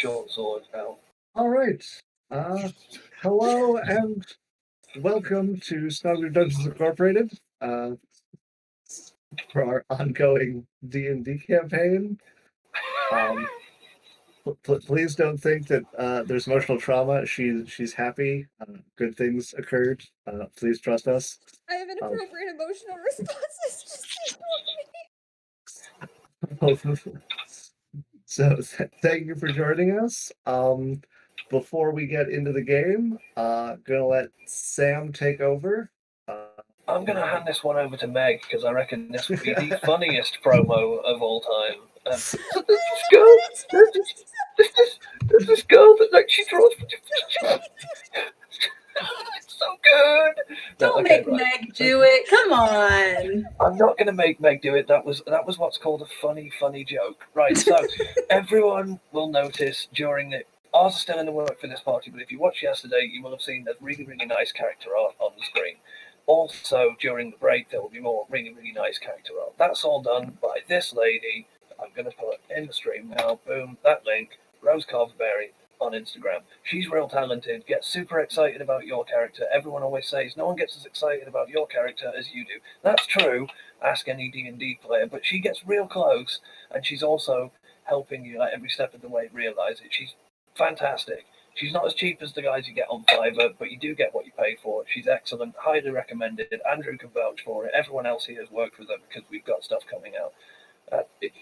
short sword now. All right. Hello and welcome to Smuggler Dungeons Incorporated for our ongoing D&D campaign. Please don't think that there's emotional trauma. She's happy. Good things occurred. Please trust us. I have inappropriate emotional responses. So thank you for joining us. Before we get into the game, gonna let Sam take over. I'm going to hand this one over to Meg because I reckon this would be the funniest promo of all time. So there's this girl that she draws. It's so good. Don't make Meg do it. Come on. I'm not going to make Meg do it. That was what's called a funny joke. Right. So everyone will notice during the. Ours are still in the work for this party, but if you watched yesterday, you will have seen a really nice character art on the screen. Also, during the break, there will be more really nice character art. That's all done by this lady. I'm going to put in the stream now. Boom, that link. Rose Carverberry on Instagram. She's real talented, gets super excited about your character. Everyone always says, no one gets as excited about your character as you do. That's true. Ask any D&D player. But she gets real close, and she's also helping you every step of the way realize it. She's fantastic. She's not as cheap as the guys you get on Fiverr, but you do get what you pay for. She's excellent, highly recommended. Andrew can vouch for it. Everyone else here has worked with her because we've got stuff coming out.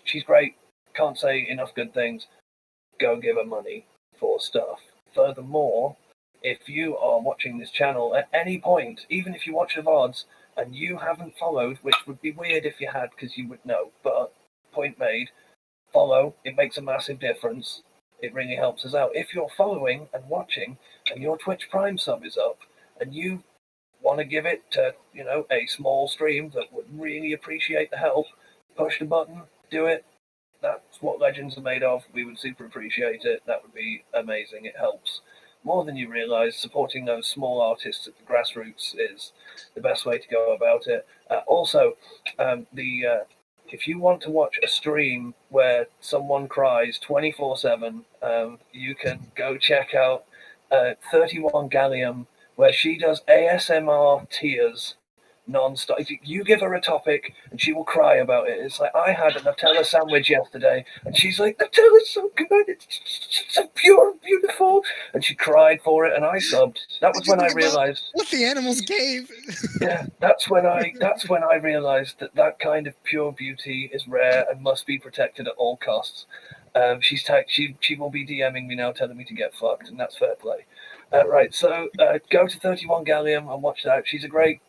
She's great. Can't say enough good things. Go give her money for stuff. Furthermore, if you are watching this channel at any point, even if you watch the VODs and you haven't followed, which would be weird if you had because you would know, but point made, follow. It makes a massive difference. It really helps us out. If you're following and watching and your Twitch Prime sub is up and you want to give it to, a small stream that would really appreciate the help, push the button, do it. That's what Legends are made of. We would super appreciate it. That would be amazing. It helps more than you realize. Supporting those small artists at the grassroots is the best way to go about it. Also, if you want to watch a stream where someone cries 24/7, you can go check out 31 Gallium, where she does ASMR tears non-stop. You give her a topic and she will cry about it. It's like, I had a Nutella sandwich yesterday and she's like, Nutella's so good, it's so pure and beautiful, and she cried for it and I subbed. That was when I realized what the animals gave. Yeah, that's when I realized that kind of pure beauty is rare and must be protected at all costs. She will be DMing me now telling me to get fucked, and that's fair play. Right, so go to 31 Gallium and watch that. She's a great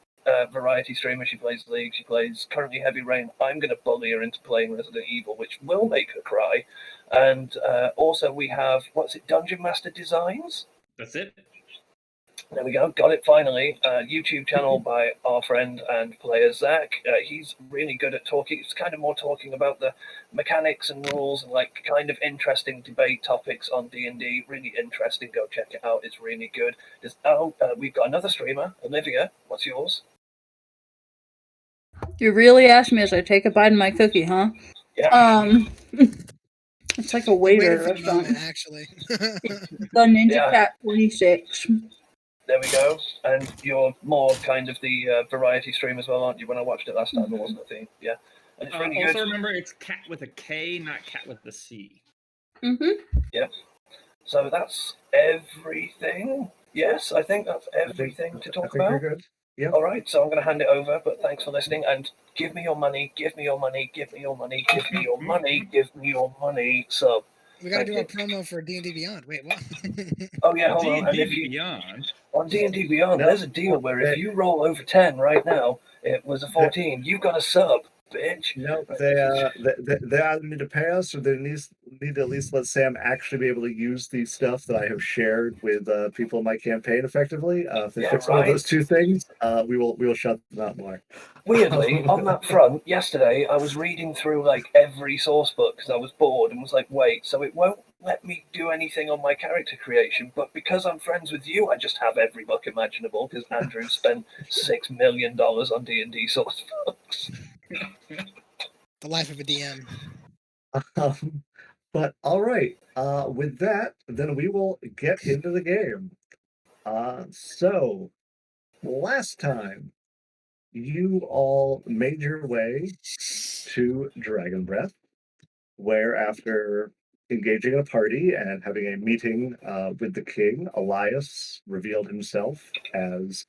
variety streamer. She plays League, she plays currently Heavy Rain. I'm going to bully her into playing Resident Evil, which will make her cry. And also we have, Dungeon Master Designs? That's it. There we go, got it finally. YouTube channel by our friend and player Zach. He's really good at talking. It's kind of more talking about the mechanics and rules and kind of interesting debate topics on D&D. Really interesting. Go check it out. It's really good. We've got another streamer, Olivia. What's yours? You really asked me as I take a bite of my cookie, huh? Yeah. It's like a waiter restaurant. Actually. The Ninja Cat 26. There we go. And you're more kind of the variety stream as well, aren't you? When I watched it last time, it wasn't a thing. Yeah. And it's really also good. Remember, it's cat with a K, not cat with the C. Yeah. So that's everything. Yes, I think that's everything to talk about. We're good. Yeah. All right, so I'm going to hand it over, but thanks for listening, and give me your money, give me your money, give me your money, give me your money, give me your money, sub. We got to do a promo for D&D Beyond. Wait, what? Oh, yeah, hold on. D&D Beyond? On D&D Beyond, there's a deal where if you roll over 10 right now, it was a 14, you've got a sub, bitch. No, they either need to pay us or they need to at least let Sam actually be able to use the stuff that I have shared with people in my campaign effectively. If they fix one of those two things, we will shut them out more. Weirdly, on that front, yesterday I was reading through every source book because I was bored and was like, wait, so it won't let me do anything on my character creation, but because I'm friends with you, I just have every book imaginable because Andrew spent $6 million on D&D source books. The life of a DM. But all right, with that, then we will get into the game. So last time you all made your way to Dragon Breath, where after engaging in a party and having a meeting with the king, Elias revealed himself as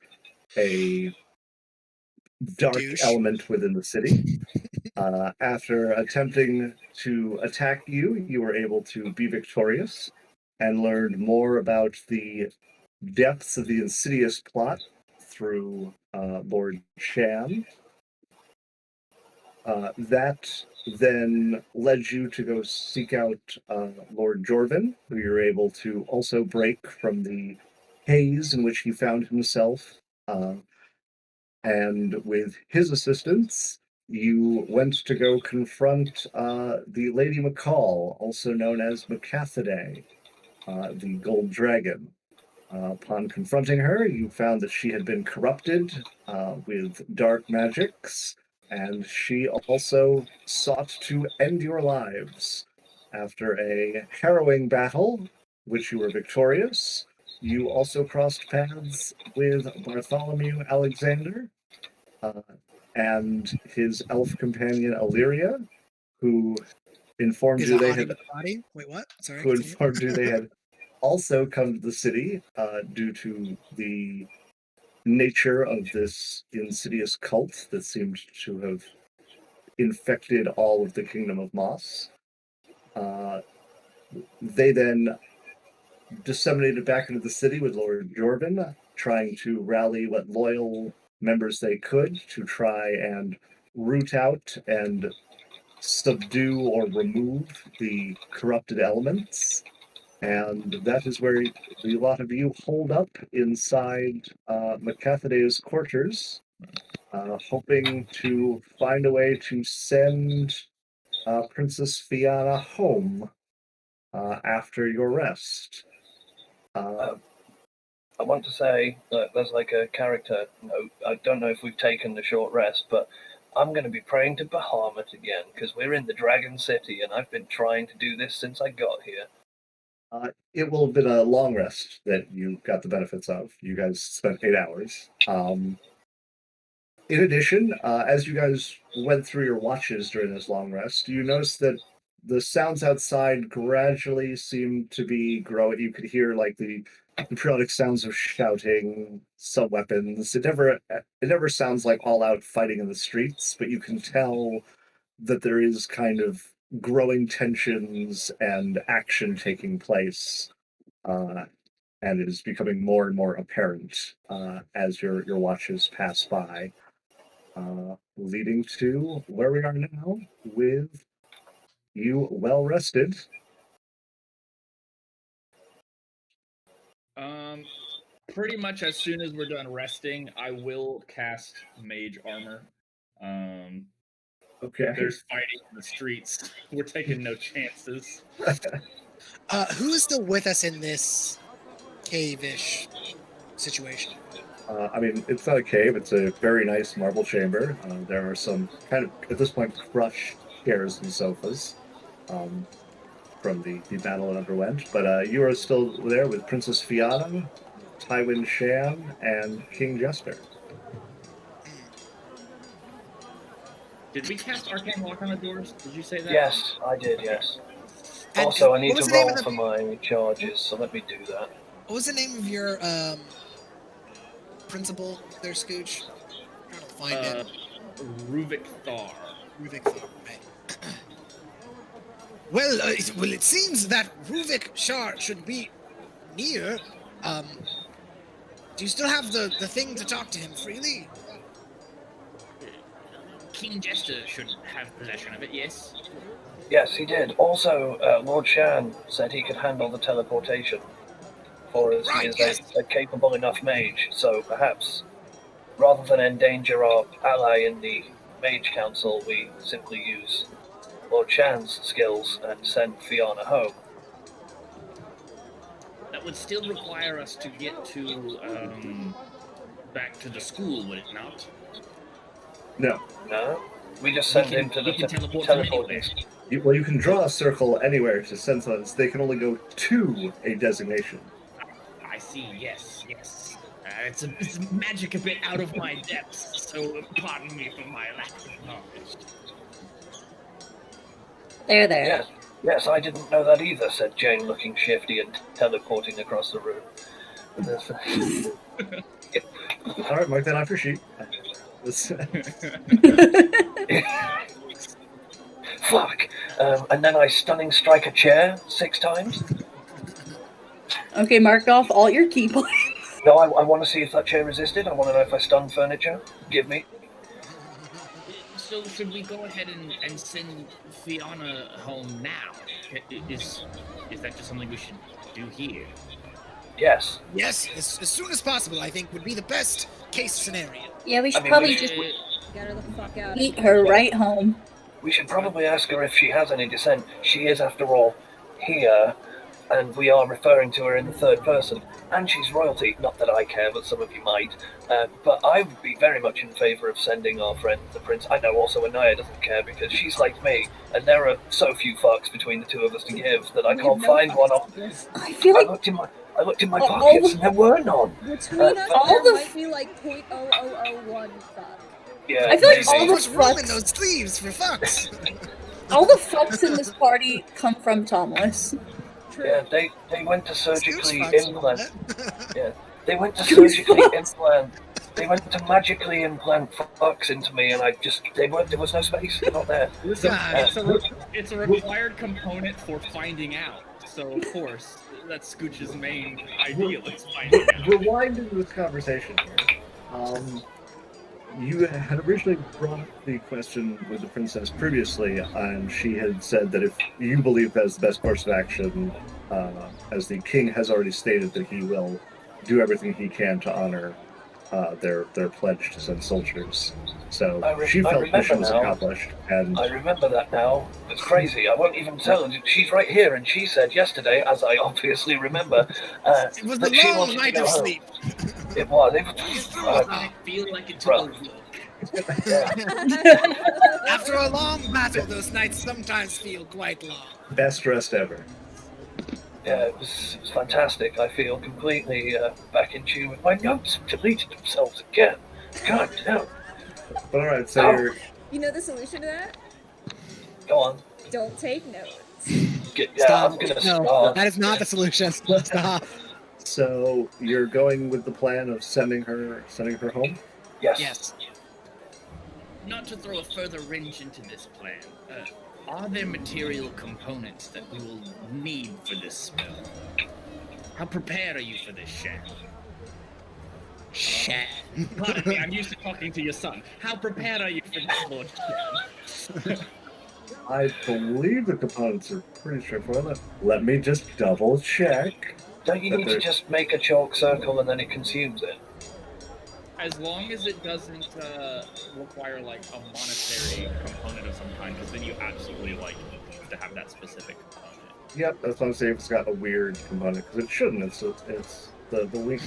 a dark Douche. element within the city. After attempting to attack you, you were able to be victorious and learned more about the depths of the insidious plot through Lord Chan. That then led you to go seek out Lord Jorvin, who you're able to also break from the haze in which he found himself. And with his assistance, you went to go confront the Lady McCall, also known as Macathide, the Gold Dragon. Upon confronting her, you found that she had been corrupted with dark magics, and she also sought to end your lives. After a harrowing battle, which you were victorious, you also crossed paths with Bartholomew Alexander uh, and his elf companion Illyria, who informed Is you that they Audie had with the body? Wait, what? Sorry, who continue. informed you they had also come to the city due to the nature of this insidious cult that seemed to have infected all of the kingdom of Moss. They then disseminated back into the city with Lord Jorvin, trying to rally what loyal members they could to try and root out and subdue or remove the corrupted elements. And that is where the lot of you hold up inside Macathide's quarters, hoping to find a way to send Princess Fiona home after your rest. I want to say that there's like a character note. I don't know if we've taken the short rest, but I'm going to be praying to Bahamut again because we're in the Dragon City and I've been trying to do this since I got here. It will have been a long rest that you got the benefits of. You guys spent 8 hours. In addition, as you guys went through your watches during this long rest, you noticed that the sounds outside gradually seemed to be growing. You could hear like the periodic sounds of shouting, some weapons. It never sounds like all out fighting in the streets, but you can tell that there is kind of growing tensions and action taking place, uh, and it is becoming more and more apparent as your watches pass by, leading to where we are now with you well rested. Pretty much as soon as we're done resting, I will cast Mage Armor. Okay. There's fighting in the streets. We're taking no chances. Who is still with us in this cave-ish situation? I mean, it's not a cave, it's a very nice marble chamber. There are some kind of, at this point, crushed chairs and sofas from the battle it underwent. But you are still there with Princess Fiona, Tywin Shan, and King Jester. Did we cast Arcane Lock on the doors? Did you say that? Yes, I did, yes. And Also, I need what to was the name roll of for my charges, so let me do that. What was the name of your principal there, Scooch? I'm trying to find it. Ruvik Thar. Ruvik Thar, right. Well, it seems that Ruvik Shar should be near. Do you still have the thing to talk to him freely? King Jester should have possession of it, yes. Yes, he did. Also, Lord Shan said he could handle the teleportation for us. Right, He is yes. a capable enough mage, so perhaps rather than endanger our ally in the Mage Council, we simply use Lord Shan's skills and send Fiona home. That would still require us to get to back to the school, would it not? No. No? We just send him to the we can teleport them teleporting. anywhere. You can draw a circle anywhere to send someone. They can only go to a designation. I see. Yes, yes. It's magic a bit out of my depths, so pardon me for my lack of knowledge. There. Yes, yes, I didn't know that either," said Jane, looking shifty and teleporting across the room. And there's- All right, mark that off your sheet. Fuck! And then I stunning strike a chair 6 times. Okay, mark off all your key points. No, I want to see if that chair resisted. I want to know if I stun furniture. Give me. So should we go ahead and send Fiona home now? Is that just something we should do here? Yes. Yes, as soon as possible, I think, would be the best case scenario. Yeah, we should mean, probably we just Get her the fuck out. eat her right home. We should probably ask her if she has any dissent. She is, after all, here, and we are referring to her in the third person. And she's royalty. Not that I care, but some of you might. But I would be very much in favour of sending our friend, the prince. I know also Anaya doesn't care because she's like me, and there are so few fucks between the two of us to give that I We can't have no find fucks one. to give. I feel I like looked in my all pockets the- and there were none. Between us, all there the might be like 0.0001 fuck. Yeah, I feel like maybe. all the There's room in fucks- those sleeves for fucks. all the fucks in this party come from Tomless. True. Yeah, they went to surgically Goose fucks, implant. what? Yeah, they went to Goose surgically fucks. implant. They went to magically implant fucks into me, and I just there was no space. They're not there. God. It's a required component for finding out. So of course, that's Scooch's main ideal is finding out. Rewinding this conversation here. You had originally brought up the question with the princess previously, and she had said that if you believe that's the best course of action, as the king has already stated that he will do everything he can to honor their pledge to send soldiers. So she I felt remember mission was now. accomplished, and I remember that now. It's crazy. I won't even tell her. She's right here, and she said yesterday, as I obviously remember, It was that a she long wanted to night go of home. sleep. It was. I feel like it took a look. Yeah. After a long battle, those nights sometimes feel quite long. best dressed ever. Yeah, it was fantastic. I feel completely back in tune with my notes. Deleted themselves again. God damn. But all right, so you're You know the solution to that? Go on. Don't take notes. I'm gonna start. that is not the solution. Stop. so you're going with the plan of sending her home. Yes. Yes. Not to throw a further wrench into this plan, are there material components that we will need for this spell? How prepared are you for this, Shan? Shan. Pardon me, I'm used to talking to your son. How prepared are you for this, Lord Shan? I believe the components are pretty straightforward. Let me just double check. Don't you But need to there's- just make a chalk circle and then it consumes it? As long as it doesn't require like a monetary component of some kind, because then you absolutely like need to have that specific component. Yep, that's what I'm saying. It's got a weird component because it shouldn't. It's the weak.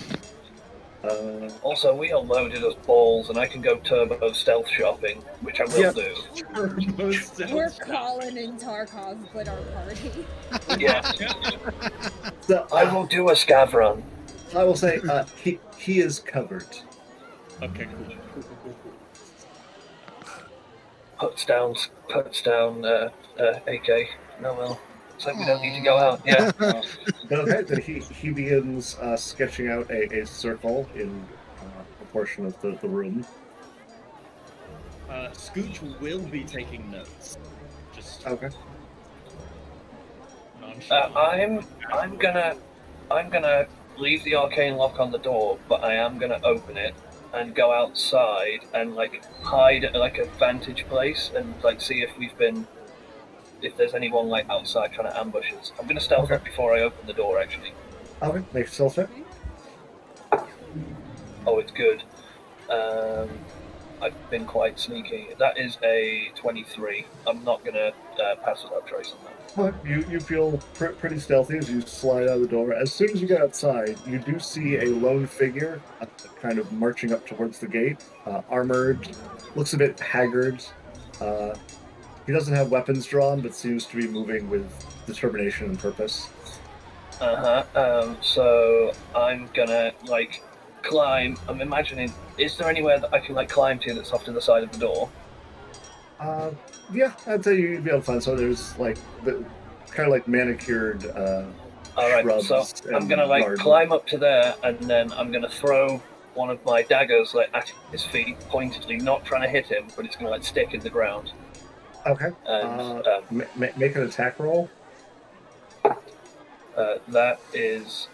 Also, we are loaded as balls, and I can go turbo stealth shopping, which I will Yep. do. We're Colin and Tarkov, but our party. Yeah, So I will do a scav run. I will say he is covered. Okay, cool. Puts down AK. No, well, it's like we don't need to go out. Yeah. But okay, then he begins sketching out a circle in a portion of the room. Scooch will be taking notes. Just Okay. nonchalant. I'm gonna leave the arcane lock on the door, but I am gonna open it and go outside and like hide at like a vantage place and like see if there's anyone like outside trying to ambush us. I'm gonna stealth up before I open the door actually. Okay, make yourself check. Oh, it's good. I've been quite sneaky. That is a 23. I'm not gonna pass without trace on that. Okay, you feel pretty stealthy as you slide out the door. As soon as you get outside, you do see a lone figure kind of marching up towards the gate, armored, looks a bit haggard, He doesn't have weapons drawn, but seems to be moving with determination and purpose. So I'm gonna like climb. I'm imagining. Is there anywhere that I can like climb to that's off to the side of the door? Yeah, I'd say you'd be able to find. So there's like the kind of like manicured All right. shrubs. So I'm and gonna like garden. climb up to there, and then I'm gonna throw one of my daggers like at his feet, pointedly, not trying to hit him, but it's gonna like stick in the ground. Okay. And Make an attack roll. that is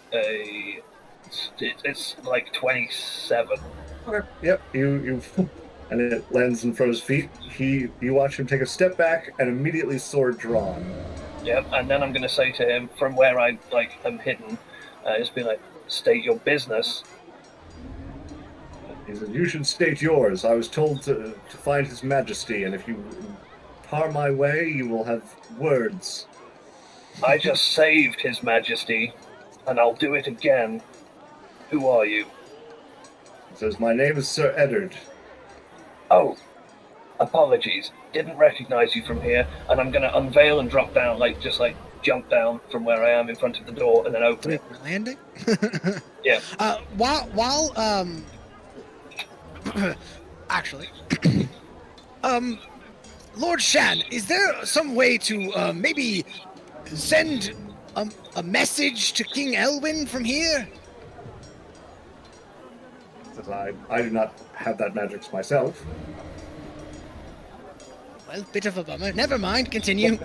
it's like 27. Okay. Yep. You and it lands in front of his feet. You watch him take a step back and immediately sword drawn. Yep. And then I'm gonna say to him from where I like am hidden, just be like, state your business. He said, "You should state yours. I was told to find His Majesty, and if you par my way, you will have words." I just saved His Majesty, and I'll do it again. Who are you? He says, "My name is Sir Eddard." Oh, apologies. Didn't recognize you from here, and I'm gonna unveil and drop down, like just like jump down from where I am in front of the door, and then open it. Landing? Yeah. While actually, Lord Shan, is there some way to maybe send a message to King Elwyn from here? Says, I do not have that magic myself. Well, bit of a bummer. Never mind. Continue.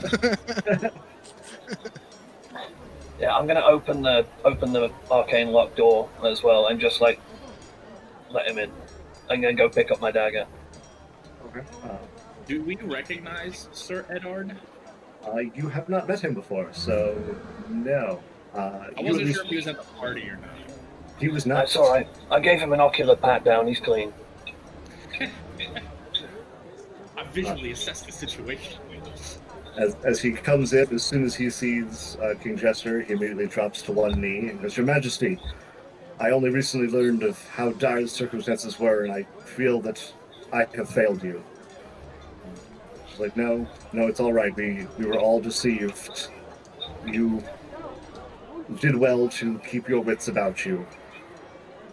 Yeah, I'm gonna open the arcane lock door as well, and just like let him in. I'm gonna go pick up my dagger. Okay. Do we recognize Sir Eddard? You have not met him before, so no. I wasn't sure if he was at the party or not. He was not. That's all right. I gave him an ocular pat down. He's clean. I visually assessed the situation. As he comes in, as soon as he sees King Jester, he immediately drops to one knee and goes, "Your Majesty, I only recently learned of how dire the circumstances were, and I feel that I have failed you." She's like, no, it's all right. We were all deceived. You did well to keep your wits about you.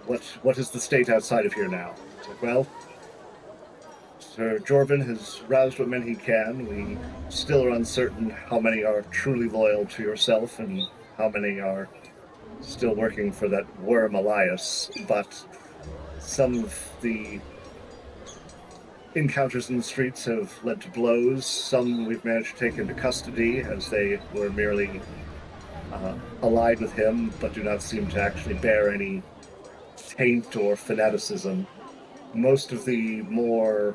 What is the state outside of here now?" It's like, well, Sir Jorvin has roused what men he can. We still are uncertain how many are truly loyal to yourself and how many are still working for that worm Elias, but some of the encounters in the streets have led to blows. Some we've managed to take into custody as they were merely allied with him, but do not seem to actually bear any taint or fanaticism. Most of the more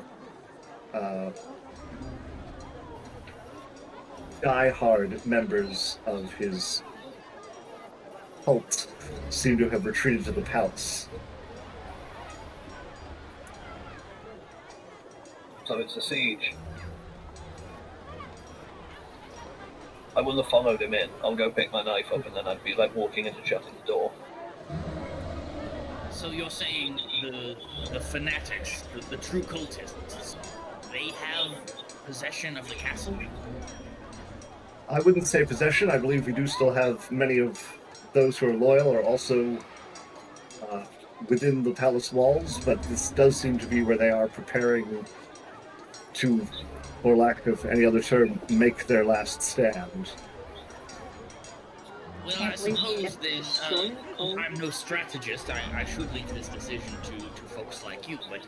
die-hard members of his cult seem to have retreated to the palace. So it's a siege. I will have followed him in. I'll go pick my knife up, and then I'd be like walking in and shutting the door. So you're saying the fanatics, the true cultists, they have possession of the castle? I wouldn't say possession. I believe we do still have many of those who are loyal are also within the palace walls, but this does seem to be where they are preparing to, for lack of any other term, make their last stand. Well, I suppose then, I'm no strategist. I should leave this decision to folks like you, but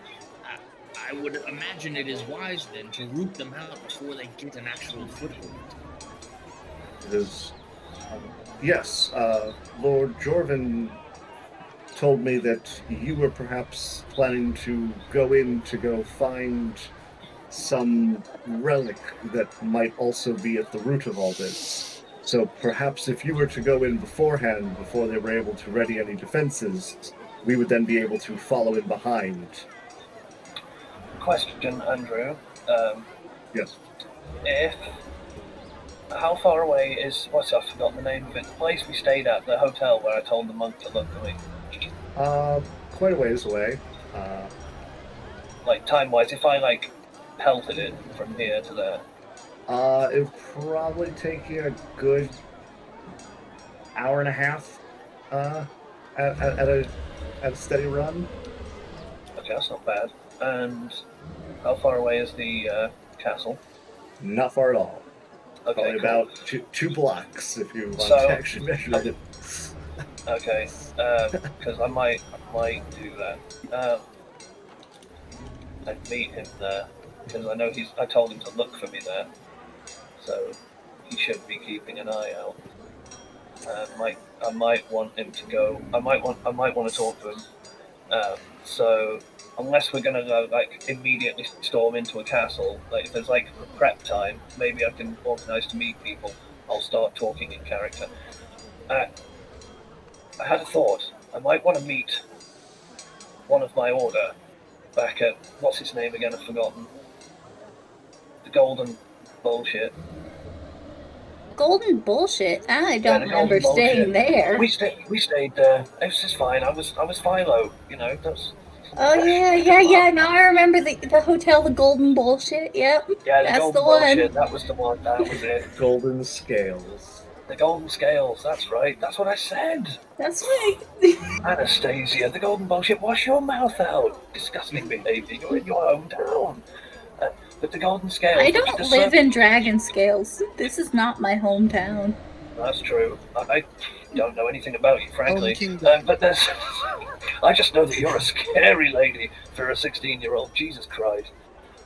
I would imagine it is wise then to root them out before they get an actual foothold. It is, yes, Lord Jorvin told me that you were perhaps planning to go find some relic that might also be at the root of all this. So perhaps if you were to go in beforehand, before they were able to ready any defenses, we would then be able to follow in behind. Question, Andrew. Yes. How far away is, I've forgotten the name of it, the place we stayed at, the hotel where I told the monk to look for me? Quite a ways away. Like, time-wise, if I, like, pelted it from here to there? It would probably take you a good hour and a half at a steady run. Okay, that's not bad. And how far away is the castle? Not far at all. Okay, Probably cool. about two blocks if you want So- to actually measure it. Okay, because I might do that. I'd meet him there because I know I told him to look for me there, so he should be keeping an eye out. I might want him to go. I might want to talk to him. So unless we're gonna go like immediately storm into a castle, like if there's like prep time, maybe I can organise to meet people. I'll start talking in character. I had a thought. I might want to meet one of my order back at what's his name again? I've forgotten. The Golden Bullshit. Golden bullshit. I Yeah, don't the remember golden staying bullshit. there. We stayed there. It was just fine. I was Philo. You know, that's. Oh yeah. Now I remember the hotel, the Golden Bullshit. Yep. Yeah, the That's Golden the one. Bullshit. That was the one. That was it. Golden scales. The Golden Scales. That's right. That's what I said. That's right. Anastasia, the Golden Bullshit. Wash your mouth out. Disgusting behaviour. You're in your hometown. But the Golden Scales. I don't live in Dragon Scales. This is not my hometown. That's true. I don't know anything about you, frankly. Kingdom. But there's. I just know that you're a scary lady for a 16-year-old. Jesus Christ.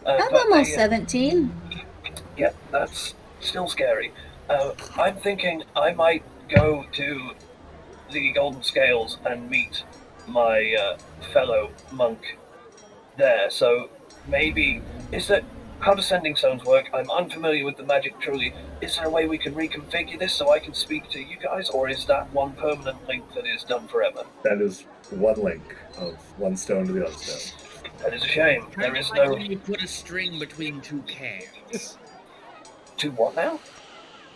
I'm almost 17. Yeah, that's still scary. I'm thinking I might go to the Golden Scales and meet my fellow monk there. So maybe how do sending stones work? I'm unfamiliar with the magic truly. Is there a way we can reconfigure this so I can speak to you guys, or is that one permanent link that is done forever? That is one link of one stone to the other stone. That is a shame. There is Like no. when you put a string between two cans. To what now?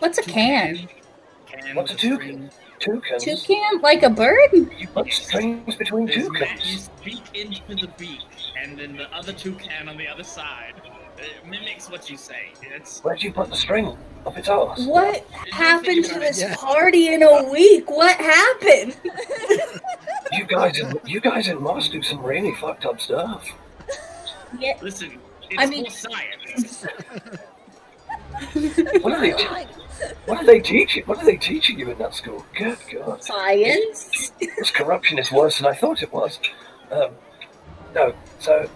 What's a can? Can What's a with toucan? Toucans? Toucan? Like a bird? You put strings between You toucans. speak into the beak, and then the other toucan on the other side mimics what you say. It's Where'd you put the string? Up its arse? What happened to about this Yeah. party in a week? What happened? You guys in Moss do some really fucked up stuff. Yeah. listen. It's I mean- for science. What are they? What are they teaching? What are they teaching you in that school? Good God. Science? This corruption is worse than I thought it was. No, so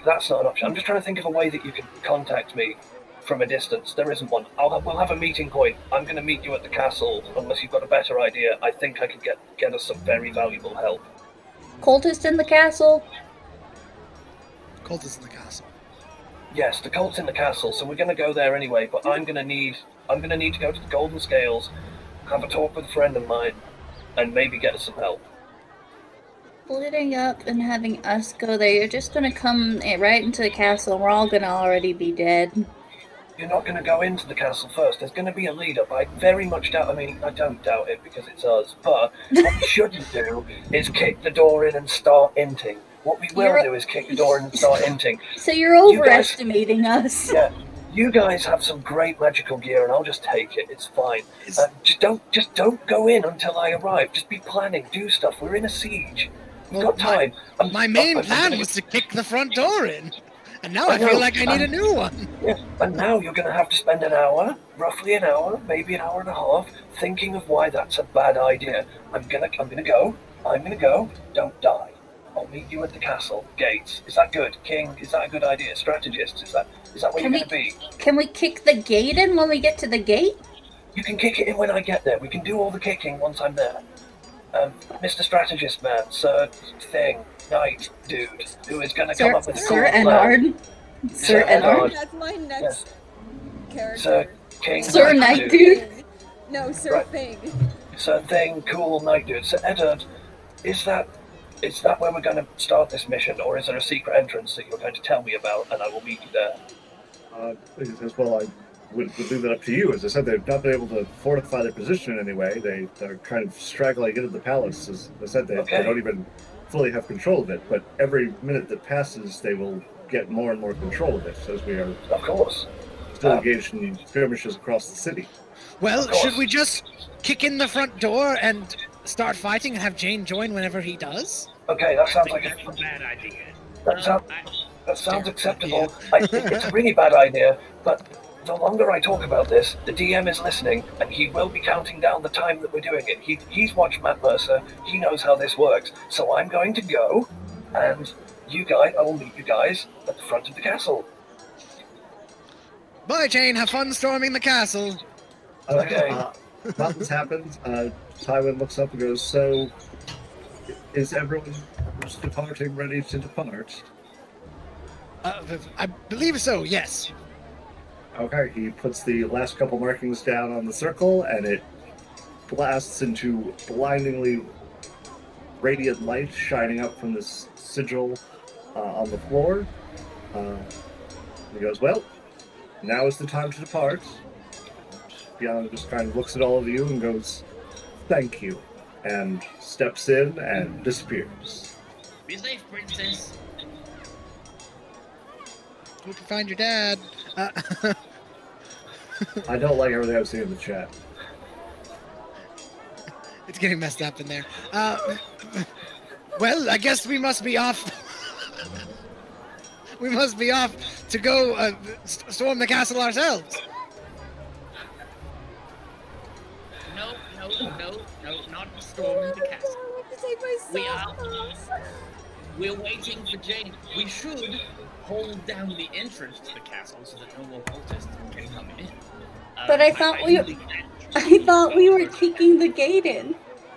that's not an option. I'm just trying to think of a way that you can contact me from a distance. There isn't one. We'll have a meeting point. I'm going to meet you at the castle, unless you've got a better idea. I think I could get us some very valuable help. Cultist in the castle? Cultists in the castle. Yes, the cult's in the castle, so we're going to go there anyway. But I'm going to need to go to the Golden Scales, have a talk with a friend of mine, and maybe get us some help. Splitting up and having us go there, you're just gonna come right into the castle and we're all gonna already be dead. You're not going to go into the castle first. There's going to be a lead up. I very much doubt. I mean, I don't doubt it because it's us. But what we shouldn't do is kick the door in and start inting. What we will do is kick the door in and start inting. So you're You guys- overestimating us. Yeah, you guys have some great magical gear, and I'll just take it. It's fine. Just don't go in until I arrive. Just be planning, do stuff. We're in a siege. We've Well, got time. My main plan was to kick the front door in, and now I I feel know. like I need a new one. Yeah, and now you're going to have to spend an hour, roughly an hour, maybe an hour and a half, thinking of why that's a bad idea. I'm gonna go. Don't die. I'll meet you at the castle gates. Is that good, King? Is that a good idea? Strategist, is that where you're going to be? Can we kick the gate in when we get to the gate? You can kick it in when I get there. We can do all the kicking once I'm there. Mr. Strategist Man, Sir Thing, Knight Dude, who is going to come up with a Sir cool plan. Ennard. Sir Ennard. That's my next Yes. character. Sir King Sir Knight Dude. No, Sir Right. Thing. Sir Thing, cool Knight Dude. Sir Eddard, is that where we're going to start this mission, or is there a secret entrance that you're going to tell me about, and I will meet you there? As well, I would leave that up to you. As I said, they've not been able to fortify their position in any way. They're kind of straggling into the palace. As I said, they don't even fully have control of it. But every minute that passes, they will get more and more control of it as we are, Of course. still engaged in skirmishes across the city. Well, should we just kick in the front door and start fighting and have Jane join whenever he does? Okay, that sounds like That's a bad idea. that sounds acceptable. It's a really bad idea, but the longer I talk about this, the DM is listening, and he will be counting down the time that we're doing it. He's watched Matt Mercer. He knows how this works. So I'm going to go, and I will meet you guys at the front of the castle. Bye, Jane. Have fun storming the castle. Okay. While this happens, Tywin looks up and goes, so, is everyone who's departing ready to depart? I believe so, yes. Okay, he puts the last couple markings down on the circle, and it blasts into blindingly radiant light shining up from this sigil on the floor. He goes, well, now is the time to depart. Bianca just kind of looks at all of you and goes, thank you, and steps in and disappears. Be safe, princess. Hope you find your dad. I don't like everything I'm seeing in the chat. It's getting messed up in there. Well, I guess we must be off. We must be off to go storm the castle ourselves. No, not storming the castle. We're waiting for Jane. We should hold down the entrance to the castle so that no more cultists can come in. But I thought we were kicking the gate in.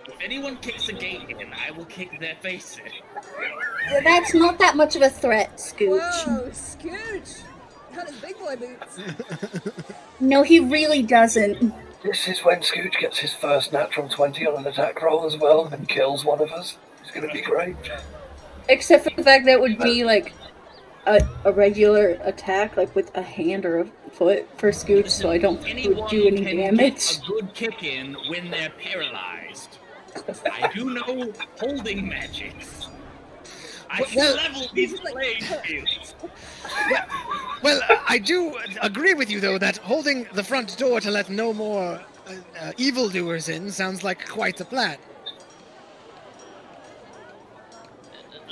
If anyone kicks the gate in, I will kick their face in. That's not that much of a threat, Scooch. Whoa, Scooch! Got his big boy boots. No, he really doesn't. This is when Scooch gets his first natural 20 on an attack roll as well and kills one of us. It's going to be great. Except for the fact that it would be like a regular attack, like with a hand or a foot for Scooch, so I don't think it would do any damage. A good kick in when they're paralyzed. I do know holding magics. I can level these playing fields. Well, I do agree with you, though, that holding the front door to let no more evildoers in sounds like quite a plan.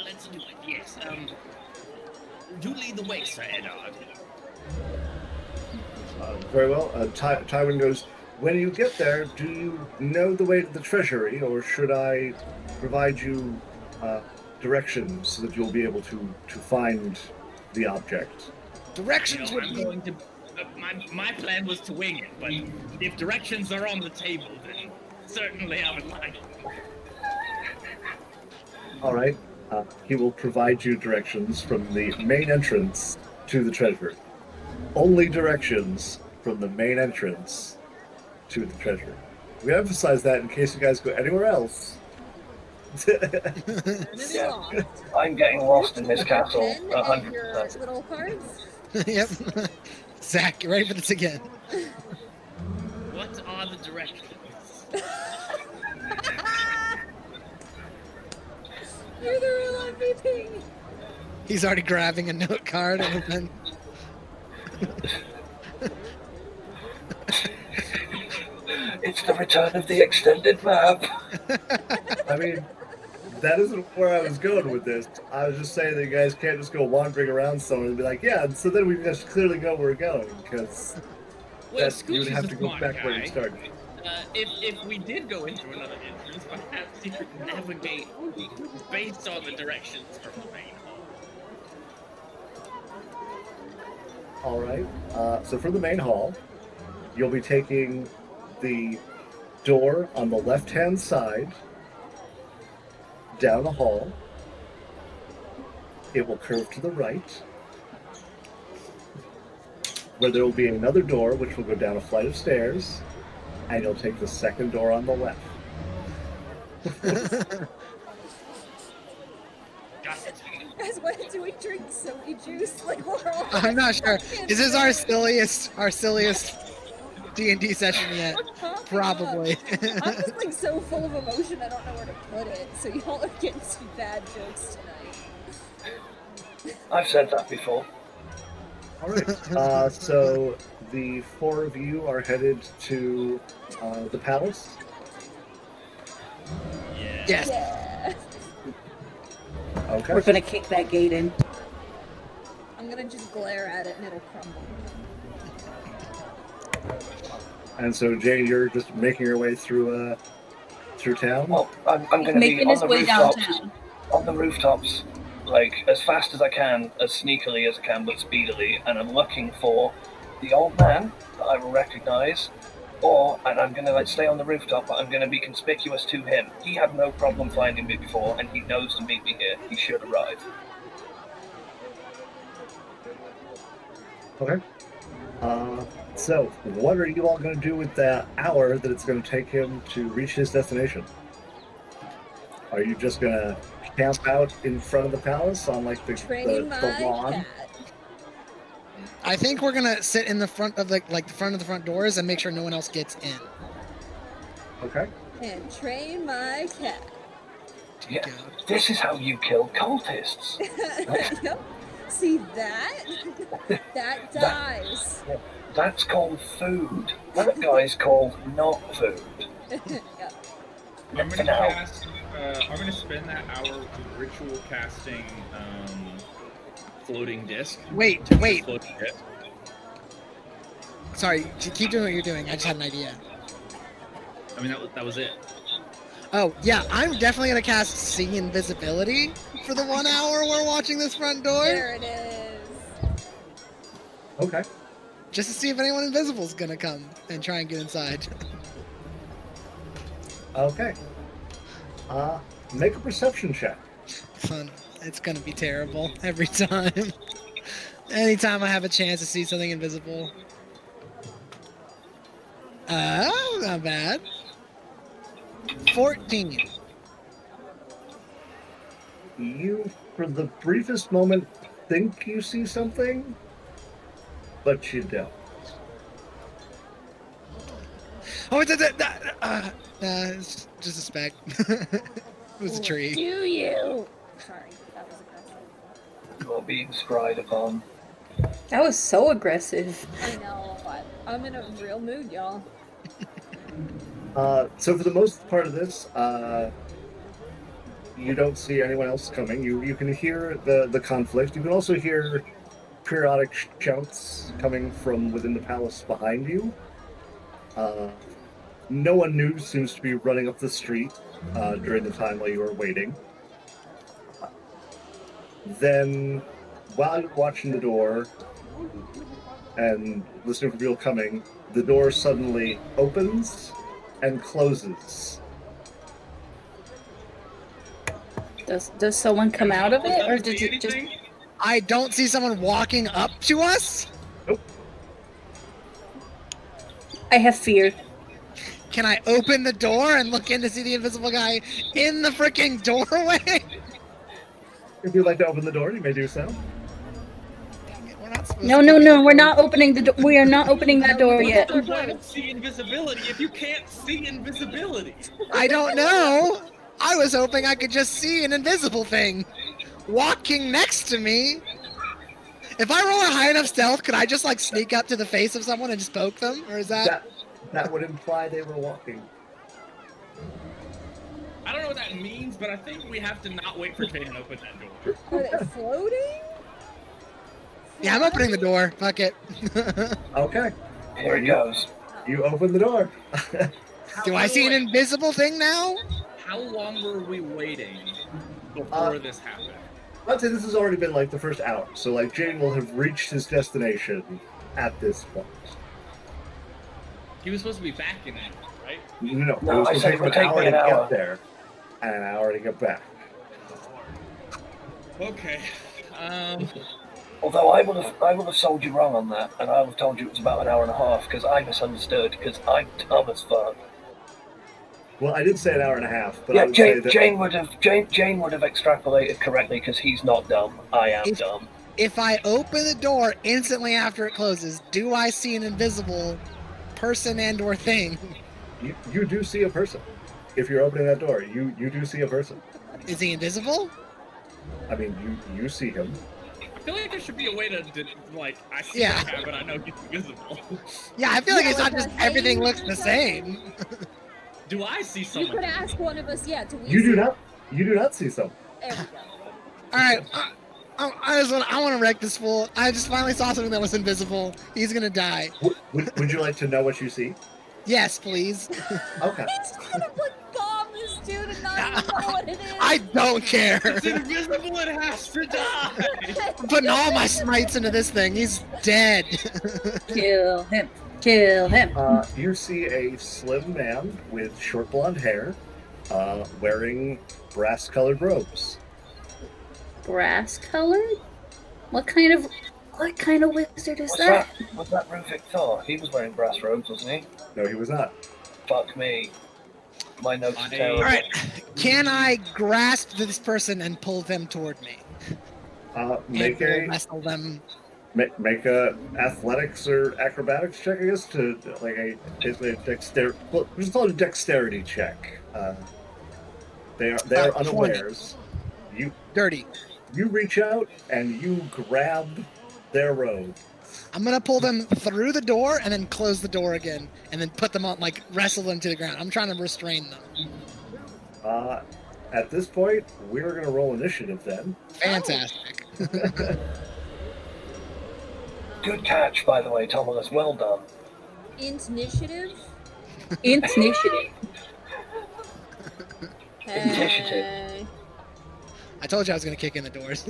Let's do it, yes. Do lead the way, Sir Eddard. Very well. Tywin goes, when you get there, do you know the way to the treasury, or should I provide you directions so that you'll be able to find the object? Directions would be... going to... my plan was to wing it, but if directions are on the table, then certainly I would like it. All right. He will provide you directions from the main entrance to the treasury. Only directions from the main entrance to the treasury. We emphasize that in case you guys go anywhere else. Yeah. I'm getting lost in this castle. 100%. Little cards. Yep. Zach, you ready for this again? What are the directions? You're the real MVP. He's already grabbing a note card and a pen. It's the return of the extended map. I mean, that isn't where I was going with this. I was just saying that you guys can't just go wandering around somewhere and be like, yeah, so then we just clearly know where we're going, because you would have to go back where you started. If we did go into another entrance, perhaps you could navigate based on the directions from the main hall. All right. So from the main hall, you'll be taking the door on the left-hand side down the hall. It will curve to the right, where there will be another door which will go down a flight of stairs, and you'll take the second door on the left. Guys, why do we drink soda juice? Like we're all. I'm not sure. This is our silliest D&D session yet. Probably. I'm just like so full of emotion, I don't know where to put it. So y'all are getting some bad jokes tonight. I've said that before. All right. So the four of you are headed to the palace. Yeah. Yes. Yeah. Okay. We're gonna kick that gate in. I'm gonna just glare at it and it'll crumble. And so, Jane, you're just making your way through town. Well, I'm going to be Making on his the way rooftops. downtown. On the rooftops, like as fast as I can, as sneakily as I can, but speedily. And I'm looking for the old man that I will recognise, and I'm going to stay on the rooftop, but I'm going to be conspicuous to him. He had no problem finding me before, and he knows to meet me here. He should arrive. Okay. So, what are you all going to do with that hour that it's going to take him to reach his destination? Are you just going to camp out in front of the palace on like the Training my lawn? cat. I think we're gonna sit in the front of the front of the front doors and make sure no one else gets in. Okay. And train my cat. Yeah, this is how you kill cultists. Yep. See that? That dies. That's called food. That guy's called not food. Yep. I'm For gonna now. cast. I'm gonna spend that hour ritual casting Floating disc. Wait. Floating disc. Sorry, keep doing what you're doing. I just had an idea. I mean, that was it. Oh, yeah, I'm definitely gonna cast See Invisibility for the 1 hour we're watching this front door. There it is. Okay. Just to see if anyone invisible is gonna come and try and get inside. Okay. Make a perception check. Fun. It's gonna be terrible every time. Anytime I have a chance to see something invisible. Not bad. 14. You, for the briefest moment, think you see something, but you don't. Oh, it's just a speck. It was a tree. Do you? Sorry, that was aggressive. You are being spied upon. That was so aggressive. I know, but I'm in a real mood, y'all. So for the most part of this, you don't see anyone else coming. You can hear the conflict. You can also hear periodic shouts coming from within the palace behind you. No one new seems to be running up the street during the time while you were waiting. Then, while you're watching the door and listening for people coming, the door suddenly opens and closes. Does someone come out of it, or did it just? I don't see someone walking up to us. Nope. I have fear. Can I open the door and look in to see the invisible guy in the freaking doorway? If you'd like to open the door, you may do so. We're not supposed No, we're not opening the door. We are not opening that door yet. What's the point of see invisibility if you can't see invisibility? I don't know. I was hoping I could just see an invisible thing walking next to me. If I roll a high enough stealth, could I just like sneak up to the face of someone and just poke them? Or is that... That would imply they were walking. I don't know what that means, but I think we have to not wait for Jane to open that door. Are they floating? Yeah, I'm opening the door. Fuck it. Okay. Here it goes. You open the door. Do I see an invisible thing now? How long were we waiting before this happened? I'd say this has already been like the first hour, so like Jane will have reached his destination at this point. He was supposed to be back in that, right? No, No, it was I going to said take it him would an take hour me to an hour. get there, and an hour to get back. Okay. Although I would have sold you wrong on that, and I would have told you it was about an hour and a half because I misunderstood because I'm dumb as fuck. Well, I did say an hour and a half, but I Yeah, would say Jane, that Jane would have extrapolated correctly because he's not dumb. I am dumb. If I open the door instantly after it closes, do I see an invisible person and or thing? you do see a person. If you're opening that door, you do see a person. Is he invisible? I mean, you see him. feel like there should be a way to like, I see Yeah. the cat, but I know he's invisible. Yeah, I feel like Yeah, it's not like just a everything hang looks or the something. same. Do I see You someone? could ask one of us, do we You see do not. You do not see some. There we go. All right, I want to wreck this fool. I just finally saw something that was invisible. He's gonna die. Would you like to know what you see? Yes, please. Okay. He's trying to like bomb this dude and not even know what it is. I don't care. It's invisible. It has to die. I'm putting all my smites into this thing. He's dead. Kill him. Kill him. You see a slim man with short blonde hair, wearing brass-colored robes. Brass colored? What kind of wizard is Was that? was that Ruvik Thor? He was wearing brass robes, wasn't he? No, he was not. Fuck me. My notes are I- terrible. All right, can I grasp this person and pull them toward me? Make and a wrestle them. make a athletics or acrobatics check, I guess, to like a dexterity. Well, just call it a dexterity check. They are 20. unawares. Dirty. You reach out and you grab their robe. I'm gonna pull them through the door and then close the door again, and then put them on, like wrestle them to the ground. I'm trying to restrain them. At this point, we're gonna roll initiative then. Fantastic. Good catch, by the way, Thomas. Well done. Initiative? Initiative. Initiative. I told you I was gonna kick in the doors.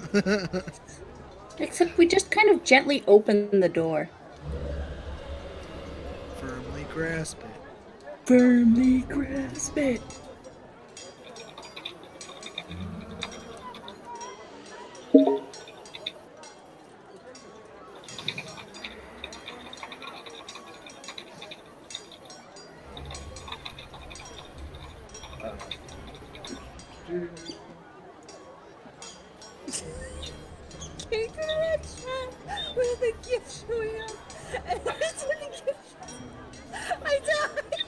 Except we just kind of gently open the door. Firmly grasp it. Firmly grasp it. Came to that chat with a gift showing up. And it's in the gift shop. I died.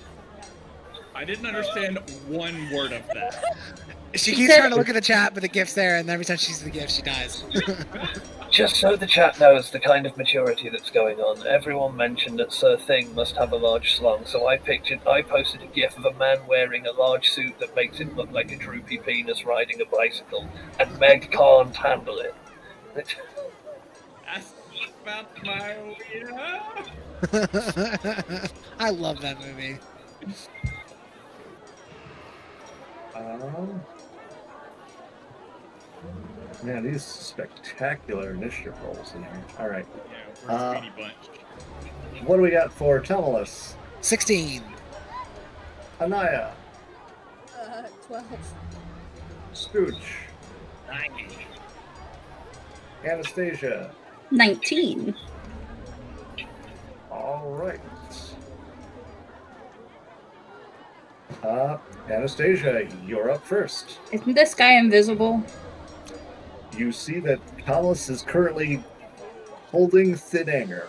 I didn't understand one word of that. She She keeps said- trying to look at the chat, but the gift's there, and every time she sees the gift, she dies. Just so the chat knows the kind of maturity that's going on, everyone mentioned that Sir Thing must have a large slung, so I posted a gif of a man wearing a large suit that makes him look like a droopy penis riding a bicycle, and Meg can't handle it. That's about my I love that movie. Man, these spectacular initiative rolls in here. All right, Yeah, we're a speedy bunch. what do we got for Temelus? 16. Anaya, 12. Scooch, Anastasia. 19. All right. Anastasia, you're up first. Isn't this guy invisible? You see that Kalis is currently holding thin anger.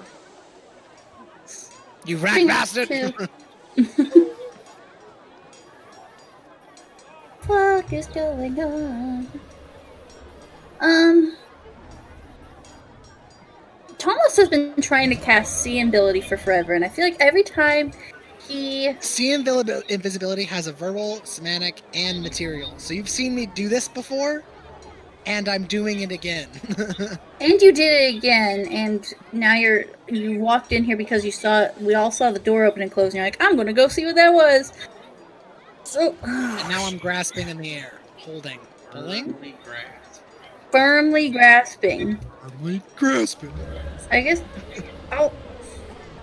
You rat Think bastard! too. Fuck is going on? Thomas has been trying to cast See Ability for forever, and I feel like every time he... See invisibility has a verbal, semantic, and material. So you've seen me do this before, and I'm doing it again. And you did it again, and now you walked in here because we all saw the door open and close, and you're like, I'm gonna go see what that was. So... And now I'm grasping in the air, holding, pulling. Firmly grasping. Firmly grasping. I guess I'll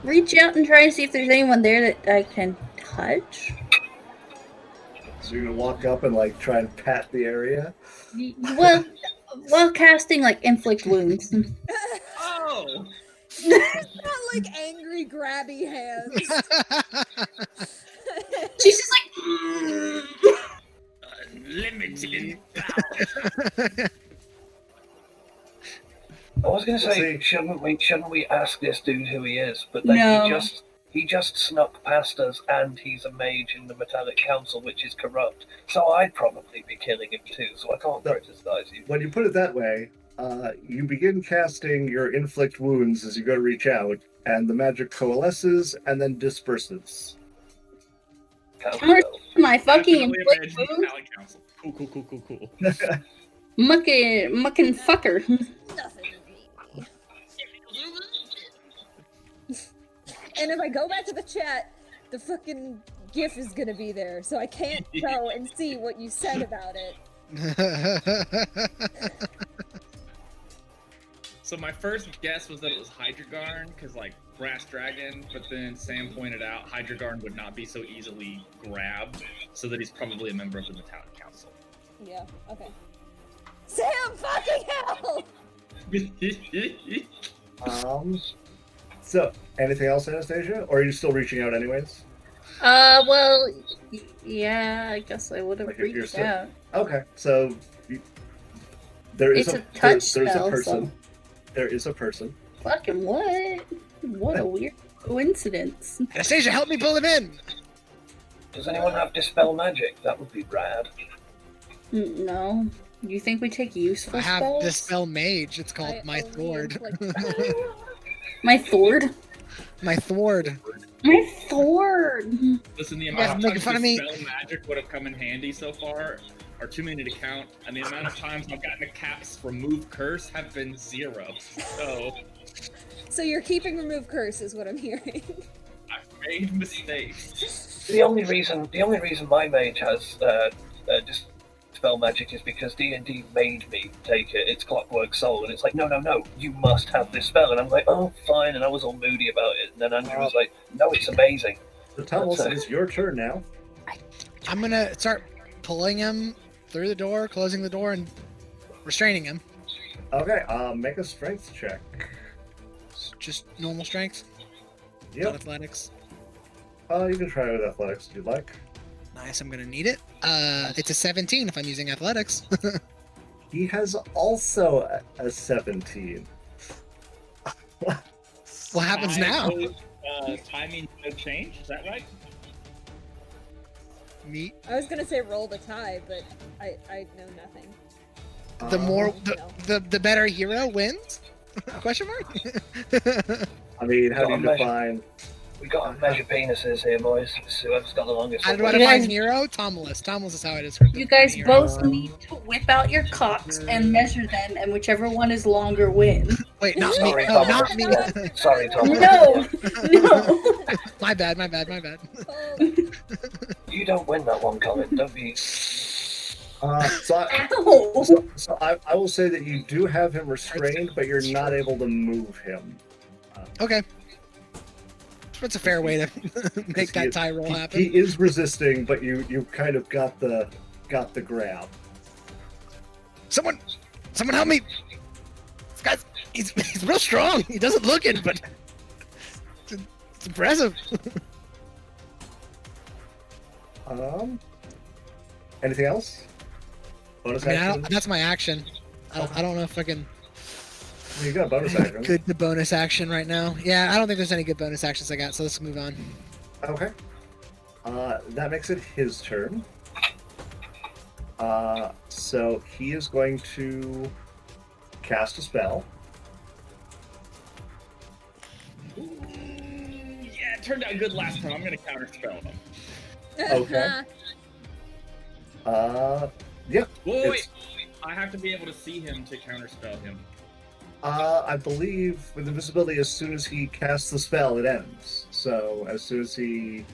reach out and try to see if there's anyone there that I can touch. So you're gonna walk up and like try and pat the area. Well, while casting like inflict wounds. Oh! Not like angry grabby hands. She's just like. Limited. I was going to say, See. shouldn't we ask this dude who he is? But then No. he just snuck past us, and he's a mage in the Metallic Council, which is corrupt. So I'd probably be killing him too. So I can't No. criticize you. When you put it that way, You begin casting your inflict wounds as you go to reach out, and the magic coalesces and then disperses. My fucking Definitely inflict imagine the wounds. Tally Council. Cool. Mucking fucker. Nothing to me. And if I go back to the chat, the fucking GIF is gonna be there, so I can't go and see what you said about it. So my first guess was that it was Hydreigon, because like Brass Dragon, but then Sam pointed out Hydreigon would not be so easily grabbed, so that he's probably a member of the Metallic Council. Yeah, okay. Sam fucking hell! So, anything else, Anastasia? Or are you still reaching out anyways? Well, yeah, I guess I would have Like, if you're reached still- out. Okay, so there is It's a touch there's spell, a person. so- There is a person. Fucking what? What a weird coincidence. Anastasia, help me pull him in! Does anyone have Dispel Magic? That would be rad. No. You think we take useful I have spells? Dispel Mage. It's called I My only Thord. My Thord? My Thord. My Thord! Listen, the You amount guys of making times fun of me? Dispel Magic would have come in handy so far are too many to count, and the amount of times I've gotten a Caps Remove Curse have been 0. So So you're keeping Remove Curse is what I'm hearing. I've made mistakes. The only reason my mage has Dispel Magic is because D&D made me take it. It's Clockwork Soul, and it's like, no, you must have this spell. And I'm like, oh, fine, and I was all moody about it. And then Andrew was like, no, it's amazing. So Thomas, it's your turn now. I'm gonna start pulling him through the door, closing the door, and restraining him. Okay, make a strength check. Just normal strength, not Yep. athletics. You can try with athletics if you'd like. Nice, I'm gonna need it. It's a 17 if I'm using athletics. He has also a 17. What happens now? Timing no change, is that right? Me. I was gonna say roll the tie, but I know nothing. The more, No. the better hero wins? Question mark? I mean, how do you Got a measure. define? We got to measure penises here, boys. It's whoever's got the longest How one. do I You define guys- hero? Tomless. Tomless is how I describe You guys hero. both need to whip out your cocks and measure them, and whichever one is longer wins. Wait, not me. Sorry, No, Thomas. not me. Yeah, sorry, Thomas. No! My bad. Oh, You don't win that one, Colin. Don't be... Ow! So I will say that you do have him restrained, but you're not able to move him. Okay. That's a fair way to make that tie roll He happen. is resisting, but you kind of got the grab. Someone help me! This guy's he's real strong. He doesn't look it, but it's impressive. Anything else? Bonus I mean, action? that's my action. I don't know if I can You got a bonus action. good the bonus action right now. Yeah, I don't think there's any good bonus actions I got, so let's move on. Okay. That makes it his turn. So he is going to cast a spell. Yeah, it turned out good last time. I'm gonna counterspell them. Okay. Yeah. Wait. I have to be able to see him to counterspell him. I believe with invisibility, as soon as he casts the spell, it ends. So as soon as he...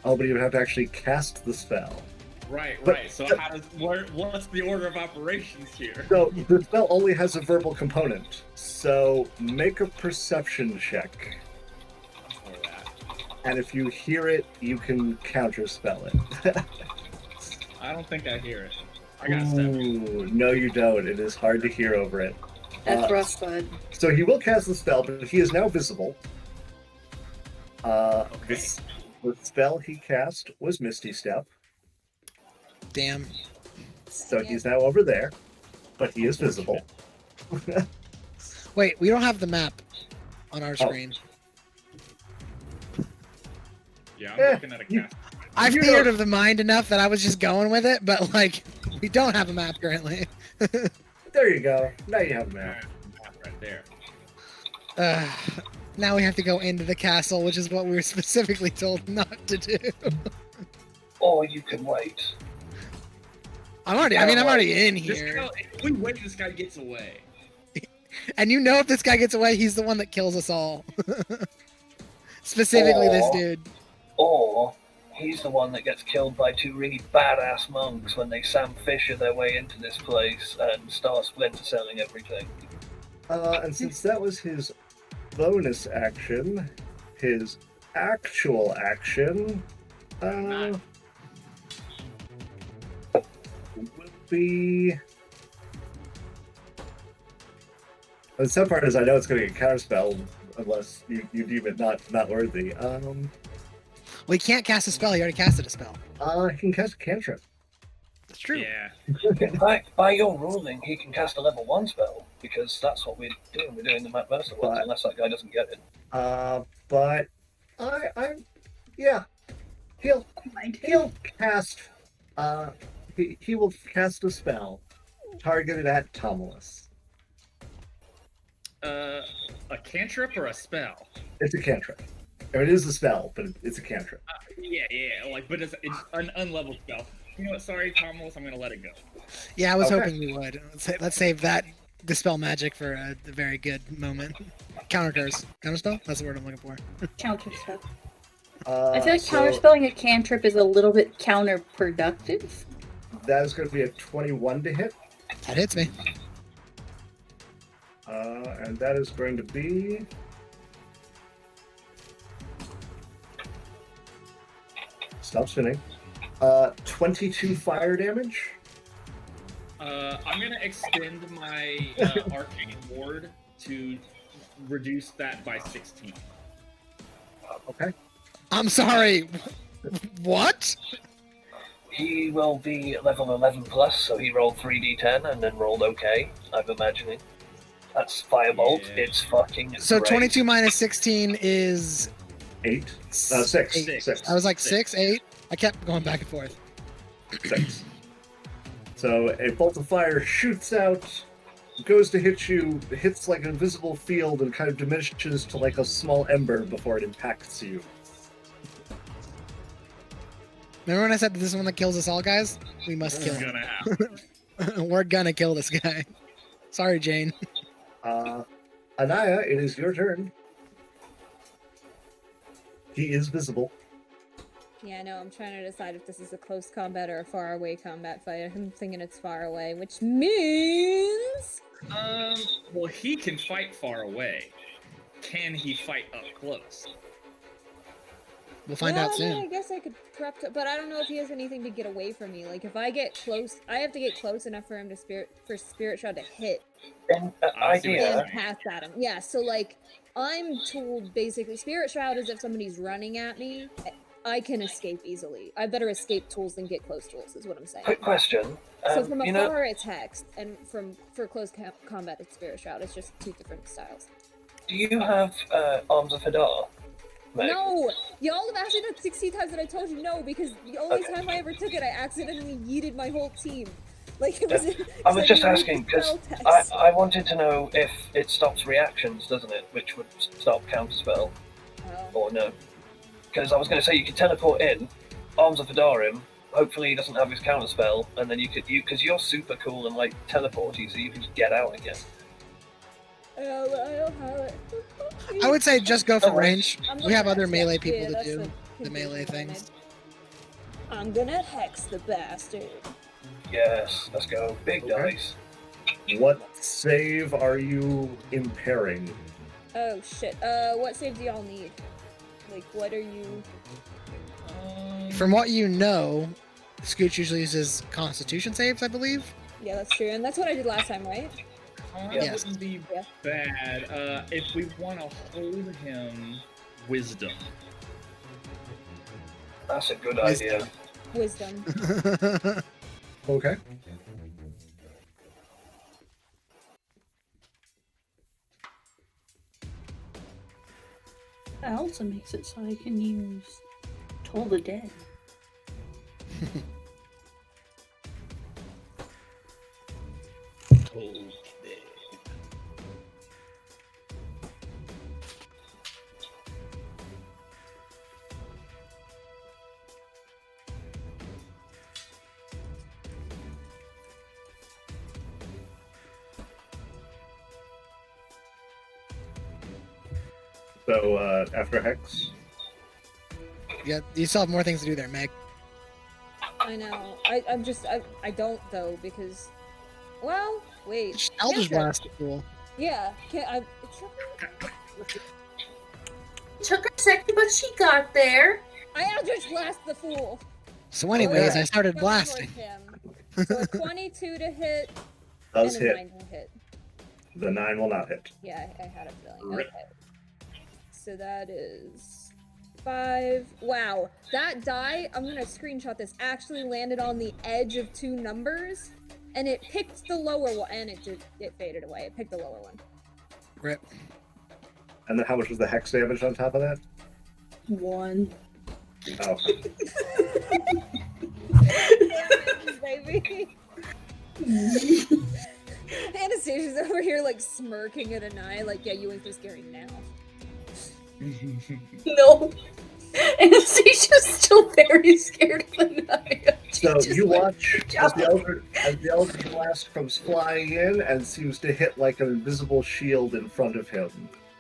Oh, but he would have to actually cast the spell. Right. But- So what's the order of operations here? So the spell only has a verbal component. So make a perception check. For that. And if you hear it, you can counterspell it. I don't think I hear it. I got a 7. Ooh, no, you don't. It is hard to hear over it. That's rough, bud. So he will cast the spell, but he is now visible. The spell he cast was Misty Step, Damn. so he's now over there, but he is visible. Wait, we don't have the map on our Oh. screen. Yeah, I'm Eh, looking at a you- cast. I've You feared know- of the mind enough that I was just going with it, but like we don't have a map currently. There you go. Now you have a map. Right there. Now we have to go into the castle, which is what we were specifically told not to do. Or you can wait. I'm already in This here. guy, if we wait, this guy gets away. And you know if this guy gets away, he's the one that kills us all. Specifically this dude. Or he's the one that gets killed by two really badass monks when they Sam Fisher their way into this place and start Splinter selling everything. And since that was his bonus action, his actual action will be. The sad part is I know it's going to get counterspell unless you deem it not worthy. We can't cast a spell. He already casted a spell. He can cast a cantrip. That's true. Yeah. In fact, by your ruling, he can cast a level 1 spell, because that's what we're doing. We're doing the Matt Mercer ones, unless that guy doesn't get it. But yeah, he'll cast. He will cast a spell targeted at Tomulus. A cantrip or a spell? It's a cantrip. I mean, it is a spell, but it's a cantrip. Yeah, but it's an unleveled spell. You know what? Sorry, Thomas, I'm gonna let it go. Yeah, I was hoping we would. Let's save that dispel magic for a very good moment. Counter curse. Counterspell? That's the word I'm looking for. Counterspell. I feel like counterspelling a cantrip is a little bit counterproductive. That is going to be a 21 to hit. That hits me. And that is going to be... Stop spinning. 22 fire damage. I'm gonna extend my arcane ward to reduce that by 16. Okay. I'm sorry. What? He will be level 11 plus, so he rolled 3d10 and then rolled okay, I'm imagining. That's Firebolt. Yeah. It's fucking So great. 22 minus 16 is 8. 6. Eight. 6. I was like 6, 8. I kept going back and forth. 6. So a bolt of fire shoots out, goes to hit you, hits like an invisible field, and kind of diminishes to like a small ember before it impacts you. Remember when I said that this is one that kills us all, guys? We must kill It's him. gonna happen. We're gonna kill this guy. Sorry, Jane. Anaya, it is your turn. He is visible. Yeah, no, I'm trying to decide if this is a close combat or a far away combat fight. I'm thinking it's far away, which means... Well, he can fight far away. Can he fight up close? We'll find out I soon. guess I could prep to, but I don't know if he has anything to get away from me. Like, if I get close, I have to get close enough for him to Spirit Shroud to hit. And idea. And pass at him. Yeah, so like, I'm told basically, Spirit Shroud is if somebody's running at me, I can escape easily. I better escape tools than get close tools, is what I'm saying. Quick question. So from you know, afar, it's Hexed, and for close combat, it's Spirit Shroud. It's just two different styles. do you have Arms of Hadar? Meg? No! Y'all have asked me that 16 times and I told you no, because the only time I ever took it, I accidentally yeeted my whole team. Like, it was... I was just asking, because I wanted to know if it stops reactions, doesn't it? Which would stop counterspell, or no? Because I was going to say, you could teleport in, Arms of Hadar him, hopefully he doesn't have his counterspell, and then because you're super cool and like teleporty, so you can just get out again. I don't have it. I would say just go for range. I'm We gonna have other hex, melee yeah, people to that's do the the melee confusion things. I'm gonna hex the bastard. Yes, let's go. Big dice. What save are you impairing? Oh shit. What save do y'all need? Like, what are you... From what you know, Scooch usually uses Constitution saves, I believe. Yeah, that's true, and that's what I did last time, right? That Yes. wouldn't be Yeah. bad. If we want to hold him, wisdom. That's a good idea. Wisdom. Okay. That also makes it so I can use Toll the Dead. Told So after Hex, Yeah, you still have more things to do there, Meg. I know. I don't though because, well, wait. Eldritch Cantrip. Blast is cool. Yeah. It took me. Took her a second, but she got there. I Eldritch Blast the fool. So anyways, Okay. I started Coming blasting. towards him. So a 22 to hit does and a hit. 9 to hit. The 9 will not hit. Yeah, I had a feeling. Rip. Okay. So that is 5. Wow. That die, I'm gonna screenshot this, actually landed on the edge of 2 numbers, and it picked the lower one, and it faded away. It picked the lower one. Rip. And then how much was the Hex damage on top of that? 1. Oh. Baby. Anastasia's over here like smirking at Anaya, like, yeah, you ain't so scary now. No. Anastasia's still very scared of Anaya. So Just you like, watch as the Eldritch Blast comes flying in and seems to hit like an invisible shield in front of him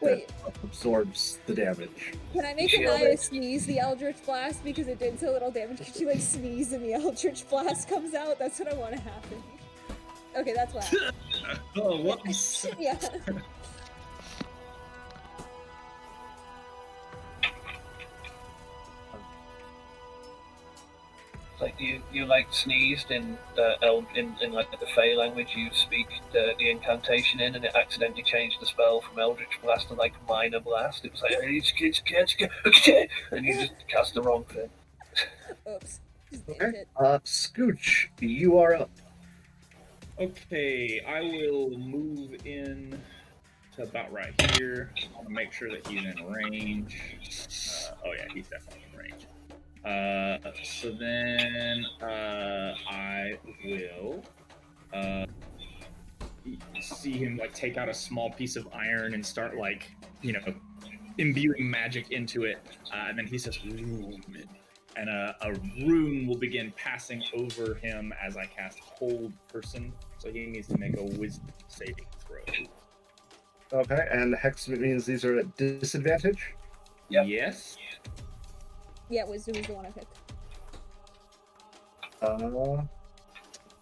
Wait, that absorbs the damage. can I make Shield Anaya it. sneeze the Eldritch Blast because it did so little damage? Could she like sneeze and the Eldritch Blast comes out? That's what I want to happen. Okay, that's what happened. Oh, whoops. Yeah. Like you like sneezed in in like the Fey language, you speak the incantation in, and it accidentally changed the spell from Eldritch Blast to like Minor Blast. It was like and you just cast the wrong thing. Oops. Just Okay. damned it. Scooch, you are up. Okay, I will move in to about right here. I want to make sure that he's in range. Oh yeah, he's definitely in range. So then I will see him like take out a small piece of iron and start like, imbuing magic into it. And then he says, "Room," and a rune will begin passing over him as I cast Hold Person. So he needs to make a Wisdom saving throw. Okay, and Hex means these are at disadvantage? Yep. Yes. Yeah, Wisdom is the one I picked.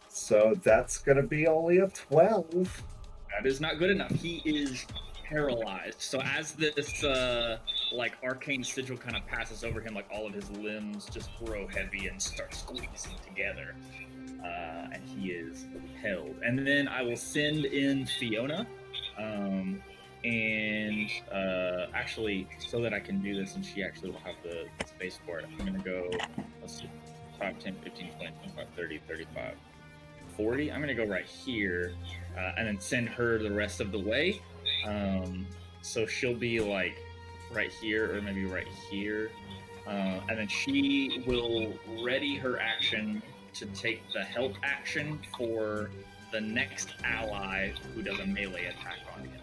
So that's gonna be only a 12. That is not good enough. He is paralyzed. So as this like arcane sigil kind of passes over him, like all of his limbs just grow heavy and start squeezing together. And he is held. And then I will send in Fiona. Actually, so that I can do this and she actually will have the space for it, I'm going to go, let's see, 5, 10, 15, 20, 25, 30, 35, 40. I'm going to go right here and then send her the rest of the way. So she'll be like right here or maybe right here. And then she will ready her action to take the help action for the next ally who does a melee attack on him.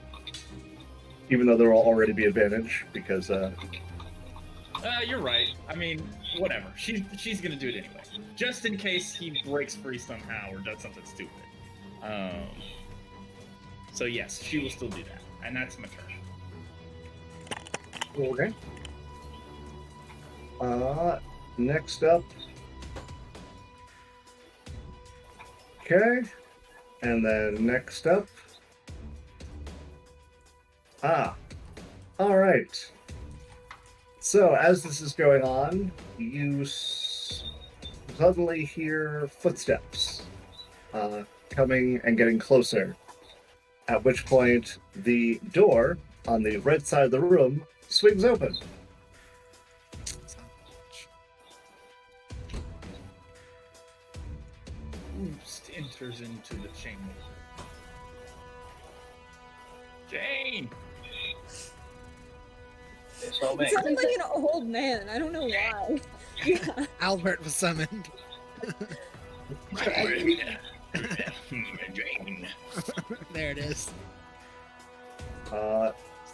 Even though there will already be advantage, because You're right. I mean, whatever. She's gonna do it anyway, just in case he breaks free somehow or does something stupid. So yes, she will still do that, and that's my turn. okay. Next up. Okay. And then next up. All right. So as this is going on, you suddenly hear footsteps coming and getting closer. At which point, the door on the right side of the room swings open. Oost enters into the chamber. Jane! It's not It me. sounded like an old man. I don't know why. Yeah. Albert was summoned. Jane. There it is.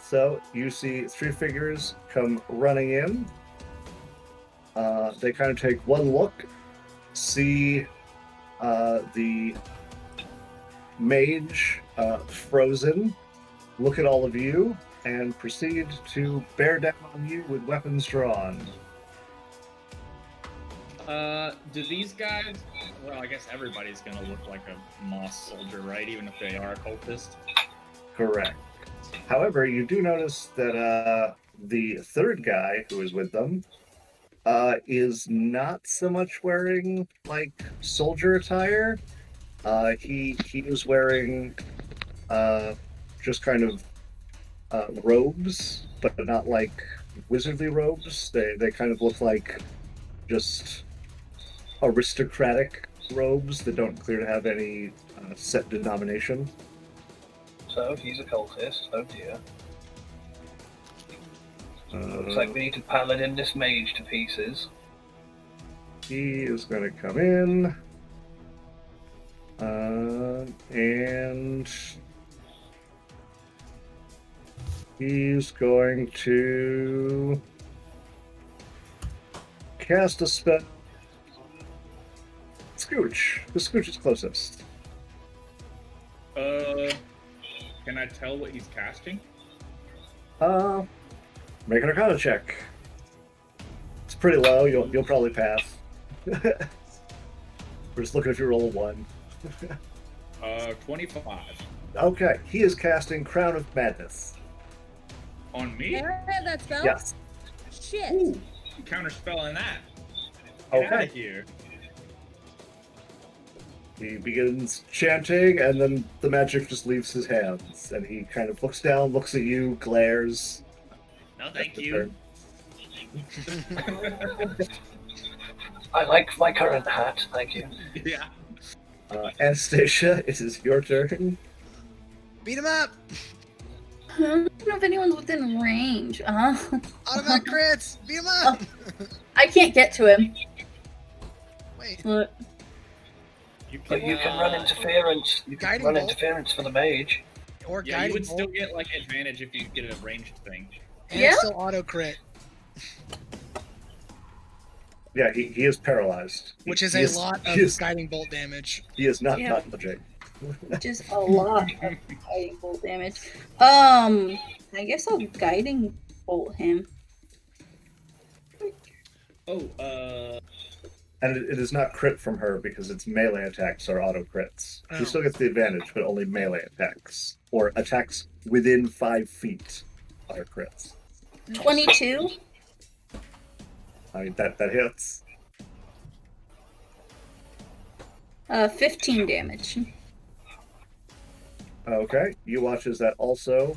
So you see 3 figures come running in. They kind of take one look, see the mage frozen, look at all of you, and proceed to bear down on you with weapons drawn. Do these guys? Well, I guess everybody's gonna look like a moss soldier, right? Even if they are a cultist. Correct. However, you do notice that the third guy who is with them is not so much wearing like soldier attire. He is wearing just kind of robes, but not like wizardly robes. They kind of look like just aristocratic robes that don't clear to have any set denomination. So he's a cultist. Oh dear. Looks like we need to paladin this mage to pieces. He is going to come in, and he's going to cast a spell. Scooch. The Scooch is closest. Can I tell what he's casting? Make an Arcana check. It's pretty low. You'll probably pass. We're just looking if you roll a 1. 25. Okay, he is casting Crown of Madness. On me? Can I have that spell? Yes. Shit. Counterspelling that. Get out Okay. of here. He begins chanting, and then the magic just leaves his hands. And he kind of looks down, looks at you, glares. No, thank the you. I like my current hat, thank you. Yeah. Anastasia, it is your turn. Beat him up! I don't know if anyone's within range. Automatic crits! Beat him up! I can't get to him. Wait, Look. But you can run interference. You can Guiding run bolt? interference for the mage. or Yeah, you guiding would bolt, still get like advantage if you get a ranged thing. and Yeah? it's still auto crit, Yeah, he is paralyzed. which is He a lot of he is, guiding bolt damage. he is not Yeah. dodging. Just a lot of guiding bolt damage. I guess I'll guiding bolt him. Oh, And it is not crit from her because its melee attacks are auto crits. Oh. She still gets the advantage, but only melee attacks. Or attacks within 5 feet are crits. 22. I mean, that hits. 15 damage. Okay, you watch as that also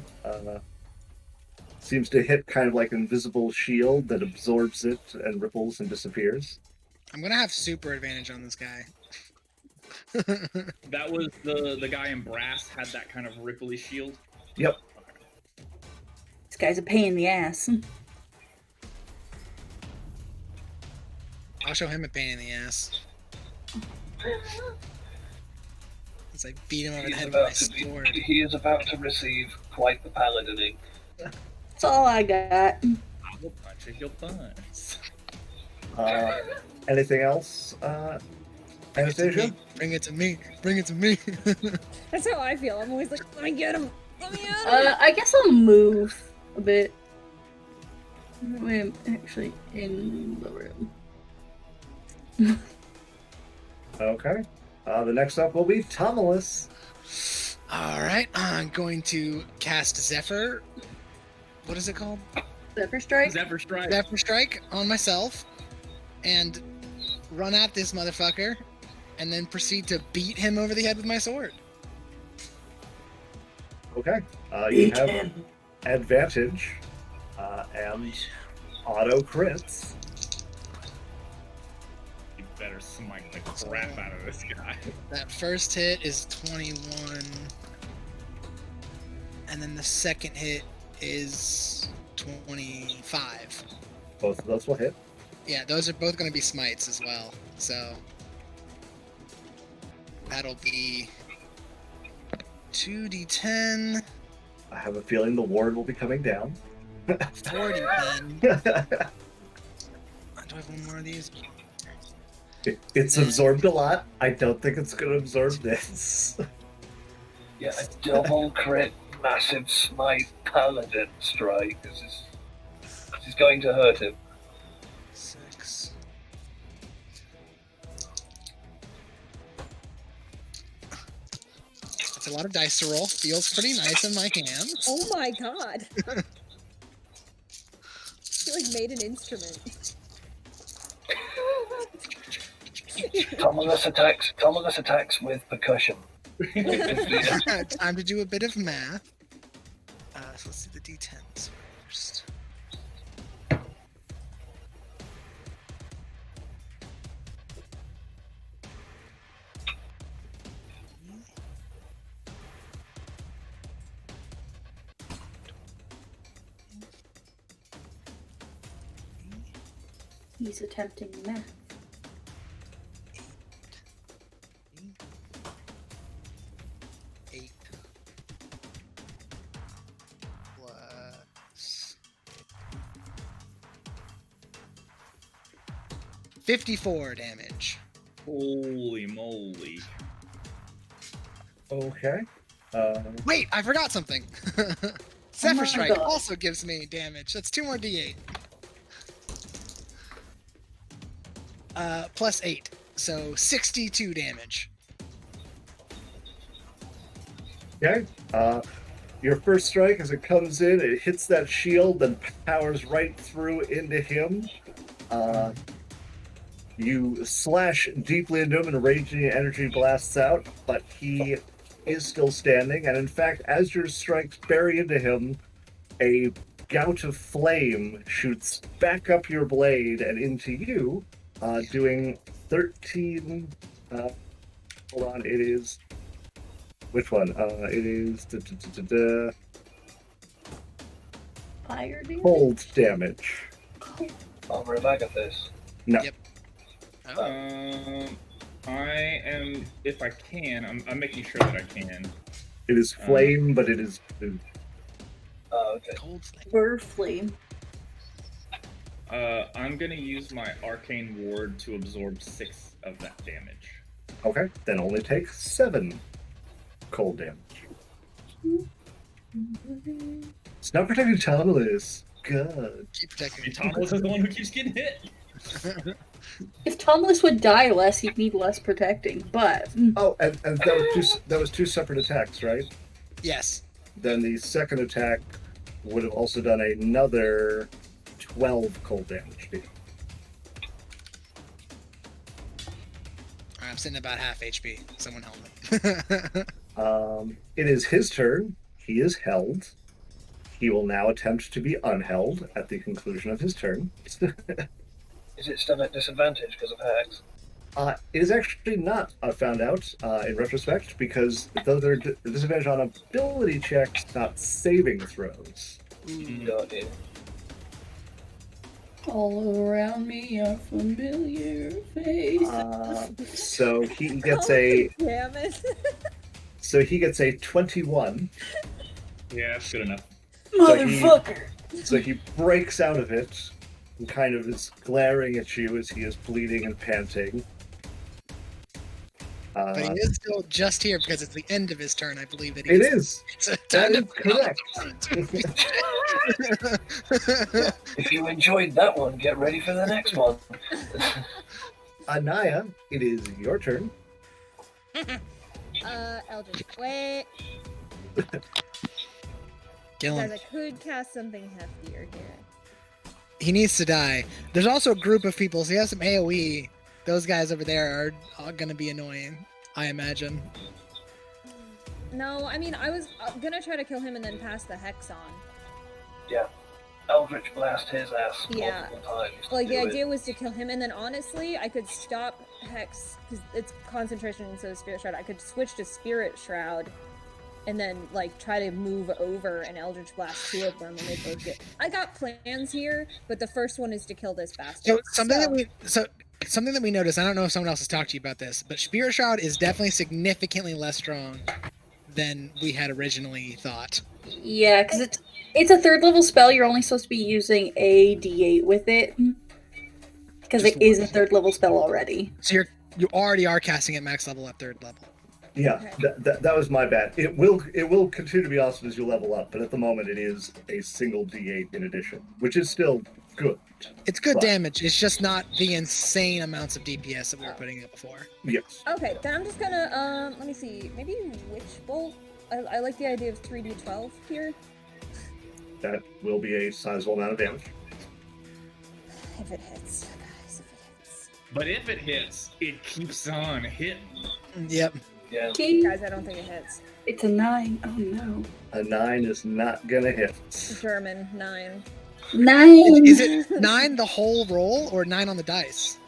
seems to hit kind of like an invisible shield that absorbs it and ripples and disappears. I'm gonna have super advantage on this guy. that was the guy in brass had that kind of ripply shield. Yep. This guy's a pain in the ass. I'll show him a pain in the ass. As I beat him over the head with my sword. He is about to receive quite the paladining. That's all I got. I will punch if you'll punch. Anything else, Anastasia? Bring it to me. Bring it to me. That's how I feel. I'm always like, let me get him. Let me get him. I guess I'll move a bit. Wait, I'm actually in the room. Okay. The next up will be Tomalus. All right, I'm going to cast Zephyr. What is it called? Zephyr Strike? Zephyr Strike. Zephyr Strike on myself, and run at this motherfucker, and then proceed to beat him over the head with my sword. Okay. You have advantage and auto crits. You better smite the crap out of this guy. That first hit is 21, and then the second hit is 25. Both of those will hit. Yeah, those are both going to be smites as well. So that'll be 2d10, I have a feeling the ward will be coming down. 40 then. Do I have one more of these? It's absorbed a lot. I don't think it's going to absorb this. Yeah, a double crit massive smite paladin strike. This is going to hurt him. 6. That's a lot of dice to roll. Feels pretty nice in my hands. Oh my god. He like made an instrument. Tomulus attacks with percussion. Time to do a bit of math. So let's do the d10s first. He's attempting math. 8 plus 54 damage. Holy moly. Okay. Wait, I forgot something. Zephyr my Strike God. also gives me damage. That's 2 more d8. Plus 8, so 62 damage. Okay. Your first strike, as it comes in, it hits that shield, then powers right through into him. You slash deeply into him, and raging energy blasts out, but he is still standing. And in fact, as your strikes bury into him, a gout of flame shoots back up your blade and into you, doing 13. Hold on, it is. Which one? It is Fire damage? cold damage. Armor of Agathis. No. Yep. I am, if I can, I'm making sure that I can. It is flame, but it is. Oh, okay. Cold flame. Bird flame. I'm gonna use my arcane ward to absorb 6 of that damage. Okay, then only take 7 cold damage. It's not protecting Tomulus. God. Keep protecting And Thomas is the one who keeps getting hit. If Tomless would die less, he'd need less protecting, but... Oh, and that was two separate attacks, right? Yes. Then the second attack would have also done another 12 cold damage. I'm sitting about half HP. Someone help me. It is his turn. He is held. He will now attempt to be unheld at the conclusion of his turn. Is it still at disadvantage because of Hex? It is actually not found out in retrospect, because though they're disadvantage on ability checks, not saving throws. Got it. All around me are familiar faces. So he gets a Damn it. so he gets a 21. Yeah, that's good enough. Motherfucker! So he breaks out of it and kind of is glaring at you as he is bleeding and panting. But he is still just here because it's the end of his turn, I believe. That It is. So That time is correct. If you enjoyed that one, get ready for the next one. Anaya, it is your turn. Eldritch. Wait. Kill him. Guys, I could cast something heftier here. He needs to die. There's also a group of people, so he has some AoE. Those guys over there are going to be annoying, I imagine. No, I mean, I was gonna try to kill him and then pass the Hex on. Yeah. Eldritch blast his ass Yeah. multiple times. Like, the Do it. idea was to kill him, and then honestly, I could stop Hex, because it's concentration instead of Spirit Shroud. I could switch to Spirit Shroud, and then, like, try to move over and Eldritch Blast 2 of them, and they both get... I got plans here, but the first one is to kill this bastard. So something that we noticed, I don't know if someone else has talked to you about this, but Spirit Shroud is definitely significantly less strong than we had originally thought. Yeah, because it's a 3rd level spell. You're only supposed to be using a d8 with it. Because Just it is a one. 3rd level spell already. So you already are casting at max level at 3rd level. Yeah, Okay. that was my bad. It will continue to be awesome as you level up, but at the moment it is a single D8 in addition, which is still good. It's good But- damage. It's just not the insane amounts of DPS that we were putting up before. Yes. Okay, then I'm just gonna let me see. Maybe Witch Bolt. I like the idea of 3d12 here. That will be a sizable amount of damage. If it hits, guys, if it hits. But if it hits, it keeps on hitting. Yep. Yeah. Okay. Guys, I don't think it hits. It's a 9. Oh no. A 9 is not gonna hit. German 9. 9. Is it 9 the whole roll or 9 on the dice?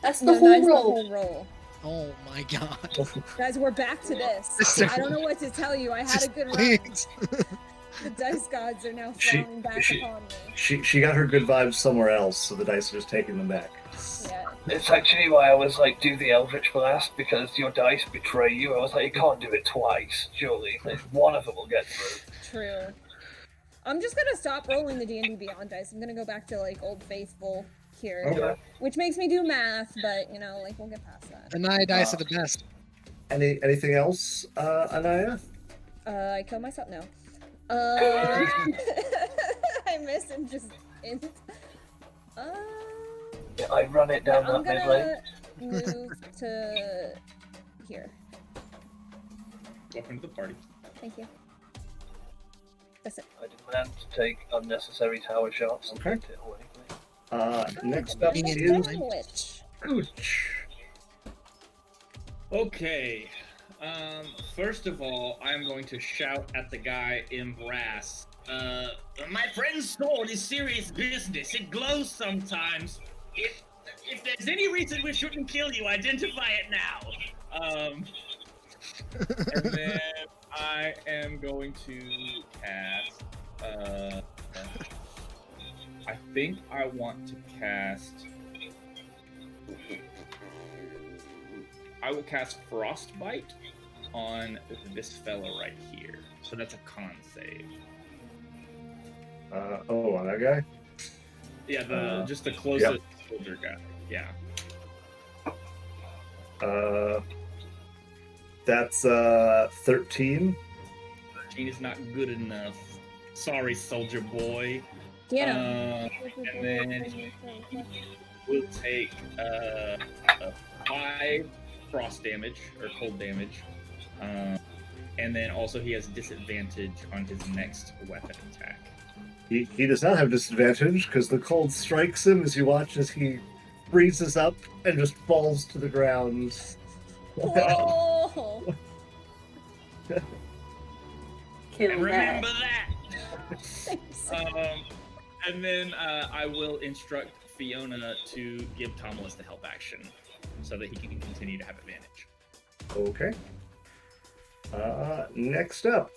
That's the No, whole 9's the roll. whole roll. Oh my god. Guys, we're back to this. Sister. I don't know what to tell you. I had a good run. Please. The dice gods are now She- frowning back she- upon me. She got her good vibes somewhere else, so the dice are just taking them back. Yeah. It's actually why I was like, do the Eldritch Blast, because your dice betray you. I was like, you can't do it twice, surely. Like, one of them will get through. True. I'm just gonna stop rolling the D&D Beyond dice. I'm gonna go back to like Old Faithful here, Okay. which makes me do math, but you know, like we'll get past that. The Naya dice are the best. Anything else, Anaya? I killed myself. No. I missed and just int. Yeah, I run it down I'm that mid lane. gonna move to here. Welcome to the party. Thank you. That's it. I demand to take unnecessary tower shots. Okay. Put it away, please. Next up Being is in Then Witch. Gooch. Okay. First of all, I'm going to shout at the guy in brass. My friend's sword is serious business. It glows sometimes. If there's any reason we shouldn't kill you, identify it now. And then I am going to cast. I think I want to cast. I will cast Frostbite on this fella right here. So that's a con save. On that guy? Yeah, just the closest soldier guy. Yeah. That's 13. 13 is not good enough. Sorry, soldier boy. Get him. And then we'll take 5 frost damage or cold damage. And then also he has disadvantage on his next weapon attack. He does not have disadvantage because the cold strikes him as you watch as he freezes up and just falls to the ground. Whoa! Kill And that. remember that! And then I will instruct Fiona to give Tomalus the help action so that he can continue to have advantage. Okay. Next up,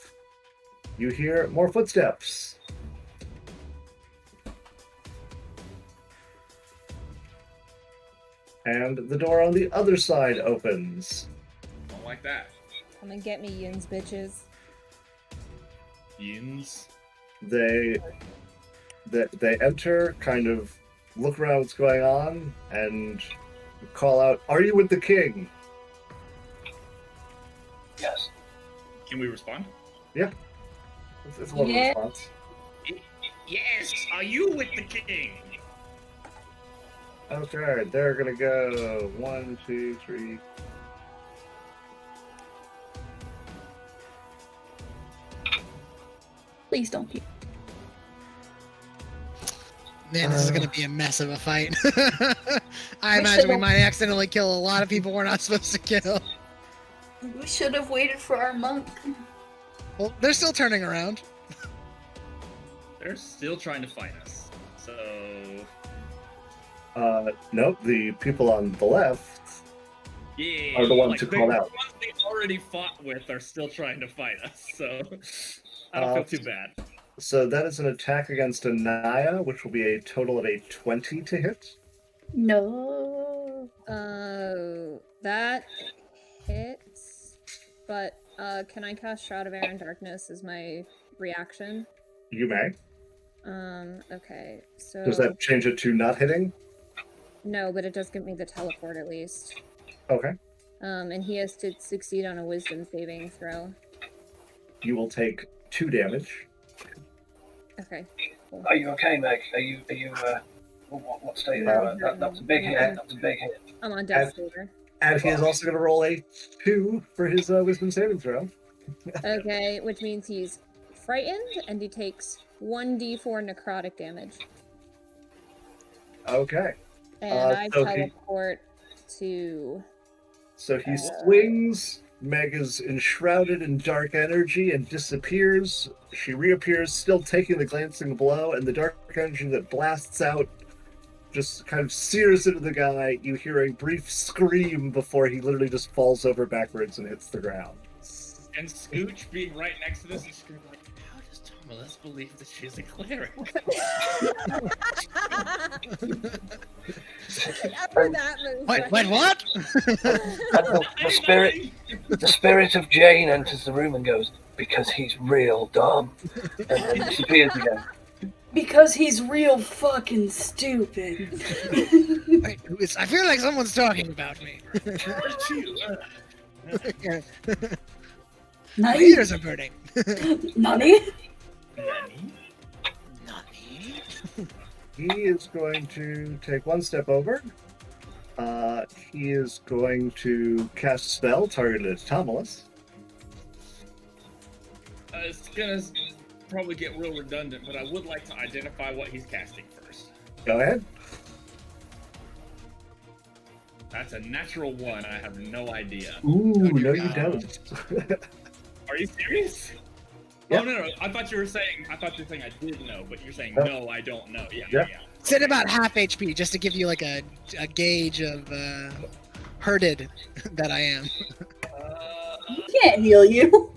you hear more footsteps. And the door on the other side opens. Don't like that. Come and get me, yins, bitches. Yins. They enter, kind of look around what's going on, and call out, "Are you with the king?" Yes. Can we respond? It's one Yeah. response. Yes! Are you with the king? Okay, they're gonna go 1, 2, 3. Please don't be. Man, this is gonna be a mess of a fight. I We imagine we should've- might accidentally kill a lot of people we're not supposed to kill. We should have waited for our monk. Well, they're still turning around. They're still trying to fight us. So Nope, the people on the left yeah, are the ones who called out. The ones they already fought with are still trying to fight us. So I don't feel too bad. So that is an attack against Anaya, which will be a total of a 20 to hit. No. That hits. But can I cast Shroud of Air and Darkness as my reaction? You may. Okay. So Does that change it to not hitting? no, but it does give me the teleport at least. Okay. And he has to succeed on a wisdom saving throw. You will take 2 damage. Okay. Cool. Are you okay, Meg? Are you what state are you at? That's a big hit. That's a big hit. I'm on death saver. And he is also going to roll a 2 for his wisdom saving throw. Okay, which means he's frightened and he takes 1d4 necrotic damage. Okay. And I so teleport to. So he swings. Meg is enshrouded in dark energy and disappears. She reappears, still taking the glancing blow, and the dark energy that blasts out just kind of sears into the guy. You hear a brief scream before he literally just falls over backwards and hits the ground. And Scooch being right next to this is screaming like, how does Thomas believe that she's a cleric? After that move. Wait, what? And the spirit of Jane enters the room and goes, because he's real dumb. And then disappears again. Because he's real fucking stupid. Wait, who is? I feel like someone's talking about me. My Nani? ears are burning. Nani? He is going to take 1 step over. He is going to cast a spell targeted at Tomulus. It's gonna probably get real redundant, but I would like to identify what he's casting first. Go ahead. That's a natural 1. I have no idea. Ooh, no you don't. Are you serious? Yep. Oh no, I thought you were saying I did know, but you're saying Nope. no, I don't know. Yeah, Yep. yeah. Sit about half HP just to give you like a gauge of hurted that I am. He can't heal you.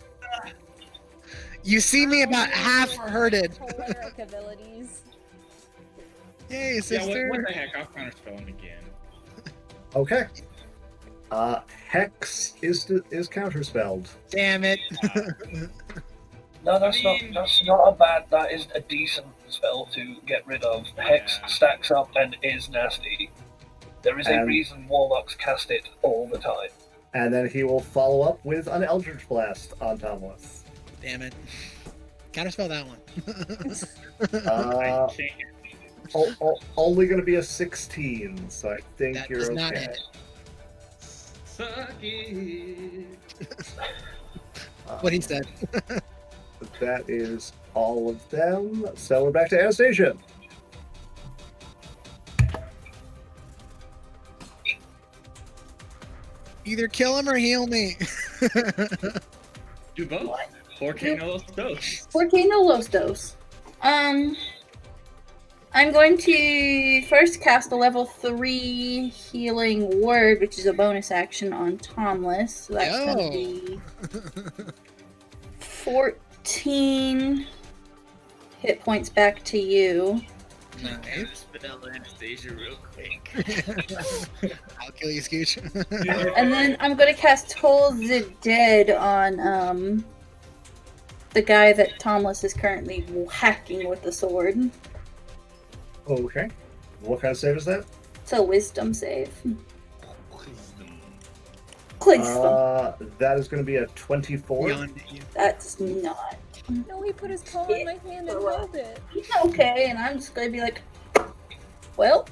You see me about half hurted. Choleric abilities. Yay, Yeah, sister. what the heck? I'll counterspell him again. Okay. Hex is counterspelled. Damn it. No, that's not a bad. That is a decent spell to get rid of. Hex stacks up and is nasty. There is a reason warlocks cast it all the time. And then he will follow up with an Eldritch Blast on Tomless. Damn it. Counterspell that one. Only going to be a 16, so I think That you're does okay. not hit. Suck it. What he said. That is all of them. So we're back to Anastasia. Either kill him or heal me. Do both. 4K no dose. 14 no los dos. I'm going to first cast a level 3 healing word, which is a bonus action on Tomless. So that's going to be 14 hit points back to you. Nice. Spell Anastasia real quick. I'll kill you, Scooch. And then I'm going to cast Toll the Dead on the guy that Tomless is currently hacking with the sword. Okay. What kind of save is that? It's a wisdom save. Wisdom. That is going to be a 24. Beyond you. That's not. No, he put his paw in my hand and held it. Okay, and I'm just gonna be like, well,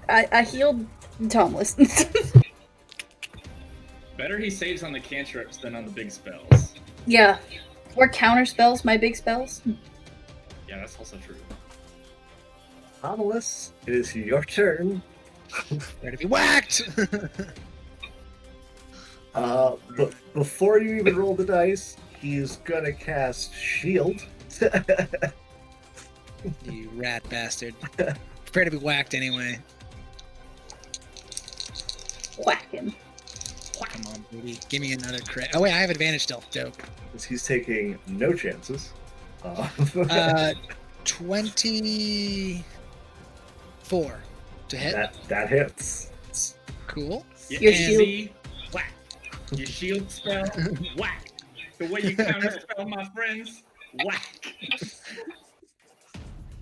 I healed Tomless. Better he saves on the cantrips than on the big spells. Yeah, or counter spells my big spells. Yeah, that's also true. Tomless, it is your turn. Ready to be whacked! But before you even roll the dice, he's gonna cast Shield. You rat bastard. Prepare to be whacked anyway. Whack him. Come on, baby. Give me another crit. Oh wait, I have advantage still. Dope. He's taking no chances. 24 to hit. That hits. Cool. Your And shield. see, whack. Your shield spell, whack. The way you counterspell, my friends, whack.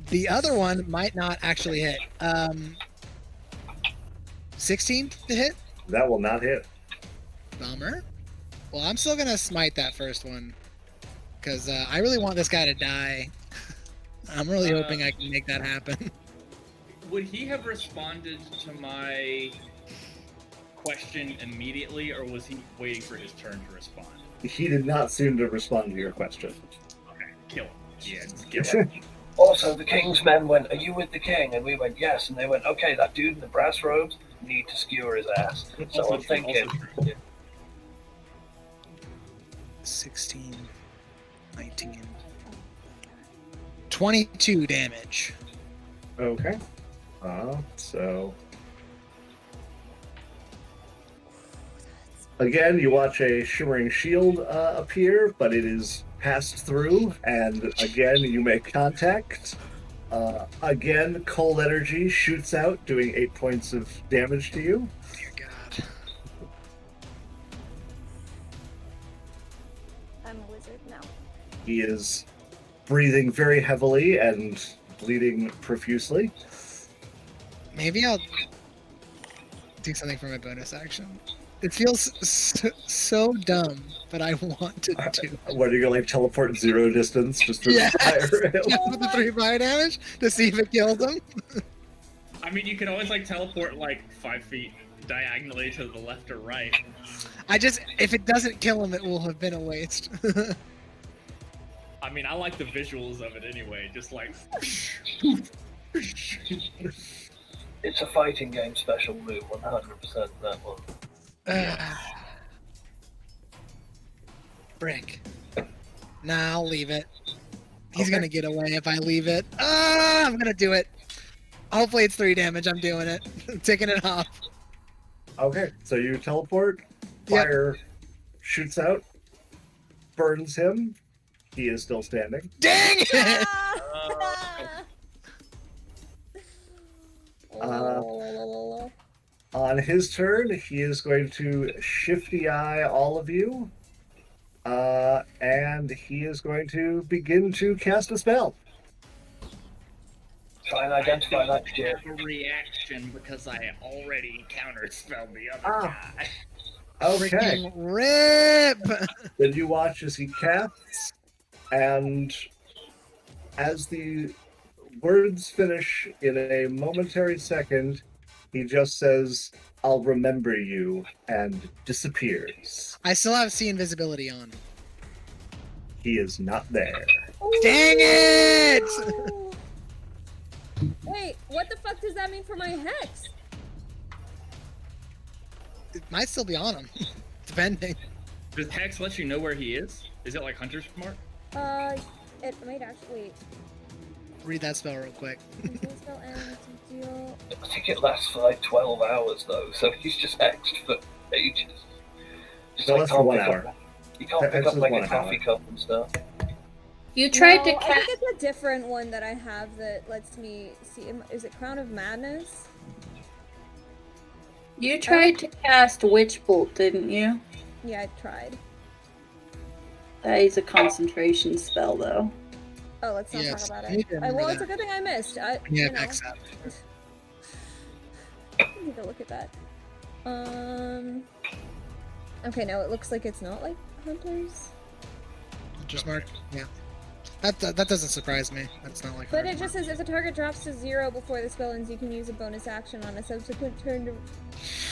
The other one might not actually hit. 16 to hit? That will not hit. Bummer. Well, I'm still gonna smite that first one. Because I really want this guy to die. I'm really hoping I can make that happen. Would he have responded to my question immediately, or was he waiting for his turn to respond? He did not seem to respond to your question. Okay, kill him. Yeah, just kill him. Also, the king's men went, "Are you with the king?" And we went, "Yes." And they went, "Okay, that dude in the brass robes, need to skewer his ass." So Also I'm true, thinking, also true. 16, 19, 22 damage. Okay. So again, you watch a shimmering shield appear, but it is passed through, and again, you make contact. Again, cold energy shoots out, doing 8 points of damage to you. Dear God. I'm a wizard now. He is breathing very heavily and bleeding profusely. Maybe I'll do something for my bonus action. It feels so dumb, but I want to do it. What, are you gonna like teleport 0 distance just for Yes! fire? Just with the 3 fire damage to see if it kills him. I mean, you can always like teleport like 5 feet diagonally to the left or right. If it doesn't kill him, it will have been a waste. I mean, I like the visuals of it anyway. Just like. it's a fighting game special move, 100% that one. Brick. Nah, I'll leave it. He's Okay. gonna get away if I leave it. I'm gonna do it. Hopefully it's 3 damage. I'm doing it. I'm taking it off. Okay, so you teleport, Yep. fire shoots out, burns him. He is still standing. Dang it! On his turn, he is going to shifty eye all of you, and he is going to begin to cast a spell. Try and identify that shit. I have a reaction because I already counterspelled the other Ah. guy. Okay, Freaking rip! then you watch as he casts, and as the words finish in a momentary second, he just says, "I'll remember you," and disappears. I still have see invisibility on. He is not there. Dang it! Oh. Wait, what the fuck does that mean for my hex? It might still be on him, depending. Does Hex let you know where he is? Is it like Hunter's Mark? It might actually wait. Read that spell real quick. Until spell ends, deal. I think it lasts for like 12 hours though, so he's just hexed for ages. Just No, like that's for can't 1 pick hour. up- You can't pick Hex up is like 1 a coffee hour. cup and stuff. You tried to I cast. think it's a different one that I have that lets me see. Is it Crown of Madness? You tried to cast Witch Bolt, didn't you? Yeah, I tried. That is a concentration spell, though. Oh, let's not Yes, talk I about need to it. Well, remember it's a that. good thing I missed. Yeah, you know, next up. need to look at that. Okay, no, it looks like it's not like Hunters. Just mark. Yeah. That doesn't surprise me. That's not like. But it just says if the target drops to 0 before the spell ends, you can use a bonus action on a subsequent turn to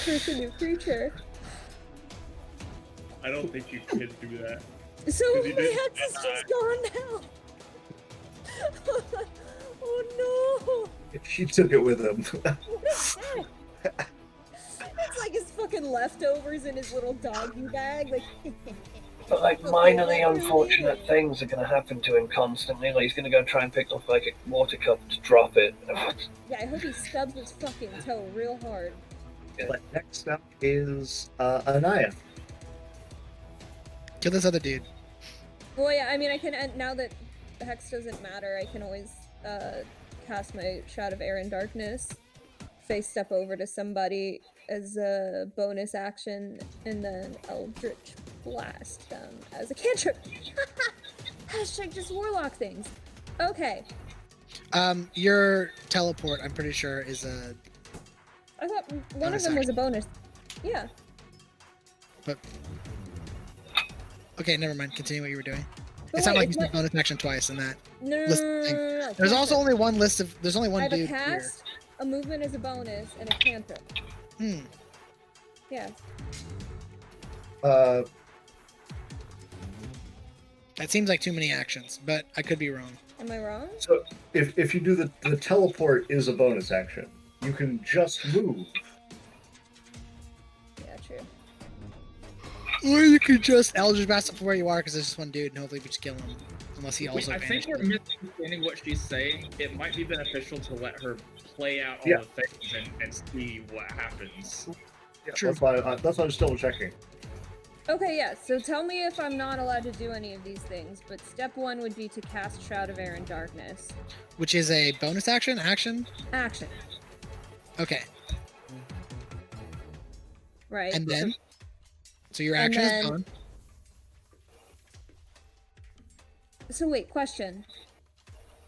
curse a new creature. I don't think you can do that. So he my didn't hex is die. just gone now. Oh He took it with him. no! It's like his fucking leftovers in his little doggy bag. Like, But like minorly unfortunate things are going to happen to him constantly. Like he's going to go and try and pick up like a water cup to drop it. yeah, I hope he stubs his fucking toe real hard. But next up is Anaya. Kill this other dude. Well, yeah, I mean, I can now that hex doesn't matter. I can always cast my Shroud of Air and Darkness, face step over to somebody as a bonus action, and then Eldritch Blast them as a cantrip. Hashtag just warlock things. Okay, Your teleport, I'm pretty sure, is a. I thought one of Bonus them was a bonus. Yeah. But okay, never mind. Continue what you were doing. But It's not wait, like you it's said bonus action twice in that. No, list thing. no. There's also cantrip. only one list of. There's only I one have a dude here. cast, a movement as a bonus, and a cantrip. Hmm. Yeah. Uh, That seems like too many actions, but I could be wrong. Am I wrong? so if you do the teleport is a bonus action, you can just move. Yeah, true. Or you could just Eldritch Blast up from where you are, because there's just one dude, and hopefully we just kill him. Unless he also I think vanishes. you're misunderstanding what she's saying. It might be beneficial to let her play out all Yeah. the things and see what happens. Yeah, True. that's why I'm still checking. Okay, yeah, so tell me if I'm not allowed to do any of these things, but step 1 would be to cast Shroud of Air and Darkness. Which is a bonus action? Action? Action, Okay. right? And then? So your And action then- is gone. So wait, question.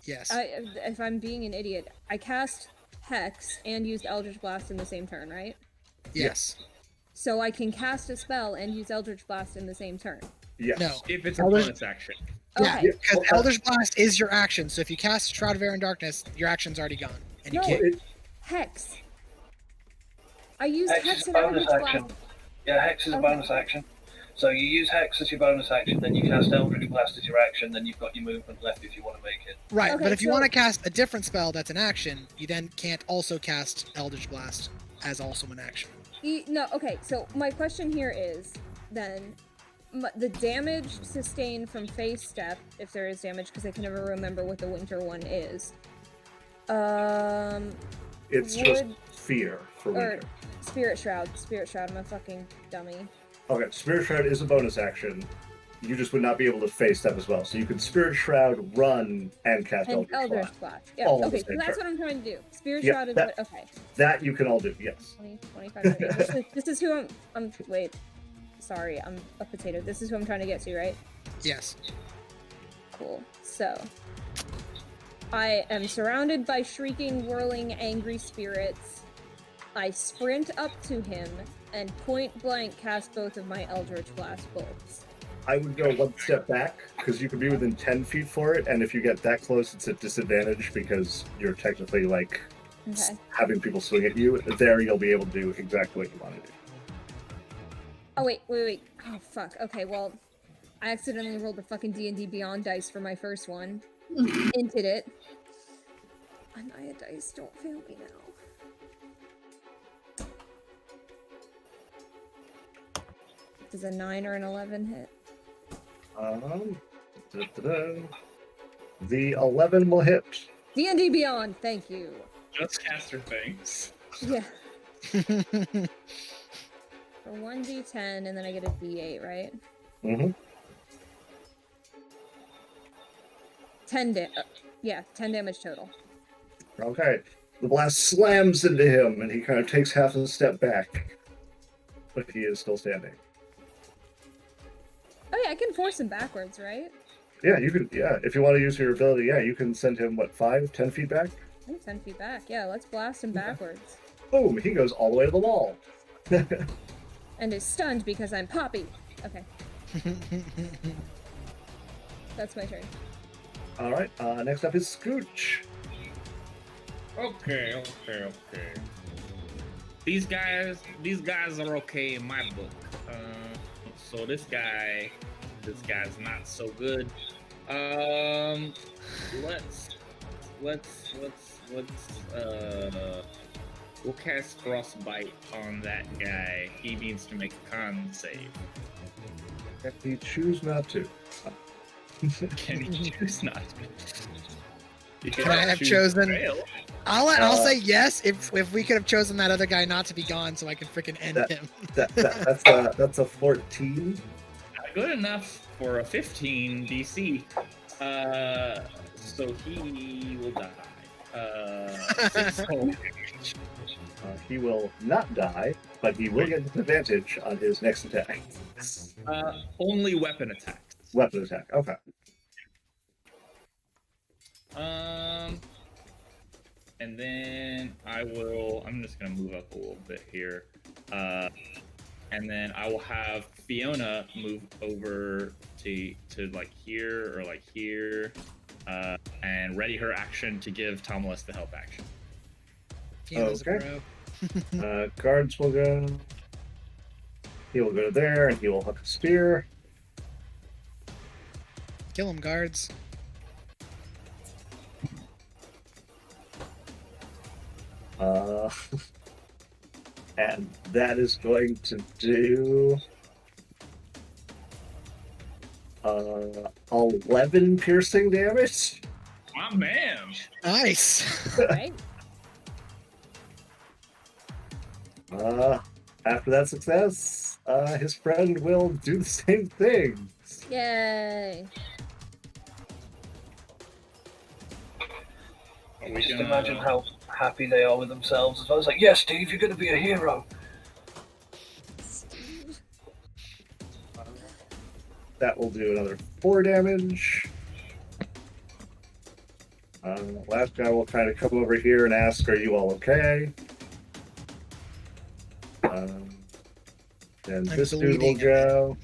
Yes. If I'm being an idiot, I cast Hex and used Eldritch Blast in the same turn, right? Yes. So I can cast a spell and use Eldritch Blast in the same turn. Yes. No. If it's a Eldritch- bonus action. Yeah, Okay. because Eldritch Blast is your action, so if you cast Shroud of Air and Darkness, your action's already gone. And you No. can't. Hex. I used Hex Hex is a and bonus Eldritch action. Blast. Yeah, Hex is a Okay. bonus action. So you use Hex as your bonus action, then you cast Eldritch Blast as your action, then you've got your movement left if you want to make it. Right, Okay, but if you so- want to cast a different spell that's an action, you then can't also cast Eldritch Blast as also an action. No, okay, so my question here is, then, the damage sustained from phase step, if there is damage, because I can never remember what the winter one is. It's just would- fear for or winter. Spirit Shroud, I'm a fucking dummy. Okay, Spirit Shroud is a bonus action. You just would not be able to face step as well. So you could Spirit Shroud, run, and cast And Eldritch Eldritch Blast. Blast. Yeah, All in the okay, so same that's turn. what I'm trying to do. Spirit Yeah, Shroud is that- what, okay. That you can all do, yes. 20, 25, 30. This is who I'm, wait. Sorry, I'm a potato. This is who I'm trying to get to, right? Yes. Cool. So, I am surrounded by shrieking, whirling, angry spirits. I sprint up to him and point blank cast both of my Eldritch Blast bolts. I would go one step back, because you could be within 10 feet for it, and if you get that close, it's at disadvantage, because you're technically, like, Okay. having people swing at you. There, you'll be able to do exactly what you want to do. Oh, wait. Oh, fuck. Okay, well, I accidentally rolled a fucking D&D Beyond dice for my first one. Inted it. Anaya dice, don't fail me now. Does a 9 or an 11 hit? Da-da-da. The 11 will hit. D&D Beyond, thank you. Just caster things. Yeah. For 1d10, and then I get a d8, right? Mm-hmm. 10 damage total. Okay. The blast slams into him, and he kind of takes half a step back. But he is still standing. Oh yeah, I can force him backwards, right? Yeah, you could. Yeah, if you want to use your ability, yeah, you can send him, 5, 10 feet back? I think 10 feet back. Yeah, let's blast him backwards. Boom, he goes all the way to the wall. And is stunned because I'm Poppy. Okay, that's my turn. All right, next up is Scooch. Okay. These guys are okay in my book. So this guy's not so good. We'll cast Frostbite on that guy. He needs to make a con save. If you choose not to. Can he choose not to? He Can I have choose chosen- to fail. I'll say yes if we could have chosen that other guy not to be gone, so I can freaking end That- him. That's a 14. Not good enough for a 15 DC. So he will die. 6 cold damage. He will not die, but he will get disadvantage on his next attack. Only weapon attacks. Weapon attack. Okay. And then I'm just gonna move up a little bit here. and then I will have Fiona move over to like here or like here, and ready her action to give Tomalus the help action. Fiona's a Okay. pro. Guards will go. He will go there, and he will hook a spear. Kill him, guards. And that is going to do 11 piercing damage. My man. Nice. Right? After that success, his friend will do the same thing. Yay. Are we Just gonna imagine how happy they are with themselves. As I was like, yes, Steve, you're going to be a hero. That will do another 4 damage. Last guy will kind of come over here and ask, are you all okay? Then this dude will bleeding. go.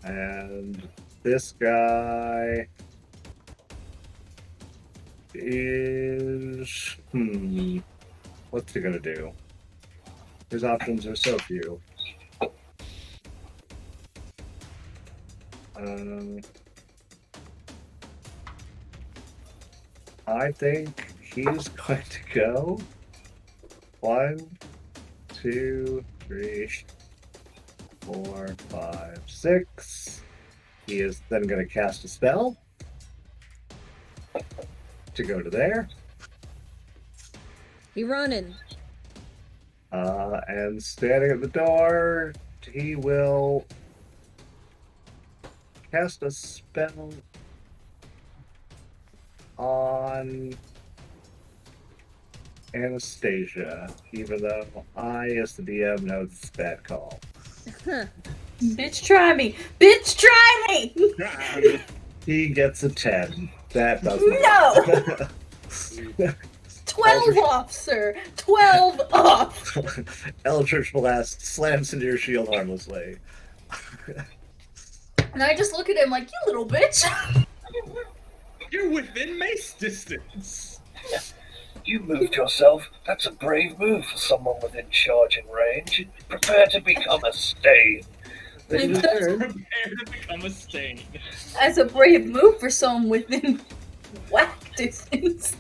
And this guy is... What's he gonna do? His options are so few. I think he's going to go 1, 2, 3, 4, 5, 6. He is then going to cast a spell to go to there. He running. And standing at the door, he will cast a spell on Anastasia, even though I, as the DM, know it's a bad call. Bitch, try me. Bitch, try me. He gets a 10. That doesn't. No. 12 off, sir. 12 off. Eldritch Blast slams into your shield harmlessly. And I just look at him like, you little bitch. You're within mace distance. You moved yourself. That's a brave move for someone within charging range. Prepare to become a stain. Prepare to become a stain. That's a brave move for someone within whack distance.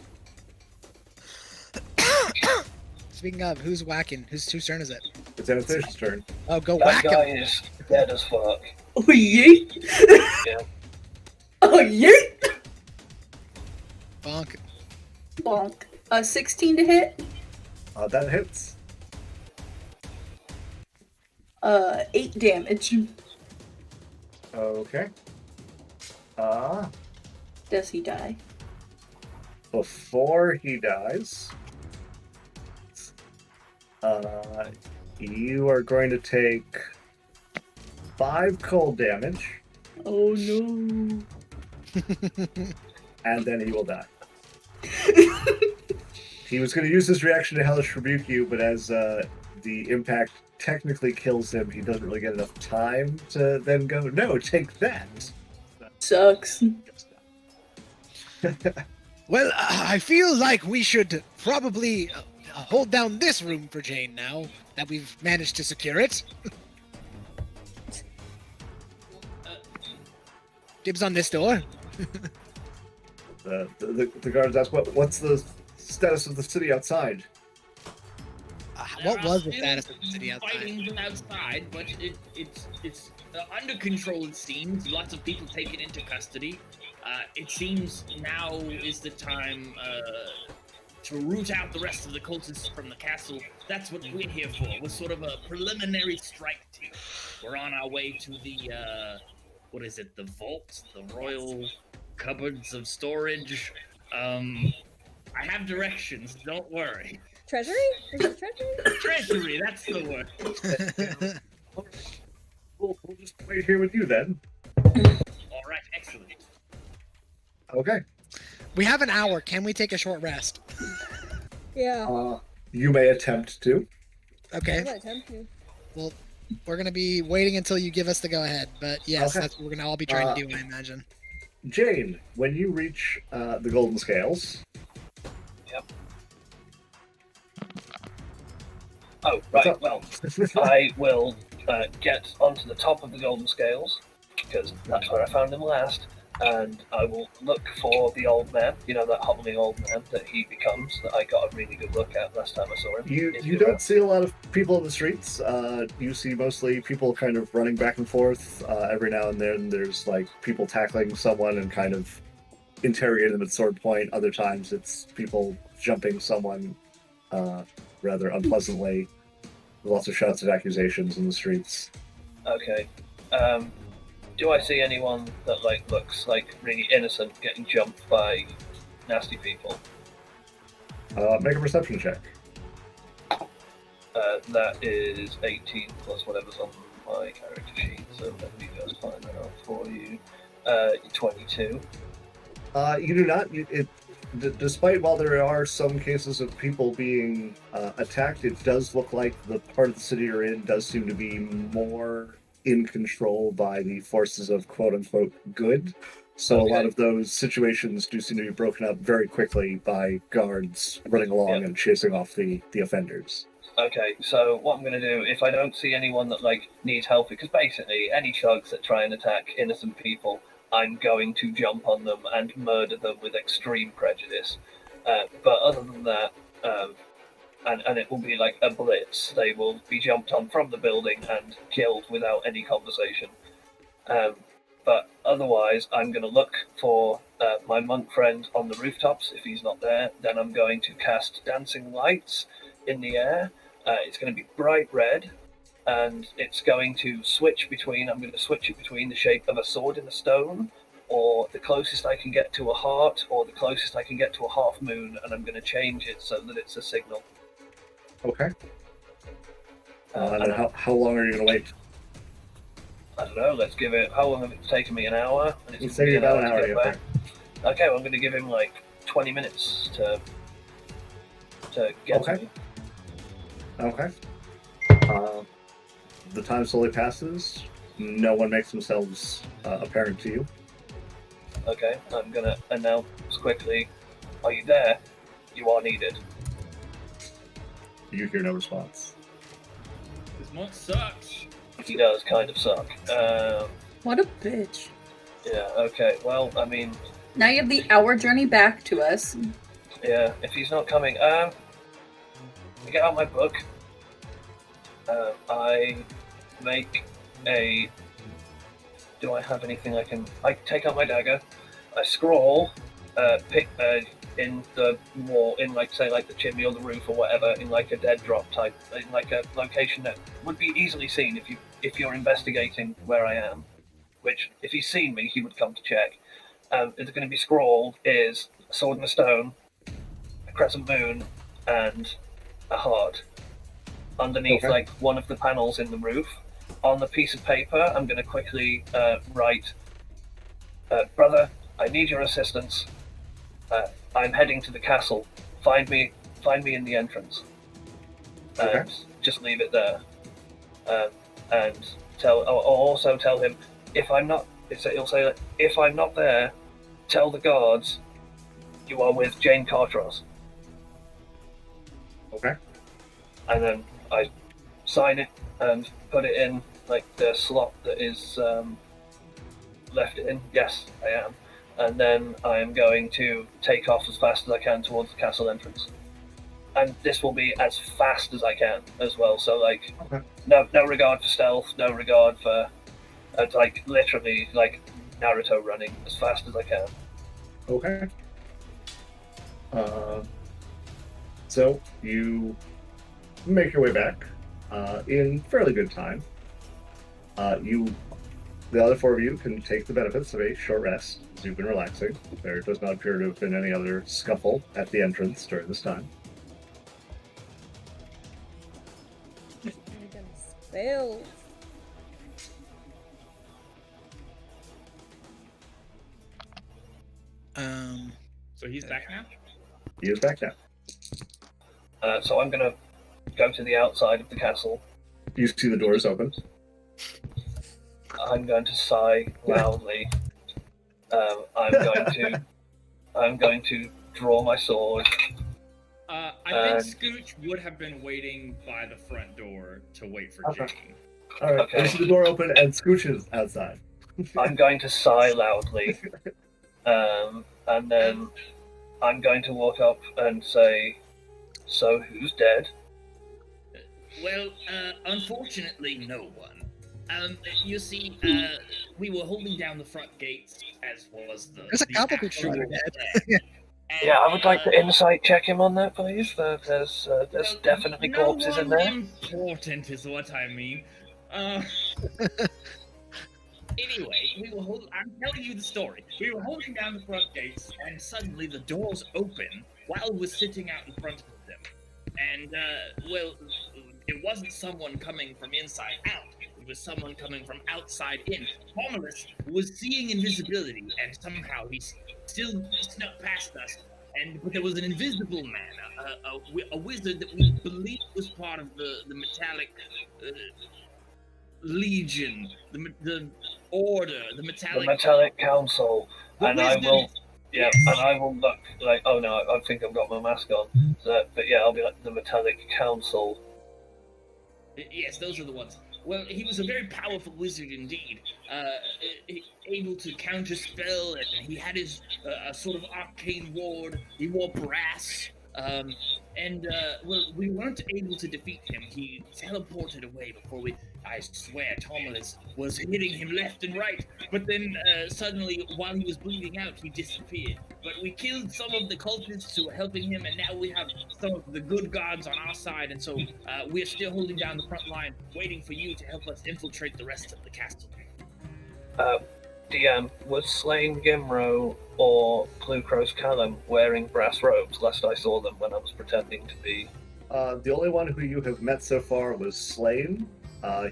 Speaking of, who's whacking? Whose turn is it? It's Anastasia's turn. Oh, go That whack guy him. is dead as fuck. Oh, yeet. Yeah. Oh, yeet. Bonk. Bonk. 16 to hit. That hits. 8 damage. Okay. Does he die? Before he dies, you are going to take 5 cold damage, Oh no. and then he will die. He was going to use his reaction to Hellish Rebuke you, but as the impact technically kills him, he doesn't really get enough time to then go, no, take that. Sucks. Well, I feel like we should probably hold down this room for Jane now that we've managed to secure it. Dibs on this door. The guards ask, what's the status of the city outside? What There was are the still status of the city outside? Fighting from outside, but it's under control. It seems lots of people taken into custody. It seems now is the time to root out the rest of the cultists from the castle. That's what we're here for. We're sort of a preliminary strike team. We're on our way to the what is it? The vault, the royal cupboards of storage. I have directions. Don't worry. Treasury? Is it treasury? Treasury. That's the word. We'll just wait here with you then. All right. Excellent. Okay. We have an hour. Can we take a short rest? Yeah. You may attempt to. Okay. What attempt you? Well, we're gonna be waiting until you give us the go ahead. But yes, Okay. that's what we're gonna all be trying to do, I imagine. Jane, when you reach the golden scales. Yep. Oh, What's right. up? Well, I will get onto the top of the golden scales, because that's where I found him last, and I will look for the old man, you know, that hobbling old man that he becomes, that I got a really good look at last time I saw him. You don't see a lot of people in the streets. You see mostly people kind of running back and forth. Every now and then there's like people tackling someone and kind of interrogating them at sword point. Other times it's people jumping someone rather unpleasantly. Lots of shouts and accusations in the streets. Okay. Do I see anyone that like looks like really innocent getting jumped by nasty people? Make a perception check. That is 18 plus whatever's on my character sheet, so let me just find that out for you. 22. You do not. Despite while there are some cases of people being attacked, it does look like the part of the city you're in does seem to be more in control by the forces of quote-unquote good. So Okay. a lot of those situations do seem to be broken up very quickly by guards running along and chasing off the offenders. Okay, so what I'm going to do, if I don't see anyone that like needs help, because basically any thugs that try and attack innocent people, I'm going to jump on them and murder them with extreme prejudice. But other than that, and it will be like a blitz. They will be jumped on from the building and killed without any conversation. But otherwise, I'm going to look for my monk friend on the rooftops. If he's not there, then I'm going to cast dancing lights in the air. It's going to be bright red, and it's going to switch between. I'm going to switch it between the shape of a sword in a stone, or the closest I can get to a heart, or the closest I can get to a half moon, and I'm going to change it so that it's a signal. Okay. And how long are you going to wait? I don't know, let's give it. How long have it taken me? An hour? And it's Let's gonna say be about an to hour. get Yeah. back. Okay, well, I'm going to give him like 20 minutes to get to me. Okay. The time slowly passes. No one makes themselves apparent to you. Okay, I'm going to announce quickly, are you there? You are needed. You hear no response. This monk sucks. He does kind of suck. What a bitch. Yeah, okay, well, I mean, Now you have the hour journey back to us. yeah, if he's not coming, I get out my book. I make a. Do I have anything I can? I take out my dagger. I scroll, pick in the wall, in like say like the chimney or the roof or whatever, in like a dead drop type, in like a location that would be easily seen if you're investigating where I am. Which, if he's seen me, he would come to check. It's going to be scrawled is a sword and a stone, a crescent moon, and a heart. Underneath, Okay. like one of the panels in the roof, on the piece of paper, I'm going to quickly write, "Brother, I need your assistance. I'm heading to the castle. Find me in the entrance." And Okay. just leave it there. And I'll also tell him if I'm not. He'll say that if I'm not there, tell the guards you are with Jane Cartros. Okay. And then I sign it and put it in like the slot that is left in. Yes, I am. And then I am going to take off as fast as I can towards the castle entrance. And this will be as fast as I can as well. So like, Okay. no regard for stealth, no regard for like literally like Naruto running as fast as I can. Okay. So you make your way back in fairly good time. The other four of you can take the benefits of a short rest as you've been relaxing. There does not appear to have been any other scuffle at the entrance during this time. Spells. So he's back now? He is back now. So I'm gonna go to the outside of the castle. You see the doors open. I'm going to sigh loudly. I'm going to draw my sword. I think Scooch would have been waiting by the front door to wait for Okay. Jane. All right. Okay. You see the door open, and Scooch is outside. I'm going to sigh loudly, and then I'm going to walk up and say, "So who's dead?" Well, unfortunately, no one. You see, we were holding down the front gates, as was the. There's a the couple people actual that are dead. plan. And, Yeah, I would like to insight check him on that, please. There's well, definitely no corpses in one there. important is what I mean. Anyway, I'm telling you the story. We were holding down the front gates, and suddenly the doors open while we're sitting out in front of them. And, well, it wasn't someone coming from inside out. It was someone coming from outside in. Romulus was seeing invisibility, and somehow he still snuck past us. But there was an invisible man, a wizard that we believe was part of the metallic legion, the order, the Metallic Council, The and I wisdom. will, yeah, Yes. and I will look like, oh no, I think I've got my mask on. So, but yeah, I'll be like the Metallic Council. Yes, those are the ones. Well, he was a very powerful wizard indeed, able to counterspell, and he had his a sort of arcane ward. He wore brass, well, we weren't able to defeat him. He teleported away before we. I swear, Tomlins was hitting him left and right, but then suddenly, while he was bleeding out, he disappeared. But we killed some of the cultists who were helping him, and now we have some of the good gods on our side, and so we're still holding down the front line, waiting for you to help us infiltrate the rest of the castle. DM, was Slain Gimro or Clucros Callum wearing brass robes? Last I saw them when I was pretending to be. The only one who you have met so far was Slain.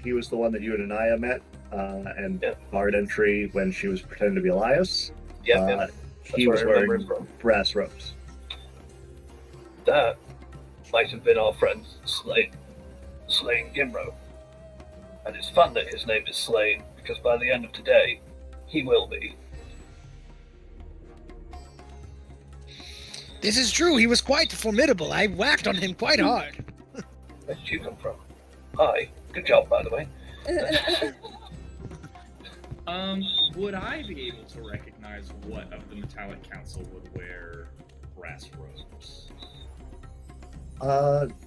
He was the one that you and Anaya met, and barred entry when she was pretending to be Elias. Yeah, He was wearing brass robes. That might have been our friend Slain Gimro. And it's fun that his name is Slain, because by the end of today, he will be. This is true. He was quite formidable. I whacked on him quite hard. Where did you come from? Hi. Good job, by the way. Would I be able to recognize what of the Metallic Council would wear brass robes?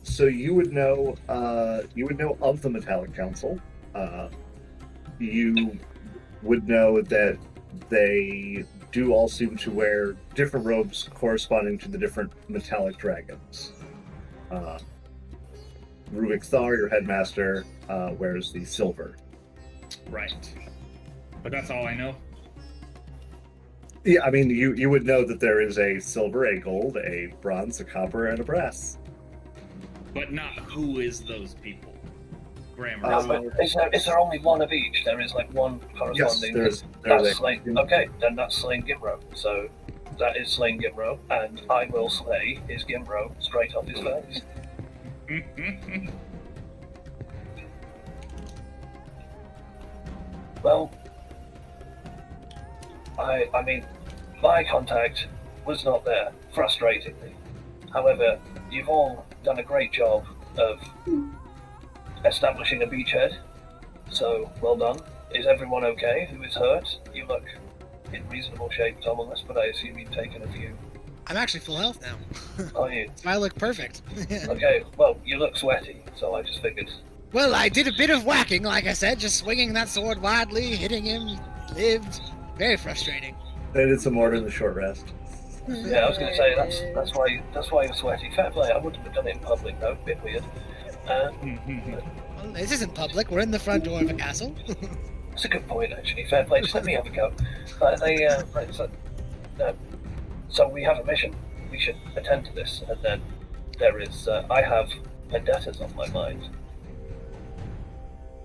So you would know of the Metallic Council. You would know that they do all seem to wear different robes corresponding to the different metallic dragons. Rubik Thar, your headmaster, wears the silver. Right. But that's all I know. Yeah, I mean, you would know that there is a silver, a gold, a bronze, a copper, and a brass. But not who is those people. Grammar. But is there only one of each? There is like one corresponding. Yes, that's Slain. Okay, then that's Slain Gimro. So that is Slain Gimro, and I will slay his Gimro straight off his face. Well, I mean, my contact was not there, frustratingly. However, you've all done a great job of establishing a beachhead, so well done. Is everyone okay who is hurt? You look in reasonable shape, Tomlins, but I assume you've taken a few. I'm actually full health now. Are you? I look perfect. Okay, well, you look sweaty, so I just figured. Well, I did a bit of whacking, like I said, just swinging that sword wildly, hitting him, lived. Very frustrating. They did some more in the short rest. Yeah, I was going to say that's why you're sweaty. Fair play. I wouldn't have done it in public though. Bit weird. Well, this isn't public. We're in the front door of a castle. That's a good point, actually. Fair play. Just let me have a go. So we have a mission. We should attend to this, and then there is. I have vendettas on my mind.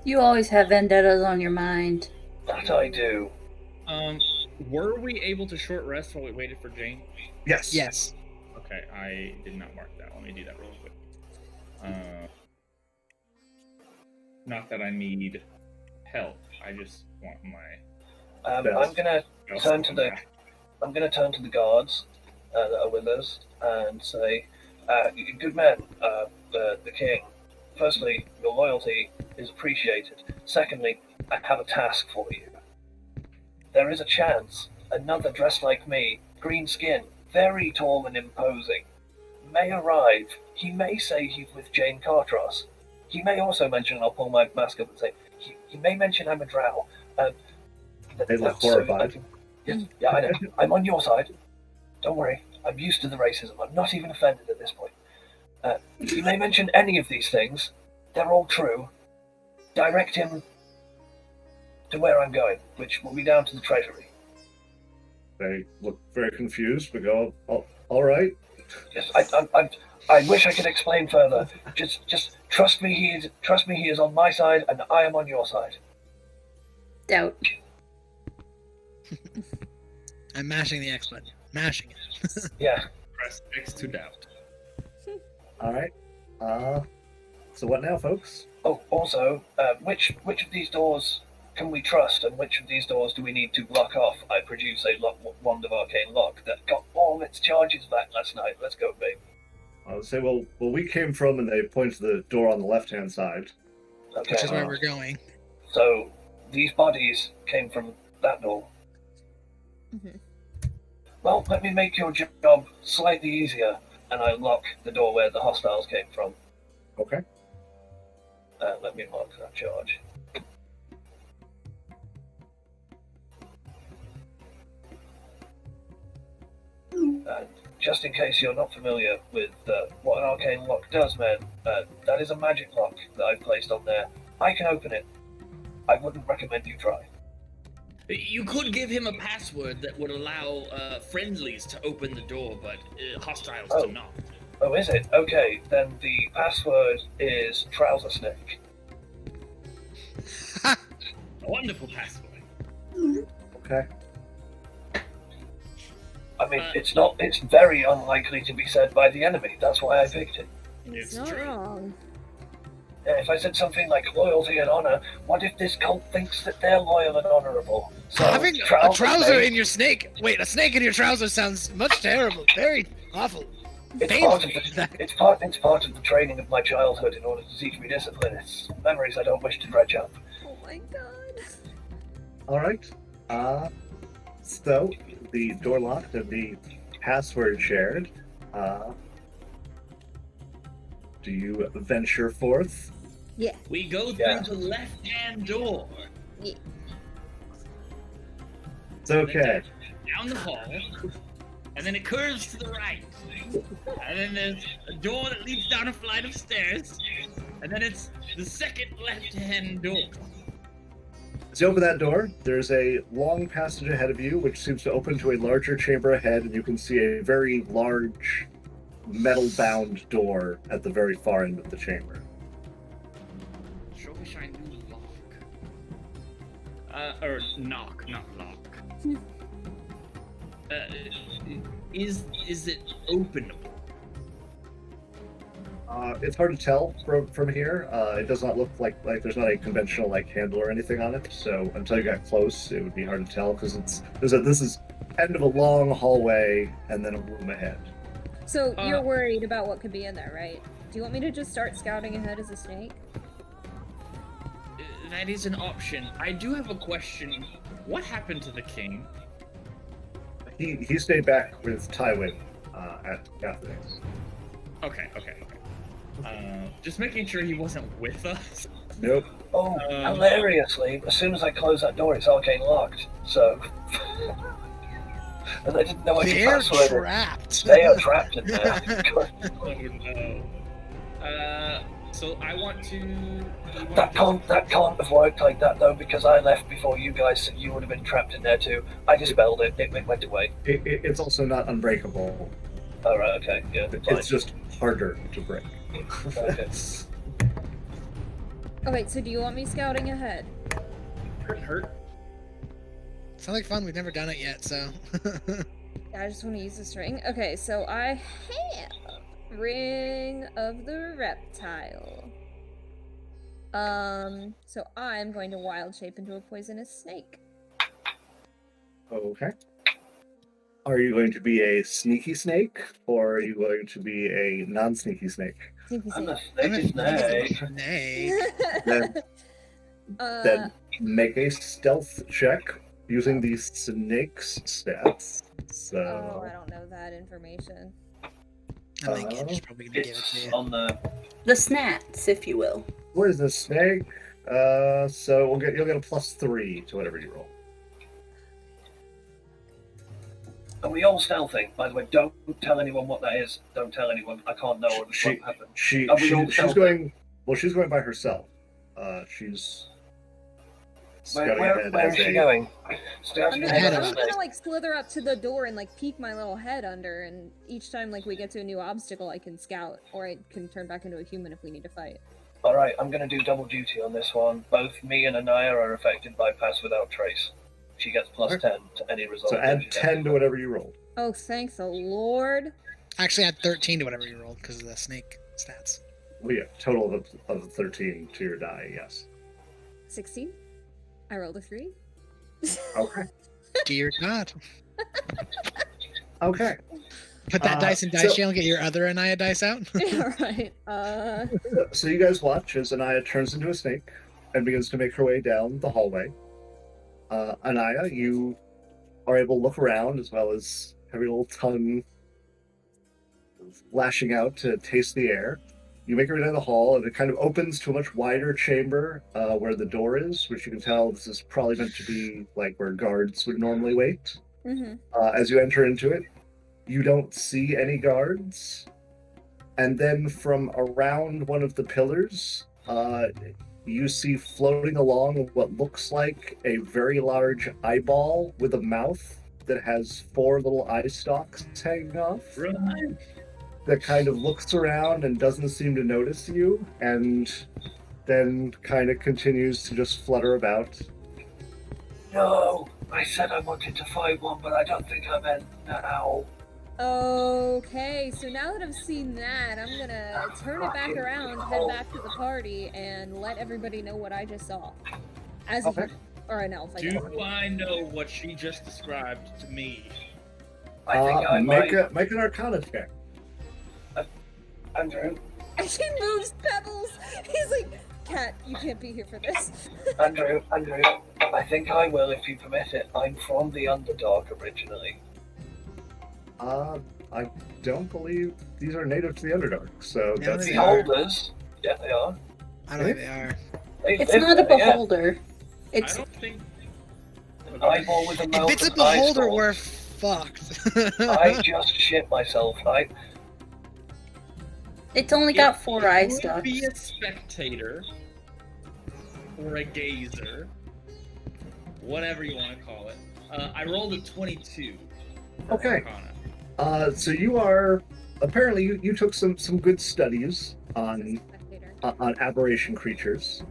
You always have vendettas on your mind. That I do. Were we able to short rest while we waited for Jane? Yes. Yes. Okay, I did not mark that. Let me do that real quick. Not that I need help. I just want my. I'm gonna else turn to on the that. I'm going to turn to the guards that are with us and say, good men, the king. Firstly, your loyalty is appreciated. Secondly, I have a task for you. There is a chance another dressed like me, green skin, very tall and imposing, may arrive. He may say he's with Jane Cartros. He may also mention, and I'll pull my mask up and say, he may mention I'm a drow. They look horrified. Yeah, I know. I'm on your side. Don't worry. I'm used to the racism. I'm not even offended at this point. You may mention any of these things. They're all true. Direct him to where I'm going, which will be down to the treasury. They look very confused, but go, oh, all right. Yes, I wish I could explain further. Just trust me. He is on my side, and I am on your side. Doubt. I'm mashing the X button. Mashing it. Yeah. Press X to doubt. All right. So what now, folks? Oh, also, which of these doors can we trust, and which of these doors do we need to block off? I produce a wand of arcane lock that got all its charges back last night. Let's go, babe. I would say, well, we came from, and they point to the door on the left-hand side. Okay. Which is where we're going. So these bodies came from that door. Mhm. Well, let me make your job slightly easier, and I lock the door where the hostiles came from. Okay. Let me mark that charge. And just in case you're not familiar with what an arcane lock does, man, that is a magic lock that I've placed on there. I can open it. I wouldn't recommend you try. You could give him a password that would allow friendlies to open the door, but hostiles Oh. to not. Oh, is it? Okay, then the password is trouser snake. A wonderful password. Okay. I mean, it's very unlikely to be said by the enemy. That's why I picked it. It's Not true. wrong. If I said something like loyalty and honor, what if this cult thinks that they're loyal and honorable? So Having a trouser trouser snake, in your snake. Wait, a snake in your trouser sounds much terrible. Very awful. it's Painful. part of the, it's part of the training of my childhood in order to teach me discipline. It's memories I don't wish to dredge up. Oh my god. All right. So the door locked and the password shared. Do you venture forth? Yeah. We go through Yeah. the left-hand door. Yeah. It's okay. Down the hall, and then it curves to the right. And then there's a door that leads down a flight of stairs, and then it's the second left-hand door. As you open that door, there's a long passage ahead of you, which seems to open to a larger chamber ahead, and you can see a very large metal-bound door at the very far end of the chamber. Sure wish I knew lock. Or knock, not lock. Is it openable? It's hard to tell from here. It does not look like there's not a conventional handle or anything on it. So until you got close, it would be hard to tell because this is end of a long hallway and then a room ahead. So you're worried about what could be in there, right? Do you want me to just start scouting ahead as a snake? That is an option. I do have a question. What happened to the king? He stayed back with Tywin at Gathering. Okay. Just making sure he wasn't with us. Nope. Oh, hilariously, as soon as I close that door, it's arcane locked. So, and I didn't know I could They're password it. trapped. They are trapped in there. Oh no. So I want to. That can't have worked like that though, because I left before you guys, so you would have been trapped in there too. I dispelled it. It went away. It's also not unbreakable. All right. Okay. Yeah. Fine. It's just harder to break. Okay. Okay, so do you want me scouting ahead? Hurt. Sounds like fun. We've never done it yet, so. I just want to use the string. Okay, so I have Ring of the Reptile. So I'm going to wild shape into a poisonous snake. Okay. Are you going to be a sneaky snake, or are you going to be a non-sneaky snake? Sneaky I'm a snake. sneaky snake. Nay. Then make a stealth check using the snake's stats. So Oh, I don't know that information. I think Edge is probably gonna give it to It's you. on the. The snats, if you will. what is this snake? So you'll get a +3 to whatever you roll. Are we all stealthing? By the way, don't tell anyone what that is. Don't tell anyone. I can't know what happened. She's stealthing? going. Well, she's going by herself. She's scouting ahead Where as is she a- going? I'm Scouting gonna, ahead Head as a I'm snake. gonna like slither up to the door and like peek my little head under, and each time like we get to a new obstacle, I can scout, or I can turn back into a human if we need to fight. All right, I'm going to do double duty on this one. Both me and Anaya are affected by Pass Without Trace. She gets +10 to any result. So that add she 10 gets. to whatever you rolled. Oh, thank the Lord. Actually, add 13 to whatever you rolled because of the snake stats. Well, yeah, total of 13 to your die. Yes. 16. I rolled a 3. Okay. Dear God. Okay. Put that dice in dice so- jail and get your other Anaya dice out. Yeah, right. So you guys watch as Anaya turns into a snake and begins to make her way down the hallway. Anaya, you are able to look around as well as have your little tongue lashing out to taste the air. You make your way down the hall, and it kind of opens to a much wider chamber where the door is, which you can tell this is probably meant to be like where guards would normally wait. Mm-hmm. As you enter into it, you don't see any guards. And then from around one of the pillars, you see floating along what looks like a very large eyeball with a mouth that has 4 little eye stalks hanging off. Run. That kind of looks around and doesn't seem to notice you, and then kind of continues to just flutter about. No, I said I wanted to fight one, but I don't think I meant now. Okay, so now that I've seen that, I'm gonna turn it back around, head back to the party, and let everybody know what I just saw. As a Okay. human, or an elf, I guess. Do I know what she just described to me? I think I make might. make an Arcana check. Andrew, And he moves Pebbles. He's like, Cat, you can't be here for this. Andrew, I think I will if you permit it. I'm from the Underdark originally. I don't believe these are native to the Underdark, so Yeah, that's they The are. Beholders, yeah, they are. I don't think they are. It's They- not a yeah. beholder. I It's don't think. Eyeball with a mouth. If it's a and eye beholder, stalk. we're fucked. I just shit myself. only got It 4 eye could stalks. be a spectator or a gazer, whatever you want to call it. I rolled a 22. for Okay. Arcana. So you are apparently you took some good studies on Spectator. aberration creatures.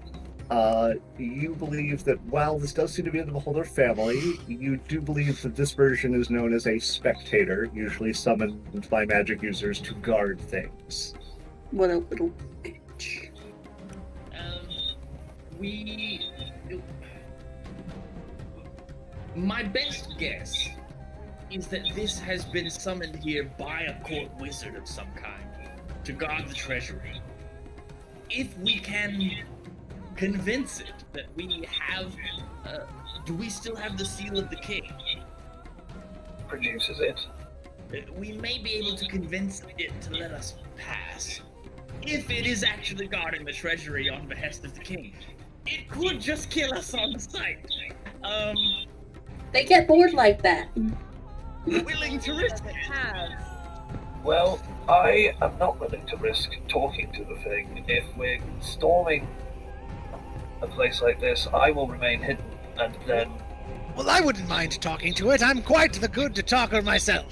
You believe that while this does seem to be in the Beholder family, you do believe that this version is known as a spectator, usually summoned by magic users to guard things. What a little bitch. My best guess is that this has been summoned here by a court wizard of some kind to guard the treasury. If we can convince it that we have, do we still have the seal of the king? Produces it. We may be able to convince it to let us pass. If it is actually guarding the treasury on behest of the king, it could just kill us on the sight. They get bored like that. Willing to risk it. Have. Well, I am not willing to risk talking to the thing. If we're storming a place like this, I will remain hidden, and then Well, I wouldn't mind talking to it. I'm quite the good to talker myself.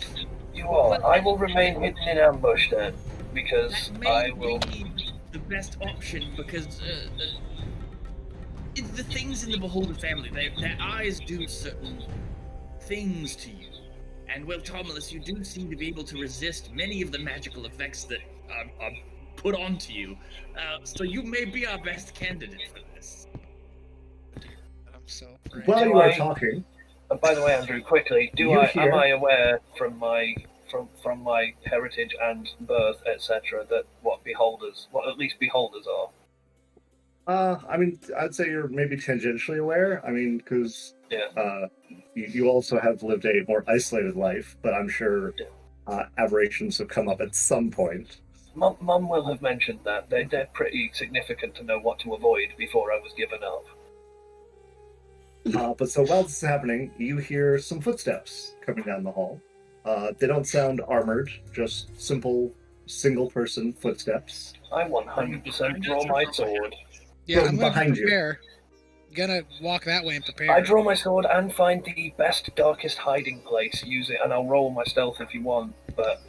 you are. I will remain hidden in ambush then, because That I may will. be the best option because the things in the Beholder family, their eyes do certain things to you. And well, Tomulus, you do seem to be able to resist many of the magical effects that are put onto you. So you may be our best candidate for this. I'm so afraid. While Do you are I- talking, By the way, Andrew, quickly, am I aware from my heritage and birth, etc., that what at least beholders are? I mean, I'd say you're maybe tangentially aware. I mean, because Yeah. you also have lived a more isolated life, but I'm sure aberrations have come up at some point. Mum will have mentioned that. They're pretty significant to know what to avoid before I was given up. But so while this is happening, you hear some footsteps coming down the hall. They don't sound armored, just simple single-person footsteps. I 100% draw my sword. Yeah, From I'm gonna behind you. prepare. Gonna walk that way and prepare. I draw my sword and find the best, darkest hiding place. Use it, and I'll roll my stealth if you want. But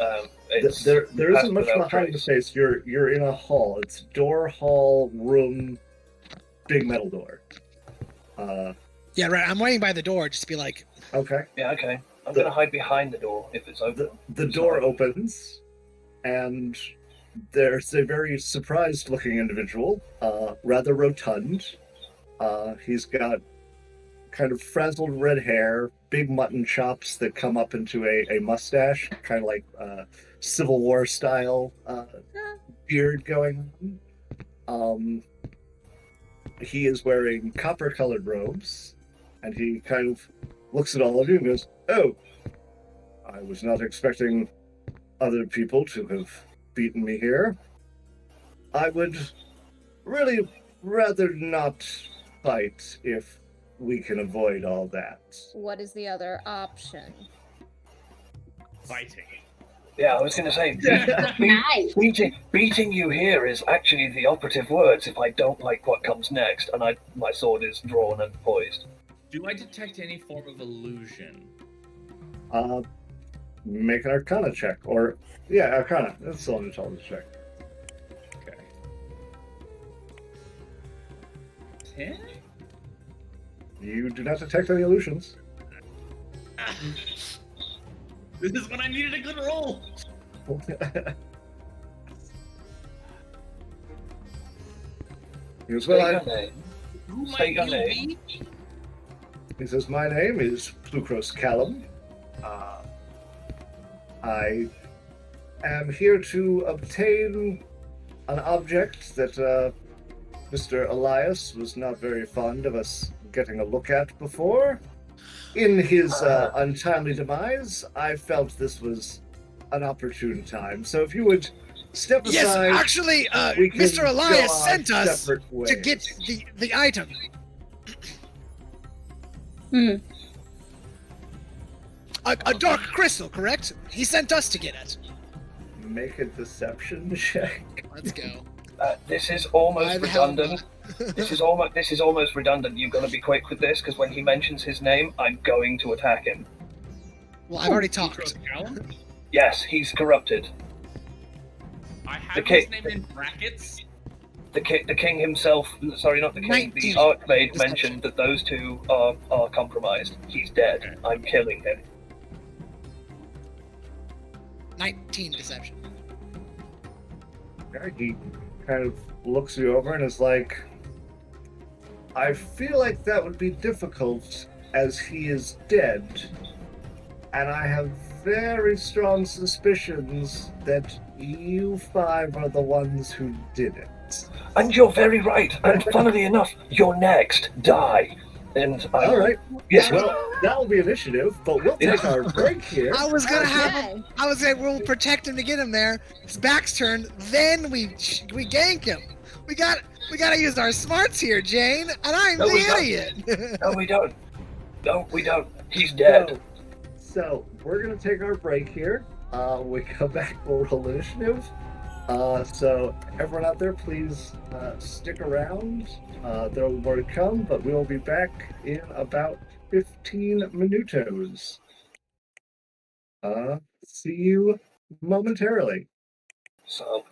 it's There isn't passed much without behind the trace. face. You're in a hall. It's door, hall, room, big metal door. Yeah, right. I'm waiting by the door just to be like, Okay. Yeah, okay. I'm gonna hide behind the door if it's open. The door opens, and there's a very surprised-looking individual, rather rotund. He's got kind of frazzled red hair, big mutton chops that come up into a mustache, kind of like Civil War style beard going on. He is wearing copper-colored robes, and he kind of looks at all of you and goes, "Oh, I was not expecting other people to have beaten me here. I would really rather not fight if we can avoid all that." What is the other option? Fighting. Yeah, I was gonna say, Nice. beating you here is actually the operative words. If I don't like what comes next, and my sword is drawn and poised. Do I detect any form of illusion? Make an Arcana check, or Arcana. That's still an intelligence check. Okay. 10? You do not detect any illusions. This is when I needed a good roll. He goes, State "Well, your name. Who State might your you name. be? He says, "My name is Plucros Callum. I am here to obtain an object that Mr. Elias was not very fond of us getting a look at before. In his untimely demise, I felt this was an opportune time. So if you would step yes, aside, actually, we can Mr. Elias go our sent us separate to get ways." the item. A dark crystal, correct? He sent us to get it. Make a deception check. Let's go. This is almost Why the hell redundant. This is almost redundant. You've got to be quick with this because when he mentions his name, I'm going to attack him. Well, I've already talked. Callum? Yes, he's corrupted. I have The his ca- name in brackets. The king himself. Sorry, not the king. 19. The Archmaid mentioned that those two are compromised. He's dead. Okay. I'm killing him. 19 deception. He kind of looks you over and is like, "I feel like that would be difficult as he is dead. And I have very strong suspicions that you five are the ones who did it." And you're very right. And funnily enough, you're next. Die. And All right. Yes. Well, that will be initiative, but we'll take our break here. I was gonna have him. Okay. I was saying we'll protect him to get him there. His back's turned, then we gank him. We gotta use our smarts here, Jane. And I'm No, we the don't. idiot. No, we don't. No, we don't. He's dead. So we're gonna take our break here. We come back, we'll roll initiative. So everyone out there, please stick around. There will be more to come, but we will be back in about 15 minutos. See you momentarily. So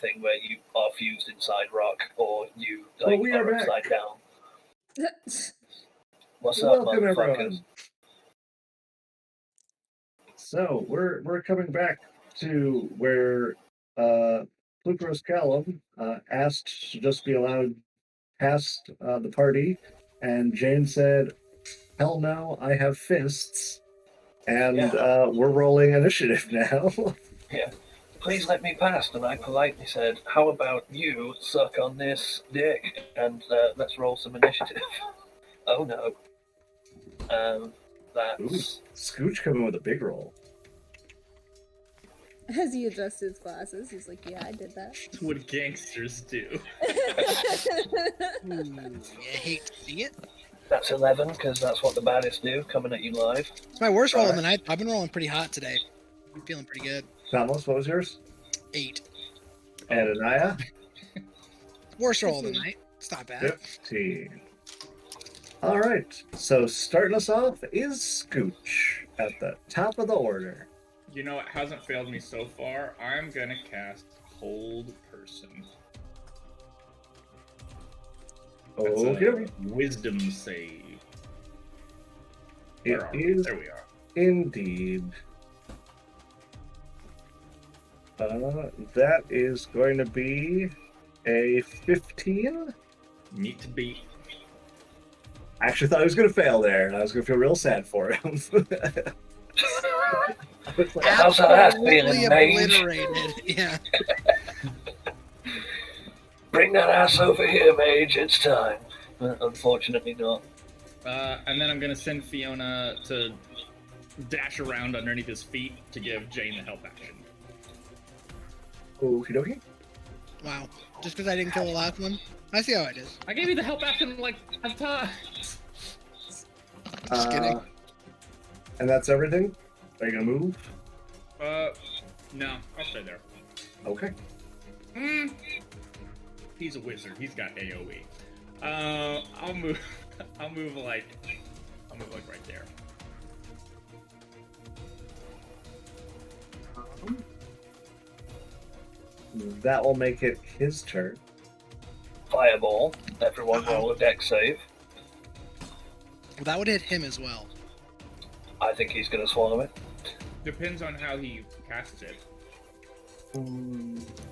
thing where you are fused inside rock, or you Well, we are back. upside down. What's up, Welcome, motherfuckers? everyone. So we're coming back to where Flucros Callum asked to just be allowed past the party, and Jane said, "Hell no, I have fists," and we're rolling initiative now. Yeah. Please let me past. And I politely said, "How about you suck on this dick and let's roll some initiative." Oh no. That's Ooh, Scooch coming with a big roll. As he adjusts his glasses, he's like, "Yeah, I did that." That's what gangsters do. Ooh, you hate to see it. that's 11 because that's what the baddies do. Coming at you live. It's my worst roll of the night. I've been rolling pretty hot today. I'm feeling pretty good. Thomas, what was yours? 8. And Anaya? Worst roll of the night. It's not bad. 15. All right. So starting us off is Scooch at the top of the order. You know, it hasn't failed me so far. I'm gonna cast Hold Person. That's Okay. a wisdom save. It Where are we? is There we are. indeed. That is going to be a 15. Meet to beat. I actually thought I was going to fail there, and I was going to feel real sad for him. I was like, How's that ass Absolutely feeling, mage? obliterated. Yeah. Bring that ass over here, mage. It's time. Unfortunately not. And then I'm gonna send Fiona to dash around underneath his feet to give Jane the help action. Okie dokie. Wow. Just because I didn't kill the last one? I see how it is. I gave you the help action like 5 times. Just kidding. And that's everything? Are you going to move? No, I'll stay there. Okay. He's a wizard. He's got AOE. I'll move. I'll move like right there. That will make it his turn. Fireball. Everyone roll a dex save. Well, that would hit him as well. I think he's going to swallow it. Depends on how he casts it.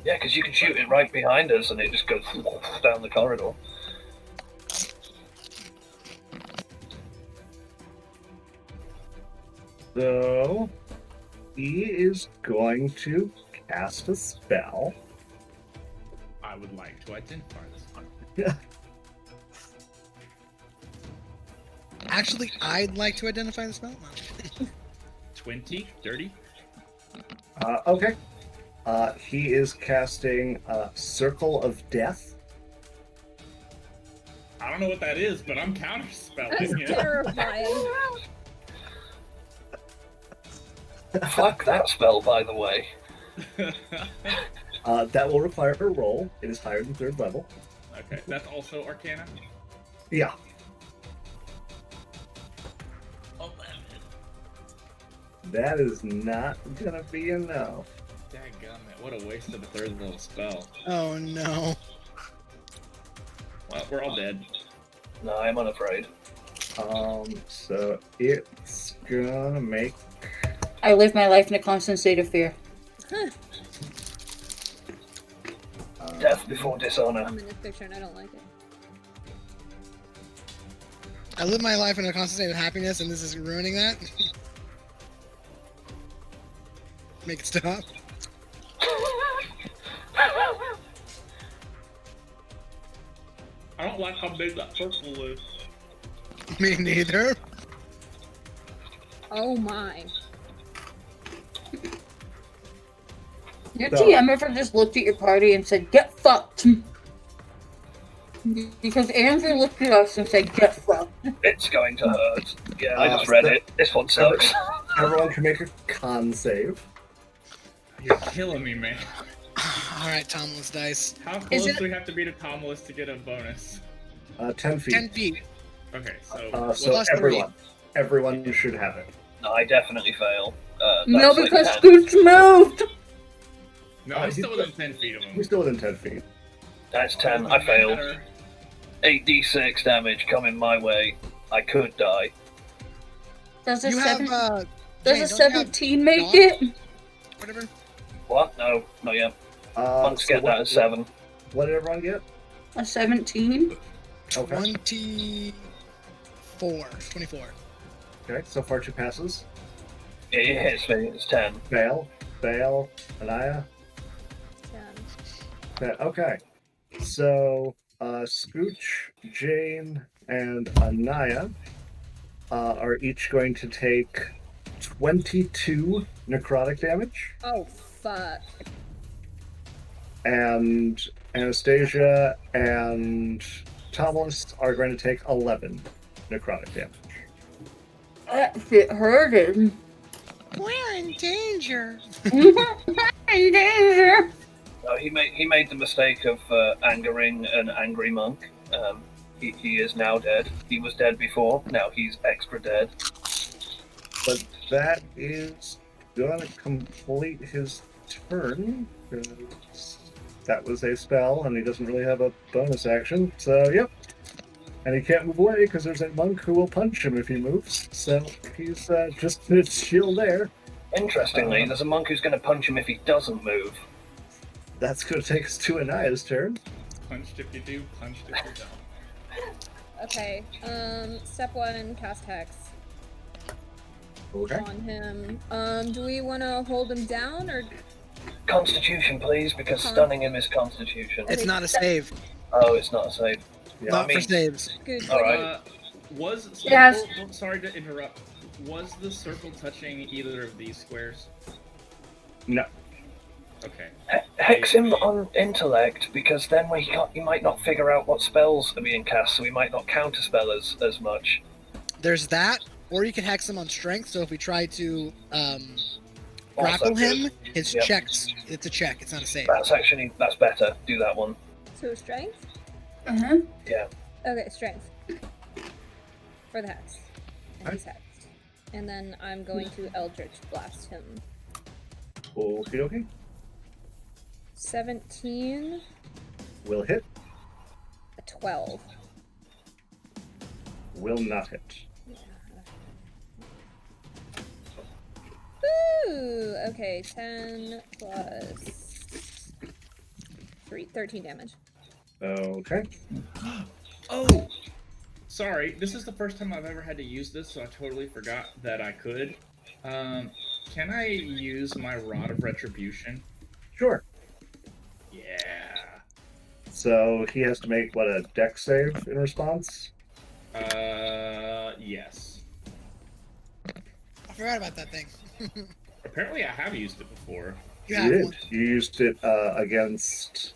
Yeah, because you can shoot it right behind us and it just goes down the corridor. So, he is going to cast a spell. I would like to identify this one. Yeah. Actually, I'd like to identify the spell. 20, dirty. Okay. He is casting Circle of Death. I don't know what that is, but I'm counterspelling That's it. terrifying. Fuck that spell, by the way. That will require a roll. It is higher than 3rd level. Okay, that's also Arcana. Yeah. 11. That is not gonna be enough. Dadgummit, what a waste of a 3rd level spell. Oh no. Well, we're all dead. No, I'm unafraid. So it's gonna make I live my life in a constant state of fear. Death before dishonor. I'm in this picture and I don't like it. I live my life in a constant state of happiness, and this is ruining that. Make it stop. I don't like how big that circle is. Me neither. Oh my. Your So- TM ever just looked at your party and said, "Get fucked"? Because Andrew looked at us and said, "Get fucked." It's going to hurt. Yeah, I just read it. This one sucks. everyone can make a con save. You're killing me, man. Alright, Tomlin's dice. How Is close it- do we have to be to Tomless to get a bonus? 10 feet. 10 feet. Okay, so So Plus everyone should have it. No, I definitely fail. No, That's like because 10. Scooch moved! No, I'm still within 10 feet of him. We're still within 10 feet. That's 10. I failed. 8d6 damage coming my way. I could die. Does a You have, seven? Jane, Does a don't you have 17 make dodge? it? Whatever. What? No, not yet. Monks So get that at 7. What did everyone get? A 17? Okay. 24. Okay, so far 2 passes. It hits me. It's 10. Fail, Anaya. 10. Okay, so Scooch, Jane, and Anaya are each going to take 22 necrotic damage, Oh, fuck. and Anastasia and Thomas are going to take 11 necrotic damage. That shit hurted. We're in danger. In danger. He made the mistake of angering an angry monk. He is now dead. He was dead before. Now he's extra dead. But that is gonna complete his turn, because that was a spell, and he doesn't really have a bonus action. So, yep. And he can't move away because there's a monk who will punch him if he moves. So he's just chill there. Interestingly, there's a monk who's going to punch him if he doesn't move. That's going to take us to Anaya's turn. Punched if you do, punched if you don't. Okay, step 1, cast Hex Okay. on him. Do we want to hold him down, or... Constitution, please, because stunning him is Constitution. It's not a save. Oh, it's not a save. Yeah, Not for saves. Good. All right. Yes. Sorry to interrupt. Was the circle touching either of these squares? No. Okay. Hex him on intellect, because then he might not figure out what spells are being cast, so he might not counterspell as much. There's that, or you can hex him on strength. So if we try to grapple Also good. him, his Yep. checks. It's a check. It's not a save. That's better. Do that one. So strength? Uh-huh. Yeah. Okay, strength. For the Hex. And he's hexed. And then I'm going to Eldritch Blast him. Okie dokie. 17, Will hit. a 12. Will not hit. Ooh, okay, 10 plus 3, 13 damage. Okay. Oh! Sorry, this is the first time I've ever had to use this, so I totally forgot that I could. Can I use my Rod of Retribution? Sure. Yeah. So he has to make, what, a dex save in response? Yes. I forgot about that thing. Apparently I have used it before. You You have did. one. You used it against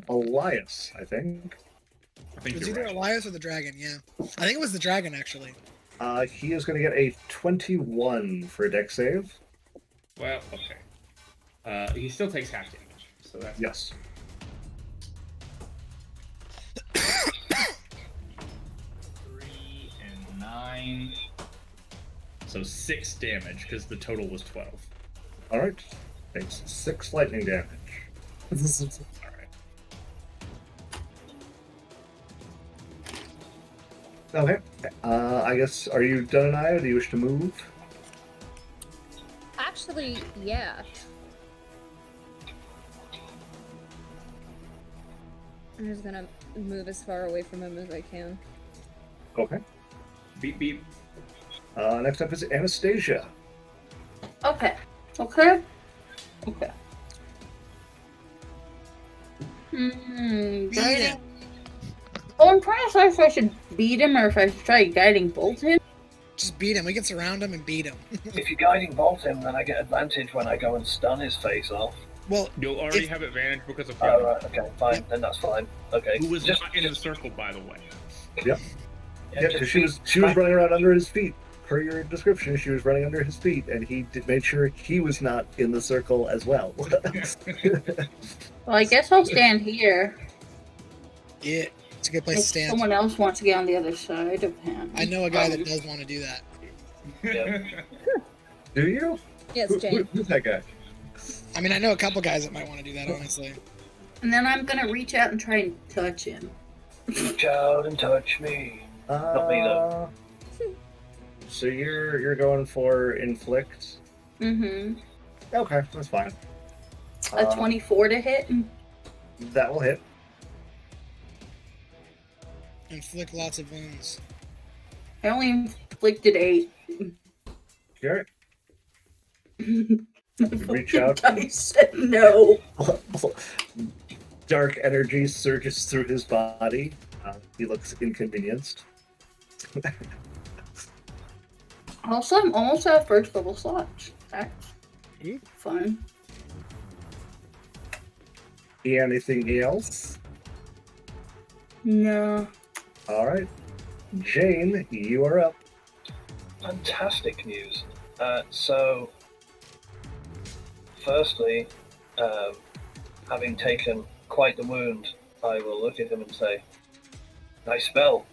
Elias, I think. I think It was you're either right. Elias or the dragon. Yeah, I think it was the dragon actually. He is going to get a 21 for a dex save. Well, okay. He still takes half damage, so that's... Yes. 3 and 9. So 6 damage, because the total was 12. All right. Takes 6 lightning damage. Alright. Okay. I guess, are you done, Anaya? Do you wish to move? Actually, yeah. I'm just gonna move as far away from him as I can. Okay. Beep beep. Next up is Anastasia. Okay. Guiding. Oh, I'm trying to decide if I should beat him or if I should try guiding bolt him. Just beat him. We can surround him and beat him. If you're guiding bolt him, then I get advantage when I go and stun his face off. Well, You'll already If- have advantage because of Oh, him. right, okay, fine. Then that's fine. Okay. Who was just not in the circle, by the way. Yeah, just because she was running around under his feet. Per your description, she was running under his feet, and he made sure he was not in the circle as well. Well, I guess I'll stand here. yeah, it's a good place If to stand. someone else wants to get on the other side of him. I know a guy that does want to do that. Yeah. Do you? Yes, Who's Jane. that guy? I mean, I know a couple guys that might want to do that, honestly. And then I'm gonna reach out and try and touch him. Reach out and touch me. Not me, though. So you're going for inflict. Mm-hmm. Okay, that's fine. A 24 to hit. That will hit. Inflict lots of wounds. I only inflicted 8. Garrett. Reach out. I said no. Dark energy surges through his body. He looks inconvenienced. Also, I'm almost at first level slots. That's fun. Anything else? No. All right. Jane, you are up. Fantastic news. So, firstly, having taken quite the wound, I will look at him and say, "Nice spell.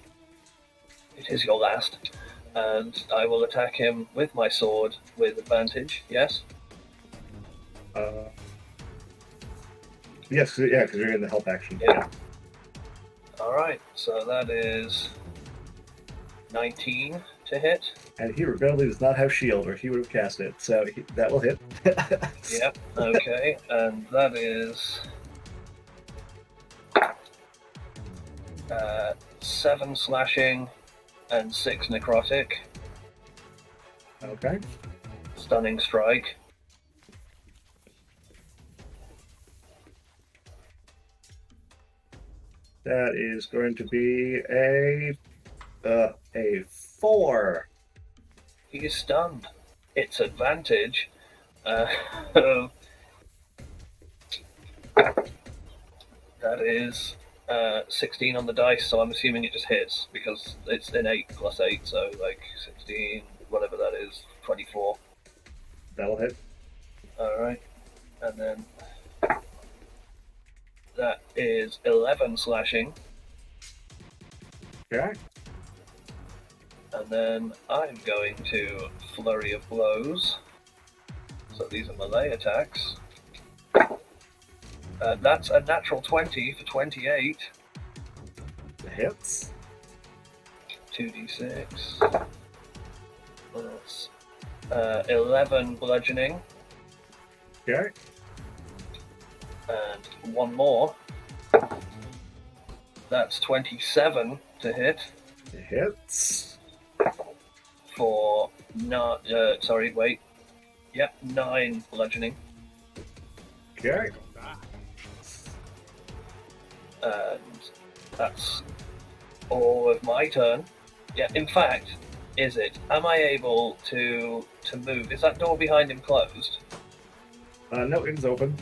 It is your last." And I will attack him with my sword with advantage, yes? Yes, yeah, because you're in the help action. Yeah. Alright, so that is 19 to hit. And he regrettably does not have shield, or he would have cast it, so that will hit. Yep, okay, and that is 7 slashing and 6 necrotic. Okay. Stunning strike. That is going to be a 4. He is stunned. It's advantage. That is 16 on the dice, so I'm assuming it just hits because it's an 8 plus 8, so like 16, whatever that is, 24. That'll hit. Alright. And then that is 11 slashing. Okay. And then I'm going to flurry of blows. So these are melee attacks. That's a natural 20 for 28. Hits. 2d6. That's 11 bludgeoning. Okay. And one more. That's 27 to hit. It hits. For 9. Sorry, wait. Yep, 9 bludgeoning. Okay. And that's all of my turn. Yeah, in fact, is it? Am I able to move? Is that door behind him closed? No, it's open.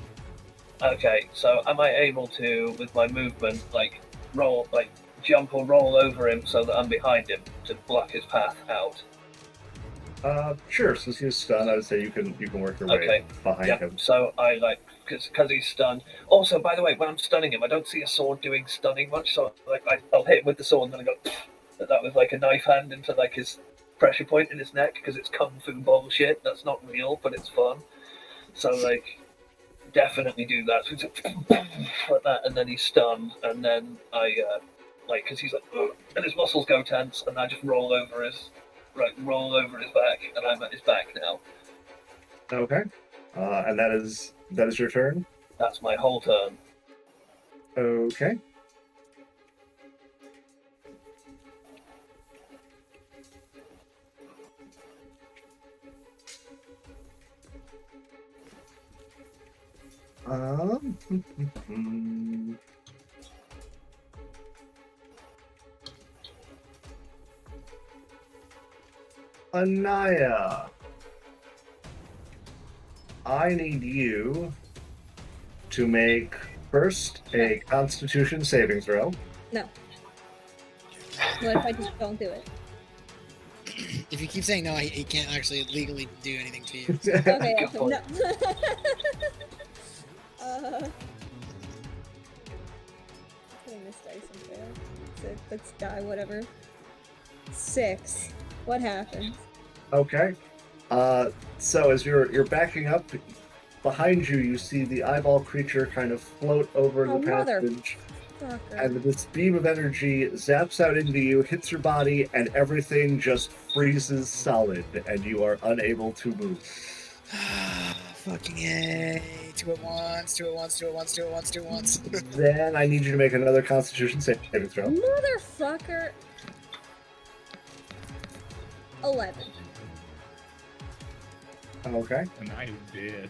Okay, so am I able to, with my movement, like roll, like jump or roll over him so that I'm behind him to block his path out? Sure. Since he's stunned, I would say you can work your way behind Yeah. him. So I because he's stunned. Also, by the way, when I'm stunning him, I don't see a sword doing stunning much. So like I'll hit him with the sword and then I go. That was like a knife hand into like his pressure point in his neck because it's kung fu bullshit. That's not real, but it's fun. So like, definitely do that. So like that, and then he's stunned, and then I like because he's like, ugh, and his muscles go tense, and I just roll over his back, and I'm at his back now. Okay. And that is your turn. That's my whole turn. Okay. Anaya, I need you to make first a Constitution saving throw. No. What if I just don't do it? If you keep saying no, he can't actually legally do anything to you. Okay, Good point. no. Putting this dice in fail. Let's die, whatever. 6. What happens? Okay. So as you're backing up, behind you, you see the eyeball creature kind of float over Oh, the passage. Fucker. And this beam of energy zaps out into you, hits your body, and everything just freezes solid, and you are unable to move. Fucking yay. 2 at once, 2 at once, 2 at once, 2 at once, 2 at once. Then I need you to make another Constitution saving throw. Motherfucker. 11. Okay. And I did.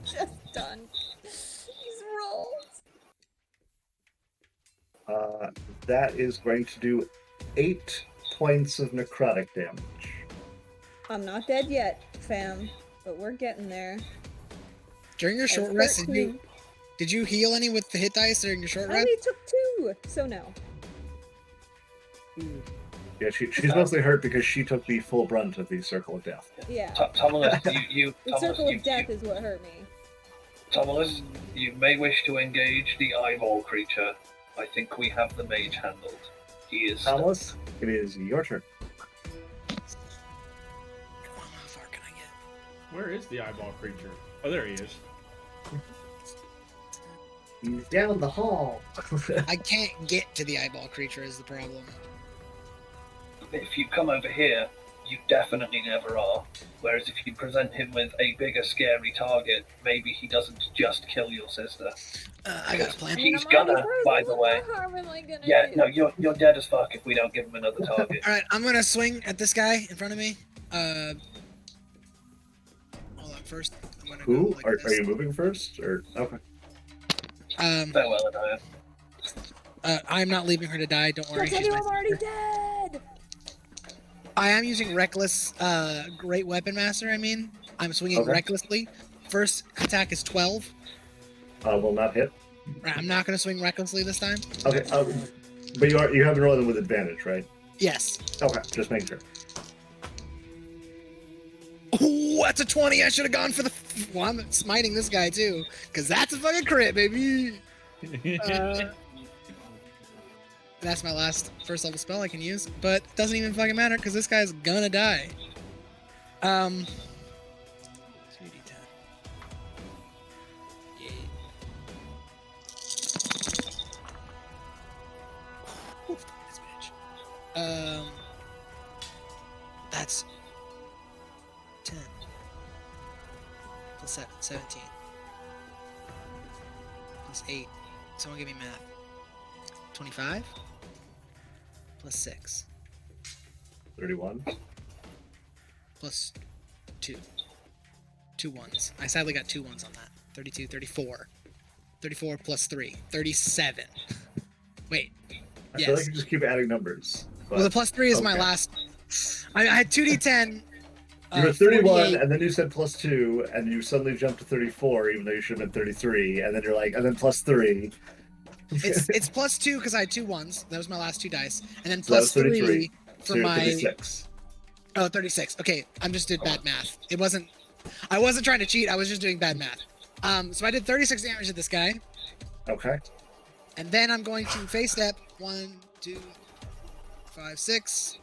Just done. These rolls. That is going to do 8 points of necrotic damage. I'm not dead yet, fam, but we're getting there. During your short That's rest, 13. did you heal any with the hit dice during your short I rest? only took 2, so no. Yeah, she's mostly hurt because she took the full brunt of the Circle of Death. Yeah. Tomulus, The circle of death is what hurt me. Tomulus, you may wish to engage the eyeball creature. I think we have the mage handled. He is. Thomas, it is your turn. How far can I get? Where is the eyeball creature? Oh, there he is. He's down the hall. I can't get to the eyeball creature is the problem. If you come over here, you definitely never are. Whereas if you present him with a bigger, scary target, maybe he doesn't just kill your sister. I got a plan. He's I'm already gonna, frozen. by the way. What harm am I gonna Yeah, do? no, you're dead as fuck if we don't give him another target. Alright, I'm gonna swing at this guy in front of me. Hold on, first I'm gonna Who? go like Are this. you moving first? Or okay. Farewell, Anaya. I'm not leaving her to die, don't worry. I told she's you my I'm already sister. dead! I am using Reckless, Great Weapon Master, I'm swinging Okay. recklessly. First attack is 12. Will not hit. Right, I'm not gonna swing recklessly this time. Okay. But you have been rolling with advantage, right? Yes. Okay, just making sure. Ooh, that's a 20. I should have gone for the. Well, I'm smiting this guy too, because that's a fucking crit, baby. That's my last first level spell I can use, but it doesn't even fucking matter because this guy's gonna die. 2d10. Yeah. Ooh, fuck this bitch. That's 10 plus 7, 17 plus 8. Someone give me math. 25 plus 6 31. plus 2. 2 ones. I sadly got 2 ones on that. 32, 34. 34 plus 3. 37. Wait. I Yes. feel like you just keep adding numbers. Well, the plus 3 is my okay. last. I had 2d10. You were 31, 48. and then you said plus 2, and you suddenly jumped to 34, even though you should have been 33, and then you're like, and then plus 3. It's plus 2 because I had 2 ones. That was my last 2 dice, and then So that was plus 3 33. for So you're my 36. 36. Okay, I just did bad math. It wasn't. I wasn't trying to cheat. I was just doing bad math. So I did 36 damage to this guy, Okay. and then I'm going to face step 1, 2, 5, 6.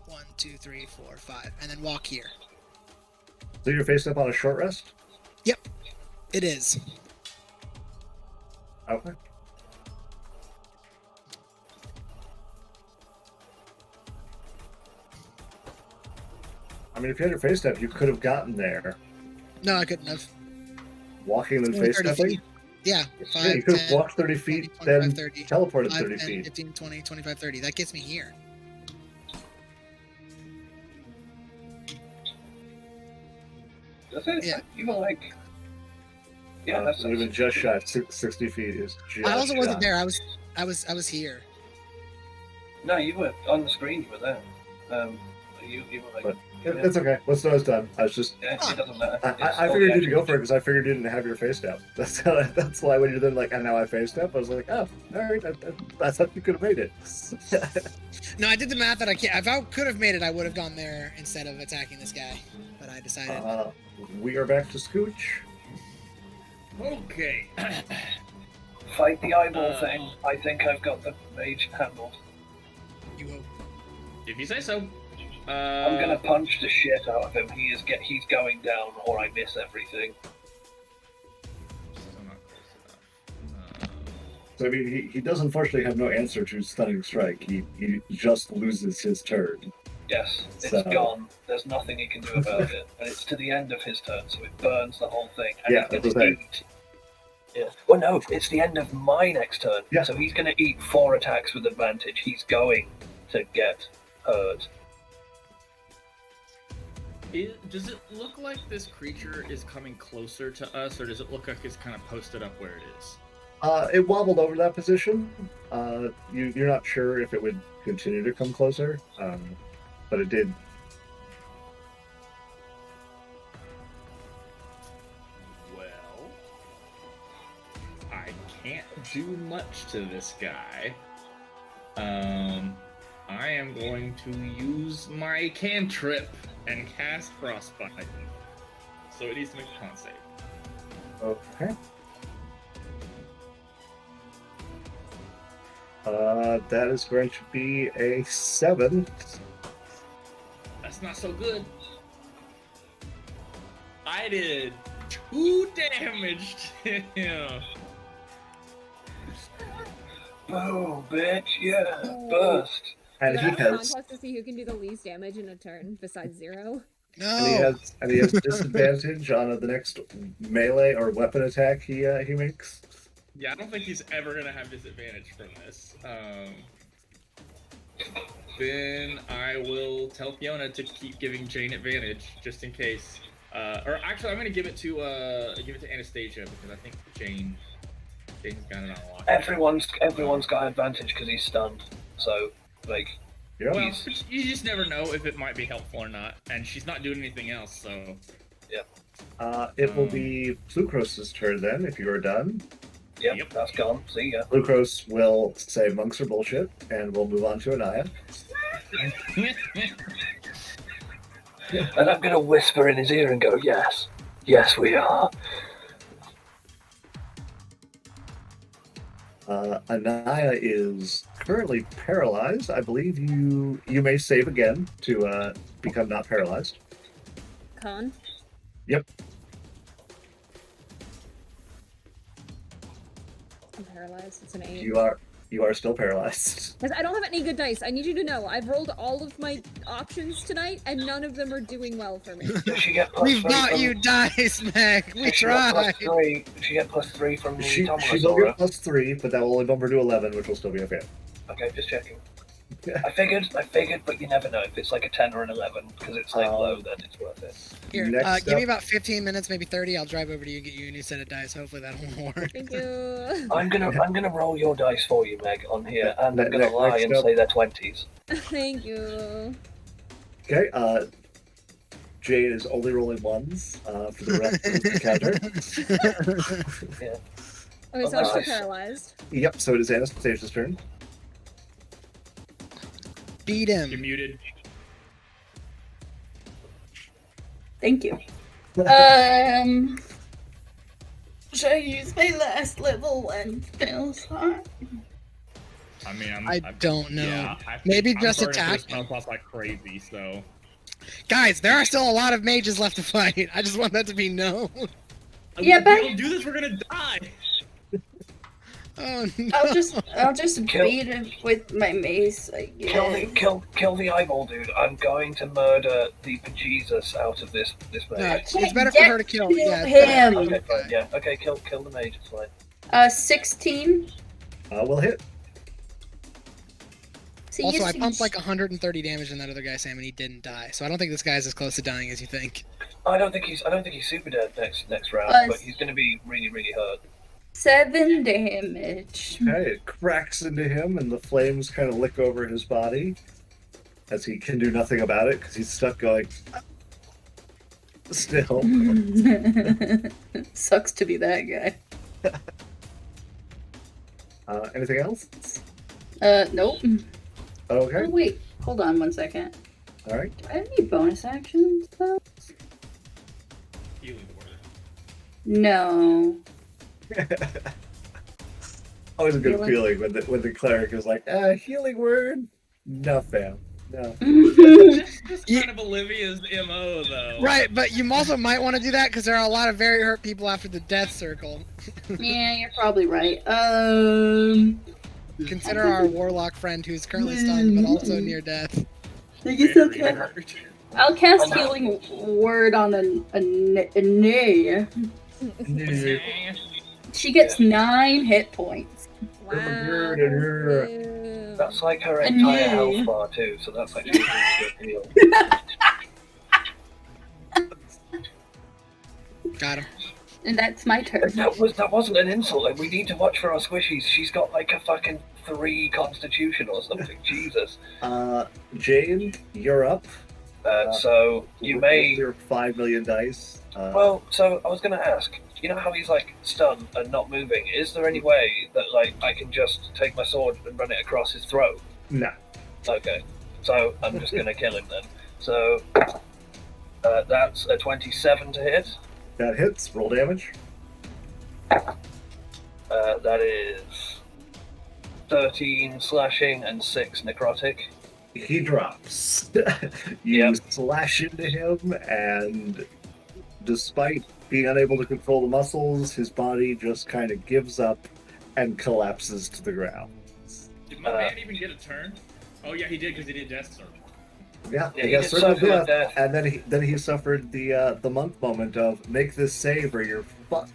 1, 2, 3, 4, 5, and then walk here. So you're faced up on a short rest? Yep, it is. Okay. I mean, if you had your face step, you could have gotten there. No, I couldn't have. Walking and then Only face 30 stepping? feet. Yeah, 5, Yeah, you could have 10, walked 30 feet, 20, then 25, 30. teleported 5, 30 10, feet. 15, 20, 25, 30. That gets me here. Does it? Yeah. You were like. Yeah, that's would have been just shy. 60 feet is just I also wasn't shy. there. I was here. No, you were on the screen. You were there. You were like. But it's okay. What's done is done. I was just. Yeah, it doesn't matter. I figured you to go for it because I figured you didn't have your face step. That's why when you're then like, and now I face step, I was like, oh, all right, I thought you could have made it. No, I did the math that I can't. If I could have made it, I would have gone there instead of attacking this guy. But I decided. We are back to Scooch. Okay. Fight the eyeball thing. I think I've got the mage handled. You hope. If you say so. I'm gonna punch the shit out of him. He's going down, or I miss everything. Still not close enough. So I mean, he does unfortunately have no answer to Stunning Strike. He just loses his turn. Yes, it's So- gone. There's nothing he can do about it, and it's to the end of his turn, so it burns the whole thing. And Yeah, he's that's gonna the thing. eat. Yeah. Well, no, it's the end of my next turn. Yeah. So he's gonna eat 4 attacks with advantage. He's going to get hurt. Does it look like this creature is coming closer to us, or does it look like it's kind of posted up where it is? It wobbled over that position. You're not sure if it would continue to come closer, but it did. Well, I can't do much to this guy. I am going to use my cantrip and cast Frostbite. So it needs to make a con save. Okay. That is going to be a 7. That's not so good. I did 2 damage to him. Boom, bitch! Yeah, burst. And Is he that a has contest to see who can do the least damage in a turn besides 0? No. and he has disadvantage on the next melee or weapon attack he makes. Yeah, I don't think he's ever gonna have disadvantage from this. Then I will tell Fiona to keep giving Jane advantage just in case. Or actually, I'm gonna give it to Anastasia because I think Jane's got it on lock. Everyone's got advantage because he's stunned. So, like, Yeah. Well, you just never know if it might be helpful or not, and she's not doing anything else, so. It will be Flucrose's turn then, if you are done. yep, that's gone. See ya. Flucrose will say monks are bullshit, and we'll move on to Anaya. And I'm gonna whisper in his ear and go, yes, we are. Anaya is currently paralyzed. I believe you may save again to become not paralyzed. Con? Yep. I'm paralyzed. It's an 8. You are still paralyzed. Because I don't have any good dice. I need you to know. I've rolled all of my options tonight, and none of them are doing well for me. Does she get plus We've 3 bought from- you dice, Meg. We Does she get tried. Does she get plus 3 from the She will Tomahawk? get +3, but that will only bump her to 11, which will still be okay. Okay, just checking. I figured, but you never know. If it's like a 10 or an 11, because it's like low, then it's worth it. Here, Next give me up- about 15 minutes, maybe 30. I'll drive over to you and get you a new set of dice. Hopefully that'll work. Thank you. I'm gonna roll your dice for you, Meg, on here, and I'm gonna Next lie and up- say they're 20s. Thank you. Okay, Jade is only rolling 1s for the rest of the encounter. Yeah. Okay, so Oh, I'm still nice. paralyzed. Yep, so it is Anastasia's turn. Beat You're him. muted. Thank you. Should I use my last level and spell slot? I mean, I don't know. Yeah, I think Maybe I'm just starting to attack. spell slots like crazy, so. Guys, there are still a lot of mages left to fight. I just want that to be known. Yeah, If but- we don't do this, we're gonna die. Oh no. I'll just Kill- beat him with my mace, I guess. Kill the eyeball dude. I'm going to murder the bejesus out of this No, mage. it's better for her to kill. Yeah, it's better. him. Okay, fine, yeah. Okay, kill the mage. It's fine. 16. We'll hit. See, Also, you I see- pumped like 130 damage in that other guy, Sam, and he didn't die. So I don't think this guy's as close to dying as you think. I don't think he's super dead next round, Uh, but he's gonna be really hurt. 7 damage. Okay, it cracks into him, and the flames kind of lick over his body as he can do nothing about it because he's stuck going. Still. Sucks to be that guy. Anything else? Nope. Okay. Oh, wait. Hold on 1 second. All right. Do I have any bonus actions, though? Healing word. No. Always a good Healing? feeling when the cleric is like, healing word. No, fam. No. That's kind of Olivia's MO, though. Right, but you also might want to do that because there are a lot of very hurt people after the death circle. Yeah, you're probably right. Consider our warlock friend who's currently stunned but also near death. I guess I'll Very cast, hurt. I'll cast healing word on a nay. She gets 9 hit points. Wow. That's like her A entire new. health bar too, so that's actually a good deal. Got him. And that's my turn. That wasn't an insult. Like, we need to watch for our squishies. She's got like a fucking 3 constitution or something. Jesus. Jane, you're up. So you With may. your 5 million dice. Well, so I was gonna ask. You know how he's like stunned and not moving? Is there any way that like I can just take my sword and run it across his throat? No. Okay. So I'm just gonna kill him then. So that's a 27 to hit. That hits. Roll damage. That is 13 slashing and 6 necrotic. He drops. You slash into him, and despite being unable to control the muscles, his body just kind of gives up and collapses to the ground. Did my man even get a turn? Oh yeah, he did because he did death circle. Yeah, Yeah, he he got did certain circle of death, death. and then he suffered the month moment of make this save or you're fucked.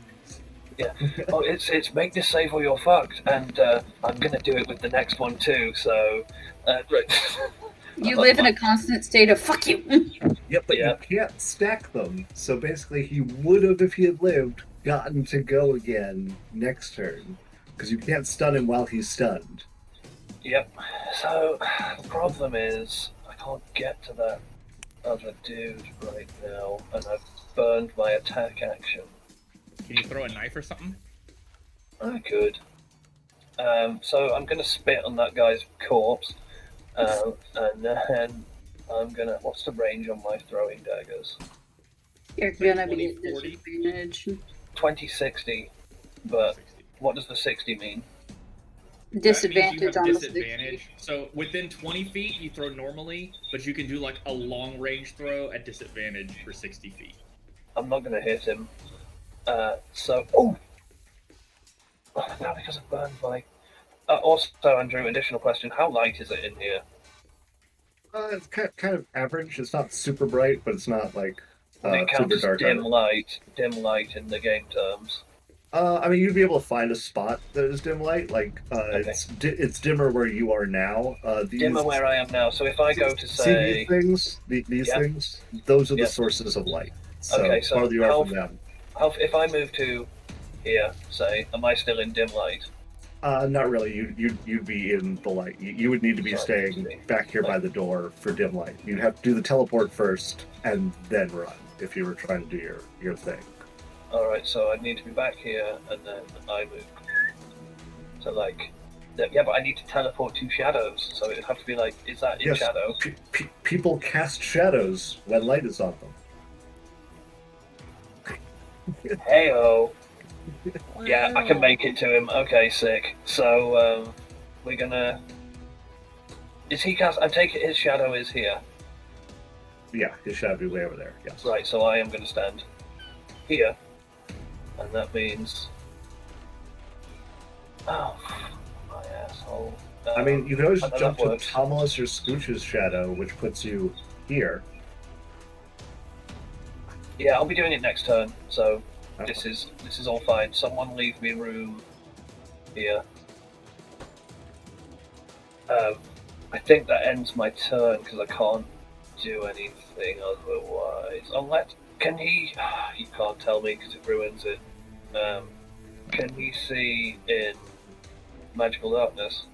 Oh, it's make this save or you're fucked, and I'm gonna do it with the next one too. So, right. You live in a constant state of fuck you. Yep, but you can't stack them. So basically, he would have, if he had lived, gotten to go again next turn because you can't stun him while he's stunned. Yep. So the problem is I can't get to that other dude right now, and I've burned my attack action. Can you throw a knife or something? I could. So I'm gonna spit on that guy's corpse, and then I'm gonna. What's the range on my throwing daggers? You're gonna be at disadvantage. 20-60, but what does the 60 mean? Disadvantage on the 60. disadvantage. So within 20 feet, you throw normally, but you can do like a long range throw at disadvantage for 60 feet. I'm not gonna hit him. Oh, no, because I've burned my. Also, Andrew, additional question: how light is it in here? It's kind of average. It's not super bright, but it's not like Would it count super as dark. dim light in the game terms? I mean, you'd be able to find a spot that is dim light. Like Okay. it's dimmer where you are now. Dimmer where I am now. So if I go to see say these things, these things, those are the sources of light. So Okay, so farther you are from them. if I move to here, say, am I still in dim light? Not really. You'd be in the light. You would need to be staying back here by the door for dim light. You'd have to do the teleport first and then run if you were trying to do your thing. All right, so I'd need to be back here and then I move. So like, yeah, but I need to teleport to shadows. So it'd have to be like, is that in Yes, shadow? people cast shadows when light is on them. Heyo. Yeah, I can make it to him. Okay, sick. So we're gonna. Is he cast? I take it his shadow is here. Yeah, his shadow will be way over there. Yes. Right, so I am gonna stand here, and that means. Oh, my asshole. I mean, you can always I know jump that to works. Tomalus or Scooch's shadow, which puts you here. Yeah, I'll be doing it next turn. So this is all fine. Someone leave me room here. I think that ends my turn because I can't do anything otherwise. Unless can he? You can't tell me because it ruins it. Can he see in magical darkness?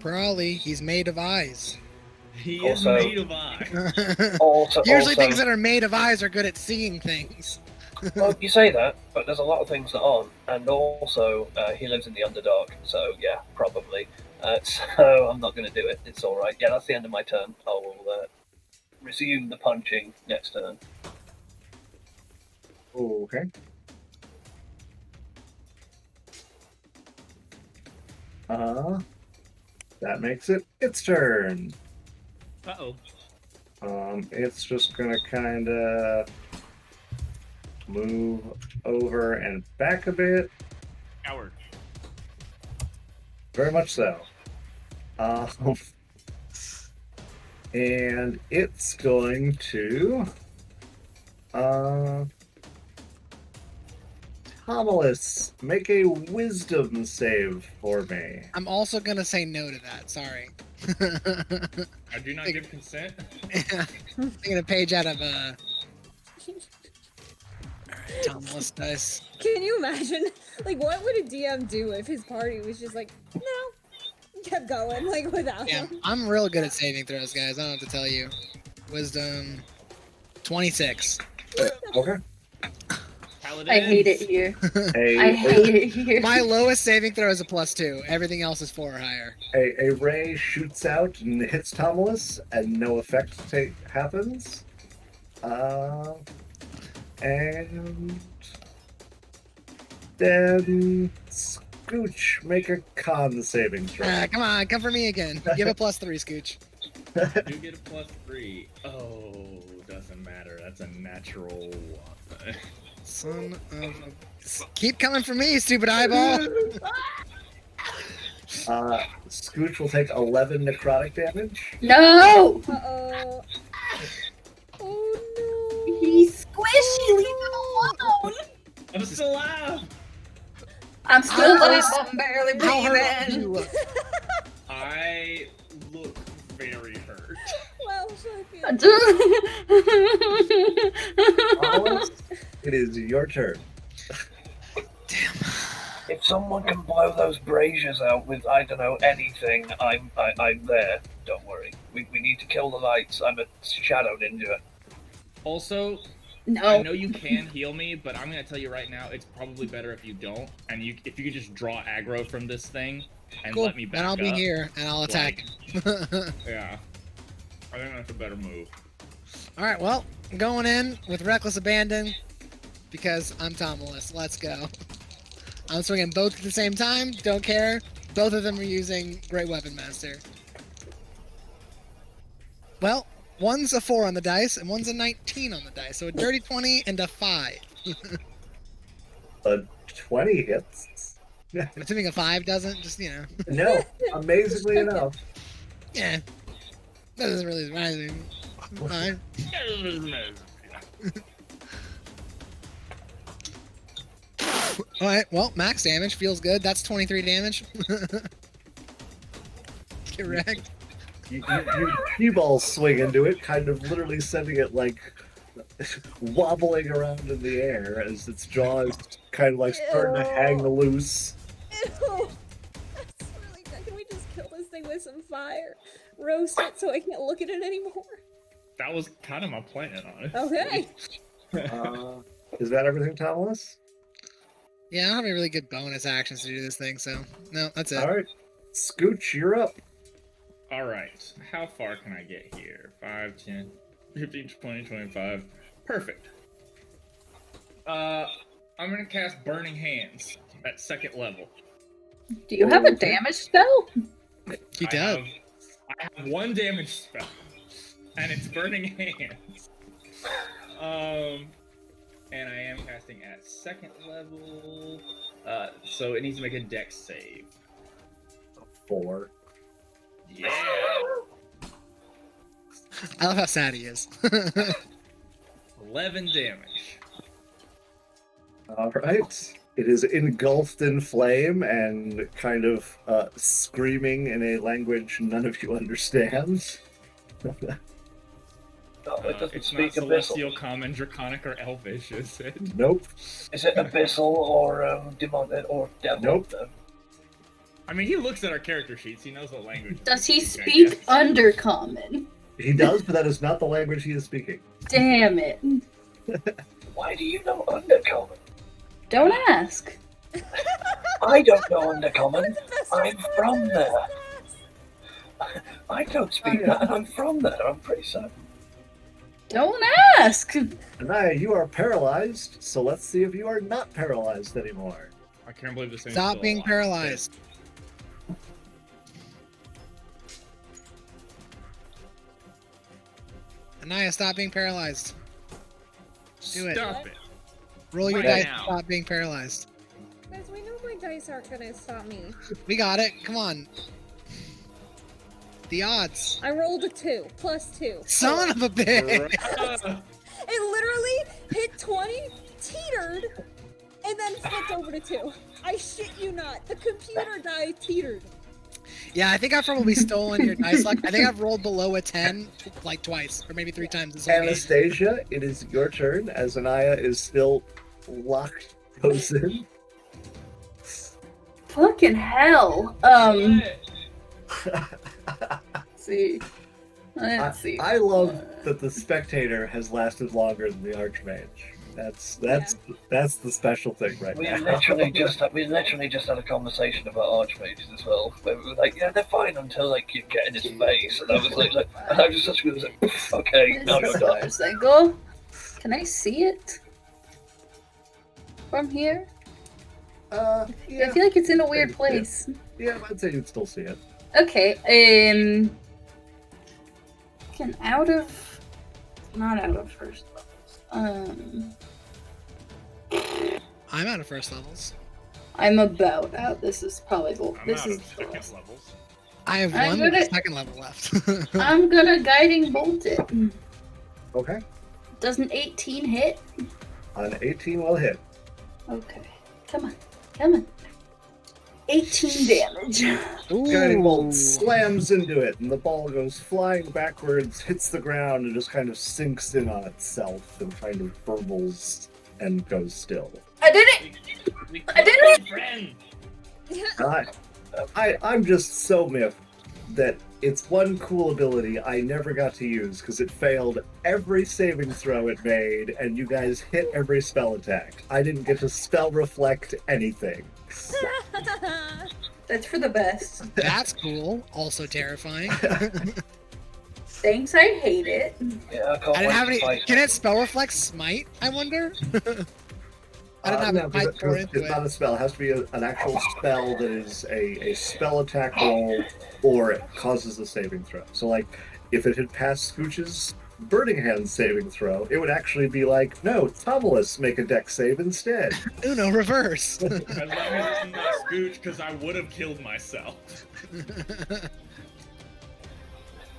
Probably. He's made of eyes. He Also- is made of eyes. Usually things that are made of eyes are good at seeing things. Well, you say that, but there's a lot of things that aren't, and also he lives in the Underdark, so yeah, probably. So I'm not going to do it. It's all right. Yeah, that's the end of my turn. I will resume the punching next turn. Okay. That makes it its turn. Uh-oh. It's just gonna kind of move over and back a bit. Coward. Very much so. And it's going to Thomas, make a wisdom save for me. I'm also gonna say no to that. Sorry. I do not give consent. Taking a page out of Thomas dice. Can you imagine? Like, what would a DM do if his party was just like, no, kept going, like, without Yeah, him? I'm real good at saving throws, guys. I don't have to tell you. Wisdom 26. Okay. I hate it here. A, I hate it here. My lowest saving throw is a +2. Everything else is 4 or higher. a ray shoots out and hits Tomulus, and no effect happens. And then Scooch, make a con saving throw. Come on, come for me again. Give a +3, Scooch. You get a +3. Oh, doesn't matter. That's a natural 1. Son of a... Keep coming for me, stupid eyeball! Scooch will take 11 necrotic damage. No! Uh-oh. Oh, no. He's squishy. Leave him alone. I'm still alive. I'm still How alive. I'm barely How hurt do you breathing. look? I look very hurt. Well, I feel Thomas, it is your turn. If someone can blow those braziers out with, I don't know, anything, I'm there. Don't worry. We need to kill the lights. I'm a shadow ninja. Also, I No. know you can heal me, but I'm gonna tell you right now, it's probably better if you don't. And if you could just draw aggro from this thing and Cool. let me back Then I'll be up. here, and I'll attack. Yeah, I think that's a better move. Alright, well, I'm going in with Reckless Abandon because I'm Tomulus. Let's go. I'm swinging both at the same time. Don't care. Both of them are using Great Weapon Master. Well, one's a 4 on the dice, and one's a 19 on the dice. So a dirty 20 and a 5. A 20 hits. I'm assuming a 5 doesn't, just, you know. No, amazingly enough. Yeah. That doesn't really surprise me. Fine. Alright, well, max damage feels good. That's 23 damage. Get wrecked. You ball swing into it, kind of literally sending it like wobbling around in the air as its jaw is kind of like starting to hang loose. Ew. That's really good. Can we just kill this thing with some fire? Roast it so I can't look at it anymore. That was kind of my plan, honestly. Okay. Is that everything, Thomas? Yeah, I don't have any really good bonus actions to do this thing, so no, that's it. All right, Scooch, you're up. All right, how far can I get here? 5, 10, 15, 20, 25. Perfect. I'm gonna cast Burning Hands at 2nd level. Do you have a damage spell? He does. I have 1 damage spell, and it's Burning Hands. And I am casting at 2nd level. So it needs to make a dex save. 4. Yeah. I love how sad he is. 11 damage. All right. It is engulfed in flame and kind of screaming in a language none of you understand. No, it doesn't It's speak not abyssal. Celestial, Common, Draconic, or Elvish, is it? Nope. Is it abyssal or demonic or devil? Nope. I mean, he looks at our character sheets. He knows what language. Does he speaks, I speak guess. Undercommon? He does, but that is not the language he is speaking. Damn it. Why do you know Undercommon? Don't ask. I don't know Undercommon. I'm from there. I don't speak that, and I'm from there. I'm pretty certain. Don't ask. Anaya, you are paralyzed, so let's see if you are not paralyzed anymore. I can't believe this thing's Stop still being alive. paralyzed. Anaya, stop being paralyzed. Do it. Stop it. Roll your Right dice now. to stop being paralyzed. Guys, we know my dice aren't gonna stop me. We got it. Come on. The odds. I rolled a 2, plus 2. Son of a bitch. It literally hit 20, teetered, and then flipped over to 2. I shit you not. The computer die teetered. Yeah, I think I've probably stolen your dice luck. I think I've rolled below a 10 like twice, or maybe 3 times this whole game. Anastasia, it is your turn as Anaya is still locked frozen. Fucking hell. See. Let's see. I love that the spectator has lasted longer than the Archmage. That's the special thing right We now. literally just had a conversation about archmages as well. Where we were like, yeah, they're fine until like you get in his face, and I was like and I was just like, okay, now you're done. Motorcycle. Can I see it from here? Yeah, I feel like it's in a weird place. yeah, I'd say you'd still see it. Okay. Can not out of first levels. I'm out of first levels. I'm about out. This is probably the. I'm This out is. of second levels. I have I'm one gonna- second level left. I'm gonna guiding bolt it. Okay. Does an 18 hit? An 18 will hit. Okay. Come on. Come on. 18 damage. Guiding bolt Ooh. slams into it, and the ball goes flying backwards, hits the ground, and just kind of sinks in on itself and kind of burbles and goes still. I did it! I did it! Friend. I'm just so miffed that it's one cool ability I never got to use because it failed every saving throw it made, and you guys hit every spell attack. I didn't get to spell reflect anything. That's for the best. That's cool. Also terrifying. Thanks, I hate it. Yeah, I can't I didn't wait have to any. fight Can it spell reflect smite? I wonder. I didn't have No, a fight for it's into not it. a spell. It has to be an actual spell that is a spell attack roll, or it causes a saving throw. So, like, if it had passed Scooch's Burning Hands saving throw, it would actually be like, no, Tomalus, make a dex save instead. Uno reverse. As long as it's not Scooch, because I would have killed myself.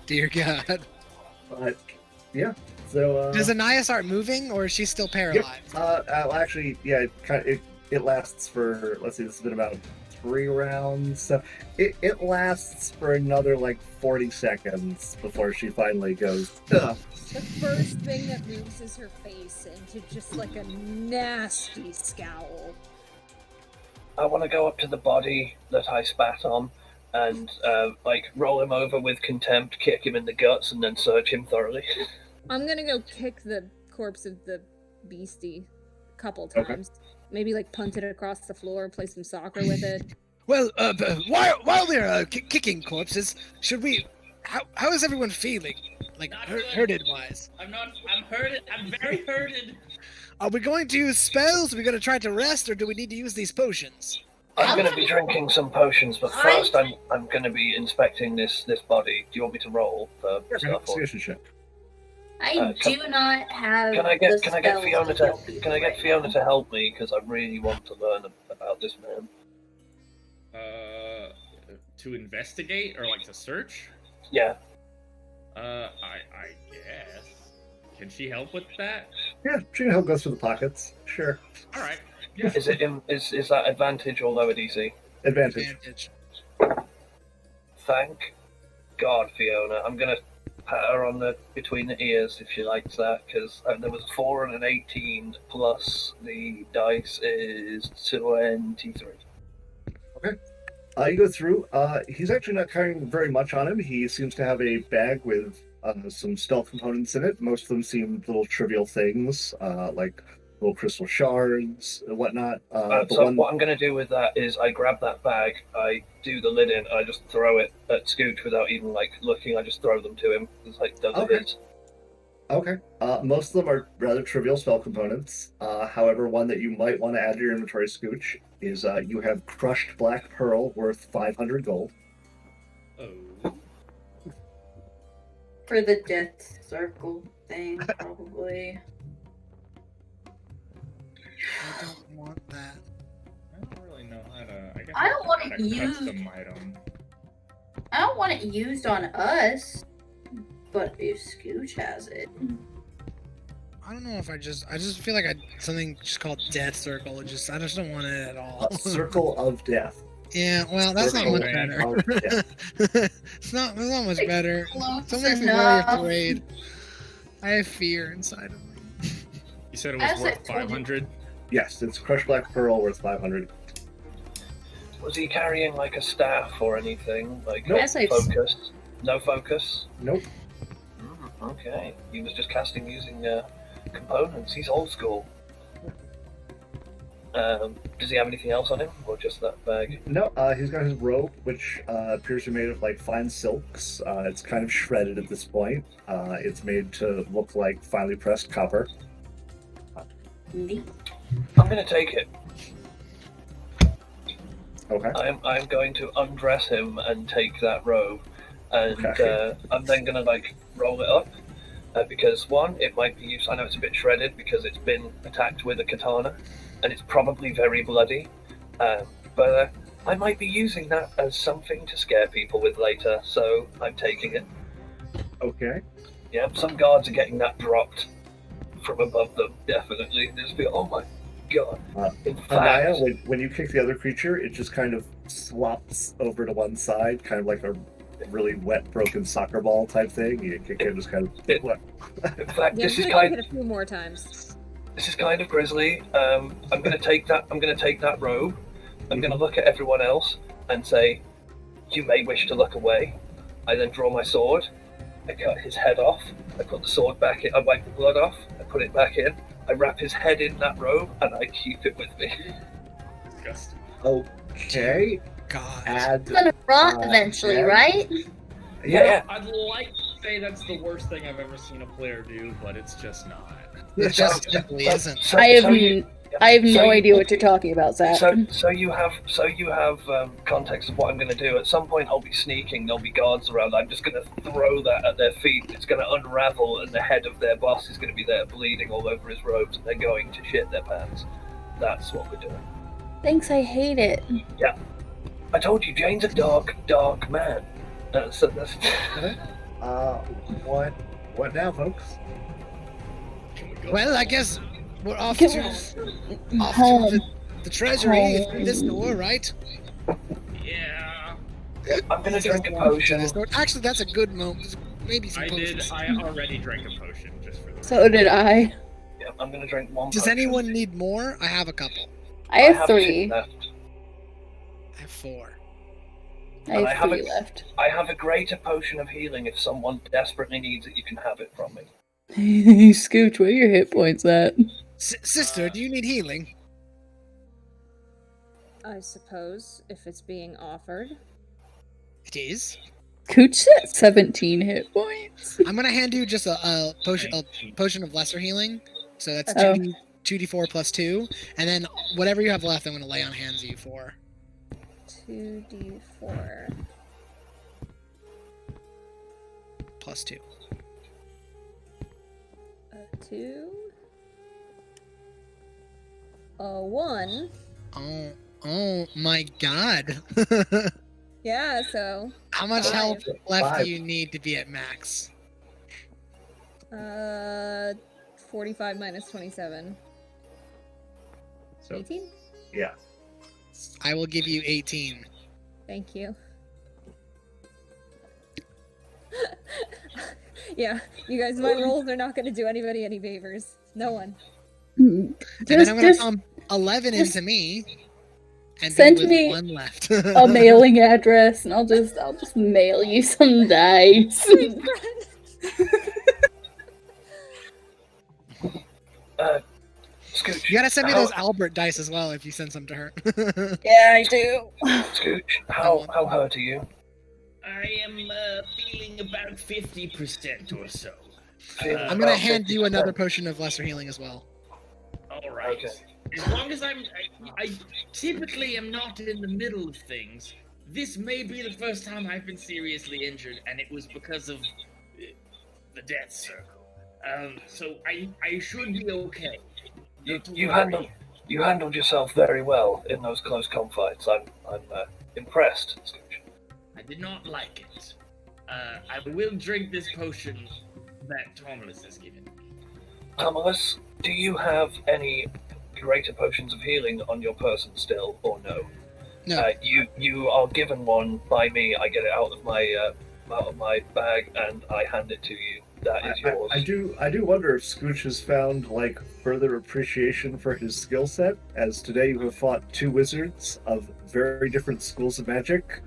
Dear God. But, yeah. So, Does Anaya start moving, or is she still paralyzed? actually, yeah, it lasts for, let's see, this has been about 3 rounds. So it lasts for another, like, 40 seconds before she finally goes, ugh. The first thing that moves is her face into just like a nasty scowl. I want to go up to the body that I spat on and like roll him over with contempt, kick him in the guts, and then search him thoroughly. I'm gonna go kick the corpse of the beastie a couple Okay. times. Maybe like punt it across the floor, play some soccer with it. Well, while we're kicking corpses, should we? How is everyone feeling? Like Not good. hurted wise? I'm hurted. I'm very hurted. Are we going to use spells? Are we going to try to rest, or do we need to use these potions? I'm going to be drinking some potions, but first I'm going to be inspecting this body. Do you want me to roll for stuff? Or... Investigation check. I can- do not have. Can I get the spells Fiona to help you right Fiona now. to help me, because I really want to learn about this man. To investigate or like to search? Yeah. I guess. Can she help with that? Yeah, she can help go through the pockets. Sure. All right. Yeah. Is that advantage or lower DC? Advantage. Advantage. Thank God, Fiona. I'm gonna pat her on the between the ears if she likes that, because there was a 4 and an 18 plus the dice is 23. You go through. He's actually not carrying very much on him. He seems to have a bag with some stealth components in it. Most of them seem little trivial things, like little crystal shards and whatnot. So what I'm going to do with that is I grab that bag, I do the lid in, I just throw it at Scooch without even like looking. I just throw them to him. It's like those are Okay. his. Okay. Most of them are rather trivial spell components. However, one that you might want to add to your inventory, Scooch, is you have crushed black pearl worth 500 gold. Oh. for the death circle thing, probably. I don't want that. I don't really know how to. I guess I don't want it a used. custom item. I don't want it used on us, but if Scooch has it. I don't know if I just feel like something just called Death Circle. I just don't want it at all. A circle of death. Yeah, well, that's not Circle much better. of death. It's not much better. Close Still makes me very enough. afraid. I have fear inside of me. You said it As was I worth told you. 500. Yes, it's crushed black pearl worth 500. Was he carrying like a staff or anything? Like Nope. As I- focus? No focus? Nope. Okay. He was just casting using components. He's old school. Does he have anything else on him, or just that bag? No, he's got his robe, which appears to be made of like fine silks. It's kind of shredded at this point. It's made to look like finely pressed copper. Neat. I'm going to take it. Okay. I'm going to undress him and take that robe, and Okay. I'm then going to like roll it up because one, it might be used. I know it's a bit shredded because it's been attacked with a katana, and it's probably very bloody. But I might be using that as something to scare people with later, so I'm taking it. Okay. Yeah, some guards are getting that dropped from above them, definitely. They'll just be, oh my god. In Anaya, fact, when you kick the other creature, it just kind of slops over to one side, kind of like a really wet, broken soccer ball type thing. You kick it, just kind of. in fact, Yeah, this is I'm gonna kind. kick it a few more times. This is kind of grisly. I'm gonna take that. I'm gonna take that robe. I'm gonna look at everyone else and say, "You may wish to look away." I then draw my sword. I cut his head off. I put the sword back in. I wipe the blood off. I put it back in. I wrap his head in that robe and I keep it with me. Disgusting. Okay. God. Add. It's gonna rot eventually, yeah. right? Yeah. I'd like to say that's the worst thing I've ever seen a player do, but it's just not. It just simply isn't. So, I have so you, I have so no you- idea what you're talking about, Zach. so you have context of what I'm going to do. At some point, I'll be sneaking. There'll be guards around. I'm just going to throw that at their feet. It's going to unravel, and the head of their boss is going to be there, bleeding all over his robes, and they're going to shit their pants. That's what we're doing. Thanks, I hate it. I told you, Jane's a dark, dark man. That's What now, folks? Can we go? Well, I guess we're off Can to Home. the treasury Home. through this door, right? Yeah, I'm going to drink a potion. Actually, that's a good moment. Maybe some I did. potions. I already drank a potion just for the. So did I. Yeah, I'm going to drink one Does potion. anyone need more? I have a couple. I have two 3. left. I have 4. I And I have have 3 a- left. I have a greater potion of healing. If someone desperately needs it, you can have it from me. Scooch, where are your hit points at? Sister, do you need healing? I suppose, if it's being offered. It is. Scooch at 17 hit points. I'm gonna hand you just a potion of lesser healing. So that's Oh. 2d4 plus 2, and then whatever you have left, I'm gonna lay on hands of you for. 2d4. Plus 2. A 2. A 1. Oh my god. Yeah, so. How much 5. health left 5. do you need to be at max? 45 minus 27. So 18? yeah. I will give you 18. Thank you. Yeah, you guys, my rolls are not going to do anybody any favors. No one. And then I'm gonna Just pump 11 just into me, and send be with me 1 left. a mailing address, and I'll just mail you some dice. Scooch. You gotta send me how- those Albert dice as well if you send some to her. Yeah, I do. Scooch, how hurt are you? I am feeling about 50% or so. Feeling I'm gonna about hand you 50%. another potion of lesser healing as well. All right. Okay. As long as I typically am not in the middle of things. This may be the first time I've been seriously injured, and it was because of the death circle. So I should be okay. You handled yourself very well in those close confines. I'm impressed, Scooch. I did not like it. I will drink this potion that Tomless has given me. Tomless, do you have any greater potions of healing on your person still, or no? No. You are given one by me. I get it out of my bag and I hand it to you. That is yours. I do wonder if Scooch has found like further appreciation for his skill set, as today you have fought two wizards of very different schools of magic.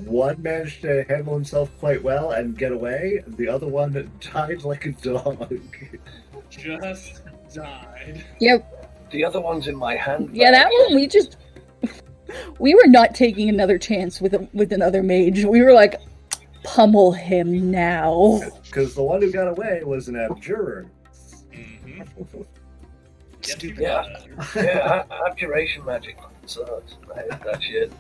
One managed to handle himself quite well and get away, and the other one died like a dog. Just died. Yep. The other one's in my hand. Yeah, that one we were not taking another chance with another mage. We were like, pummel him now. Because the one who got away was an abjurer. Mm-hmm. Stupid. Yeah, abjuration magic sucks. I hate that shit.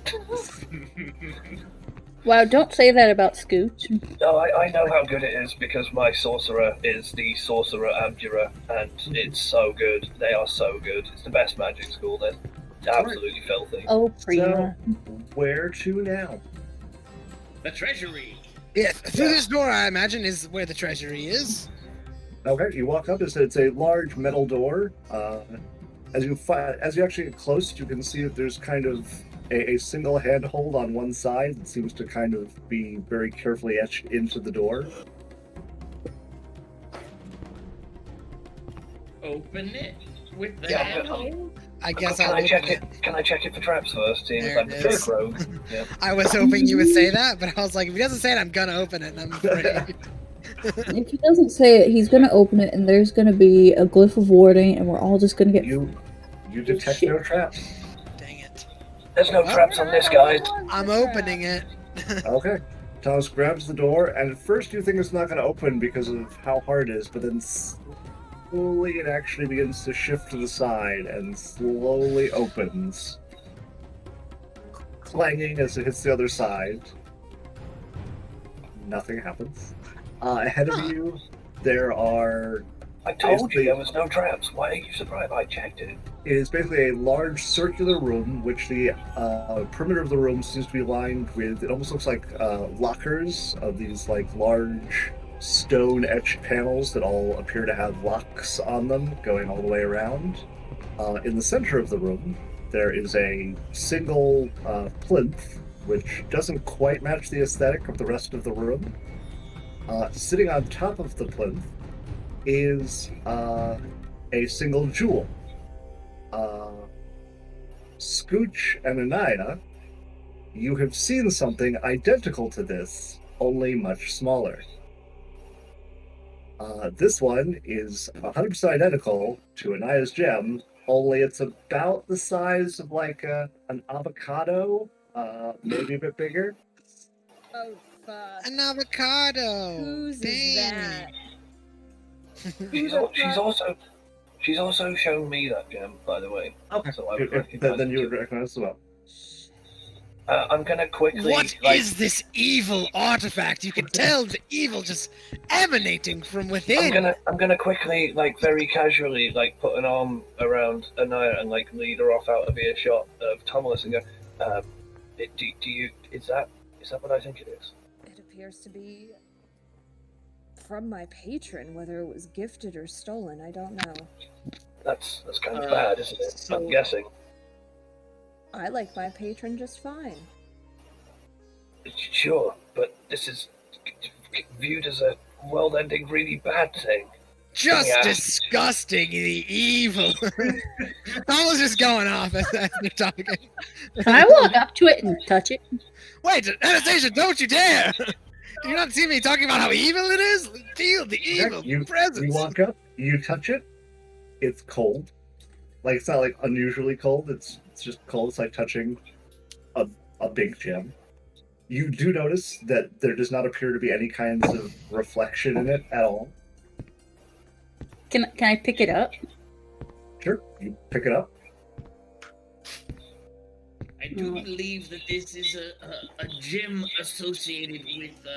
Wow, don't say that about Scooch. No, I know how good it is because my sorcerer is the sorcerer abjurer, and it's so good. They are so good. It's the best magic school. They're absolutely filthy. Oh, Prima. So, where to now? The treasury. Yeah, through this door, I imagine, is where the treasury is. Okay, you walk up. It's a large metal door. As you actually get close, you can see that there's kind of a single handhold on one side that seems to kind of be very carefully etched into the door. Open it with the Yeah, handle. I guess Can I'll I check open it? Can I check it for traps first? Seeing as There I'm it the is. trick rogue. Yeah. I was hoping you would say that, but I was like, if he doesn't say it, I'm gonna open it, and I'm afraid. If he doesn't say it, he's gonna open it, and there's gonna be a glyph of warding, and we're all just gonna get. You detect Shit. no traps. Dang it. There's no Well, traps on this, guys. I'm opening it. Okay. Thomas grabs the door, and at first you think it's not going to open because of how hard it is, but then slowly it actually begins to shift to the side and slowly opens, clanging as it hits the other side. Nothing happens. Ahead of you, there are. I told you there was no traps. Why are you surprised? I checked it. It is basically a large circular room, which the perimeter of the room seems to be lined with. It almost looks like lockers of these like large stone etched panels that all appear to have locks on them, going all the way around. In the center of the room, there is a single plinth, which doesn't quite match the aesthetic of the rest of the room. Sitting on top of the plinth is a single jewel. Scooch and Anaya, you have seen something identical to this, only much smaller. This one is 100% identical to Anaya's gem, only it's about the size of like an avocado, maybe a bit bigger. Oh, fuck. An avocado. Whose Dang. is that? She's also shown me that gem, by the way. Okay. So I would recognize Then it you would too. recognize as well. I'm gonna quickly. What is this evil artifact? You can tell the evil just emanating from within. I'm gonna quickly, like very casually, like put an arm around Anaya and like lead her off out of earshot of Thomas and go, is that what I think it is? It appears to be from my patron, whether it was gifted or stolen, I don't know. That's kind of bad, isn't it? so- I'm guessing. I like my patron just fine. Sure, but this is viewed as a world-ending, really bad thing. Just Yeah. disgusting, the evil. I was just going off as you're talking. Can I walk up to it and touch it? Wait, Anastasia, don't you dare! Do you not see me talking about how evil it is? Feel the evil You presence. walk up, you touch it, it's cold. Like, it's not like unusually cold, it's just cold. It's like touching a big gem. You do notice that there does not appear to be any kinds of reflection in it at all. Can I pick it up? Sure, you pick it up. I do believe that this is a gem associated with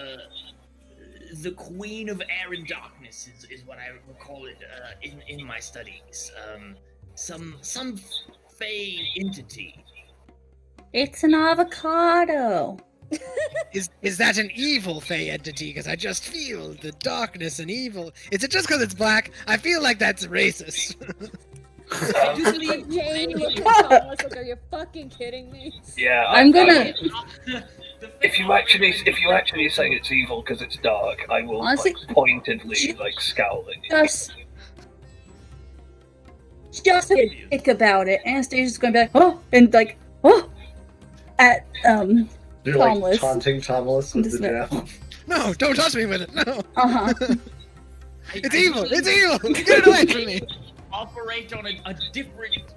the Queen of Air and Darkness is what I recall it in my studies. Some fey entity. It's an avocado. Is that an evil fey entity? Because I just feel the darkness and evil. Is it just because it's black? I feel like that's racist. I do believe Jane, look at Thomas. Like, are you fucking kidding me? Yeah, I'm gonna. If you actually say it's evil because it's dark, I will Honestly, pointedly scowl at you. Just think about it. Anastasia's going back, oh, and like, oh, at You're like Tomless. taunting Tomless with the jab. No, don't touch me with it. No. It's I evil. believe It's evil. Get it away from me. Operate on a different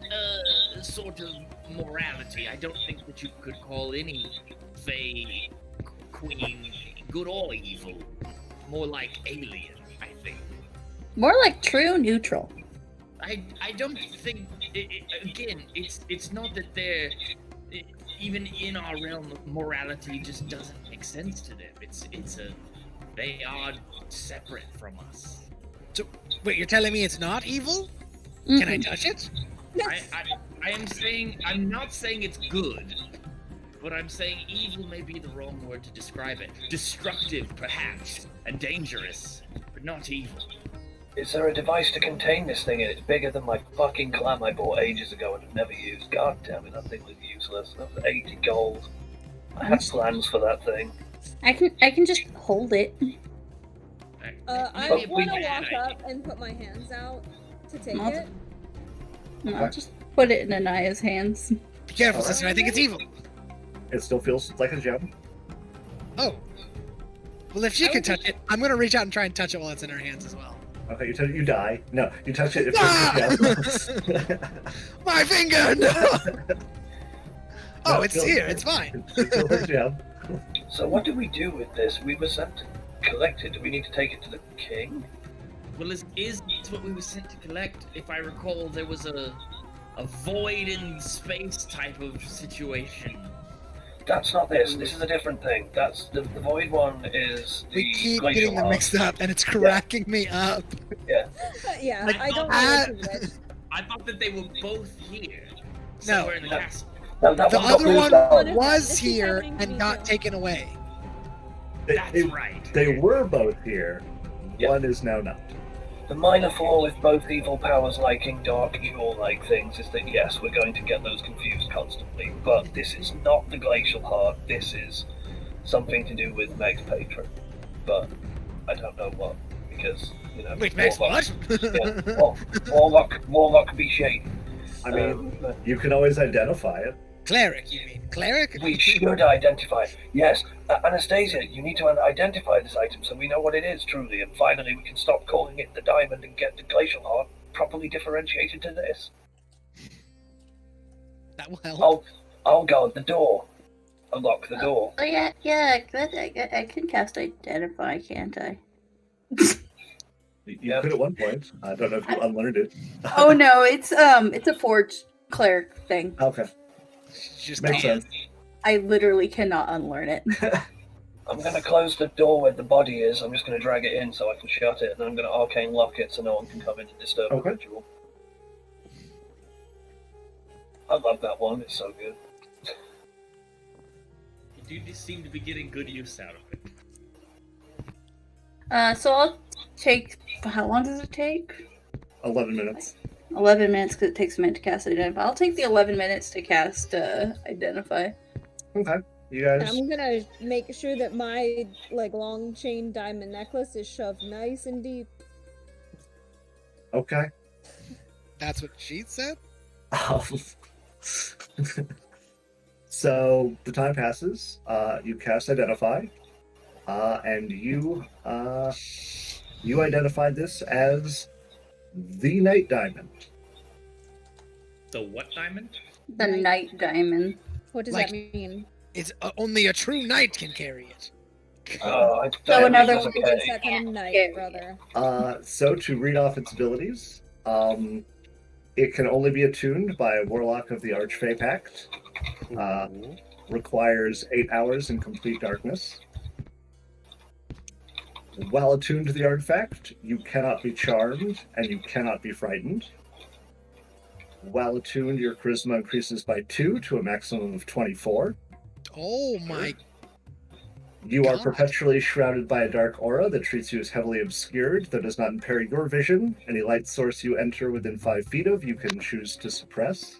sort of morality. I don't think that you could call any fey queen good or evil. More like alien, I think. more like true neutral. I don't think again it's not that they're even in our realm of morality just doesn't make sense to them. They are separate from us. So, wait, you're telling me it's not evil? Can I touch it? I am saying I'm not saying it's good, but I'm saying evil may be the wrong word to describe it. Destructive, perhaps, and dangerous, but not evil. Is there a device to contain this thing? And it's bigger than my fucking clam I bought ages ago and have never used. God damn it, that thing was useless. That was 80 gold. I had plans for that thing. I can just hold it. I Maybe want to we walk had up and put my hands out to take I'll- it. I'll just put it in Anaya's hands. Be careful, Alright. sister. I think it's evil. It still feels like a gem. Oh. Well, if she can touch it, I'm gonna reach out and try and touch it while it's in her hands as well. Okay, you touch it, you die. No, you touch it, it Ah! feels like a gem. My finger! No! Oh, No, it's feels- here. It's fine. It feels like a gem. So what do we do with this? We were sent to collect it. Do we need to take it to the king? Well, is what we were sent to collect. If I recall, there was a void in space type of situation. That's not this. This is a different thing. That's the void one is the We keep glacial getting them heart. mixed up, and it's cracking me up. Yeah, Like, I don't know which is which. I thought that they were both here, No. somewhere in the castle. No, that The one got other moved one out. was This is here happening to and me got too. taken away. That's right. They were both here. Yeah. One is now not. The minor flaw with both evil powers liking dark evil-like things is that yes, we're going to get those confused constantly. But this is not the glacial heart. This is something to do with Meg's patron. But I don't know what, because Wait, Max, Warlock- what? yeah, Warlock be shady. I mean, you can always identify it. Cleric, you mean? Cleric? We should identify it. Yes, Anastasia, you need to identify this item so we know what it is truly, and finally we can stop calling it the diamond and get the glacial heart properly differentiated to this. That will help. Oh God, the door. Unlock the door. Oh yeah, I can cast identify, can't I? You Yeah. could at one point. I don't know if you unlearned it. Oh no, it's a forged cleric thing. Okay, Just makes can't. sense. I literally cannot unlearn it. I'm gonna close the door where the body is. I'm just gonna drag it in so I can shut it, and then I'm gonna arcane lock it so no one can come in and disturb the Okay. ritual. I love that one. It's so good. You do seem to be getting good use out of it. So I'll take. How long does it take? 11 minutes. 11 minutes because it takes a minute to cast identify. I'll take the 11 minutes to cast identify. Okay, you guys. I'm gonna make sure that my long chain diamond necklace is shoved nice and deep. Okay. That's what she said? So the time passes. You cast identify, and you identify this as the night diamond. The what diamond? The night diamond. What does Like- that mean? It's only a true knight can carry it. I So another was one okay. It's that kind of night, Okay. brother. So to read off its abilities, it can only be attuned by a warlock of the Archfey Pact. Requires 8 hours in complete darkness. While attuned to the artifact, you cannot be charmed and you cannot be frightened. While attuned, your charisma increases by 2 to a maximum of 24. Oh my You are God. perpetually shrouded by a dark aura that treats you as heavily obscured, that does not impair your vision. Any light source you enter within 5 feet of, you can choose to suppress.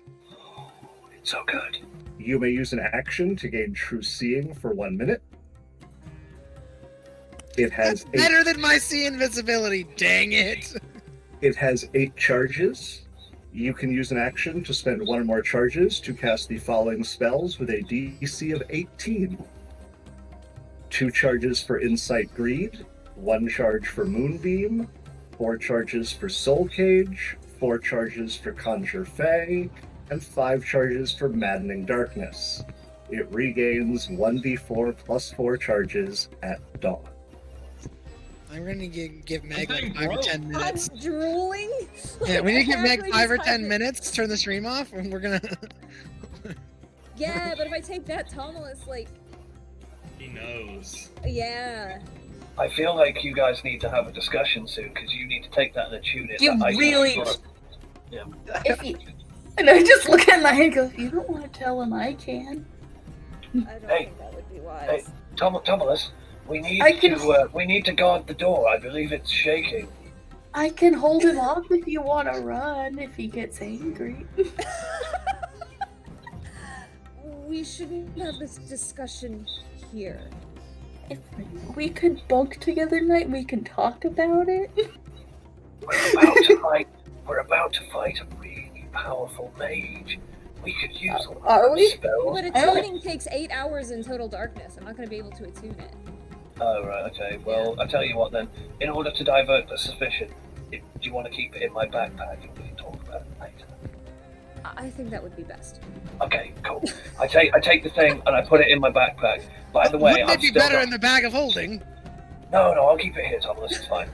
It's so good. You may use an action to gain true seeing for 1 minute. It has That's better than my see invisibility, dang it. It has 8 charges. You can use an action to spend 1 or more charges to cast the following spells with a DC of 18. 2 charges for Insight Greed, 1 charge for Moonbeam, 4 charges for Soul Cage, 4 charges for Conjure Fey, and 5 charges for Maddening Darkness. It regains 1d4 plus 4 charges at dawn. I'm gonna give Meg I'm like 5 or broke. 10 minutes. I'm drooling. Yeah, we need to give Meg Halfway 5 or just 10 type it. minutes, turn the stream off, and we're gonna... Yeah, but if I take that Tomalus, like, He knows. yeah. I feel like you guys need to have a discussion soon because you need to take that and attune it. You That really- Yeah. If you, and I just look at my hand and go, if you don't want to tell him, I can. I don't Hey. think that would be wise. Hey, Thomas, we need I can- to guard the door. I believe it's shaking. I can hold him off if you want to run, if he gets angry. We shouldn't have this discussion here. If we could bunk together tonight, we can talk about it. We're about to fight a really powerful mage. We could use one Are of we? those spells. But attuning takes 8 hours in total darkness. I'm not going to be able to attune it. Oh, right, okay. Well, I'll tell you what then. In order to divert the suspicion, do you want to keep it in my backpack and we can talk about it later? I think that would be best. Okay, cool. I take the thing and I put it in my backpack. By the way, Wouldn't I've it be still better got... in the bag of holding? No, I'll keep it here, Thomas. It's fine.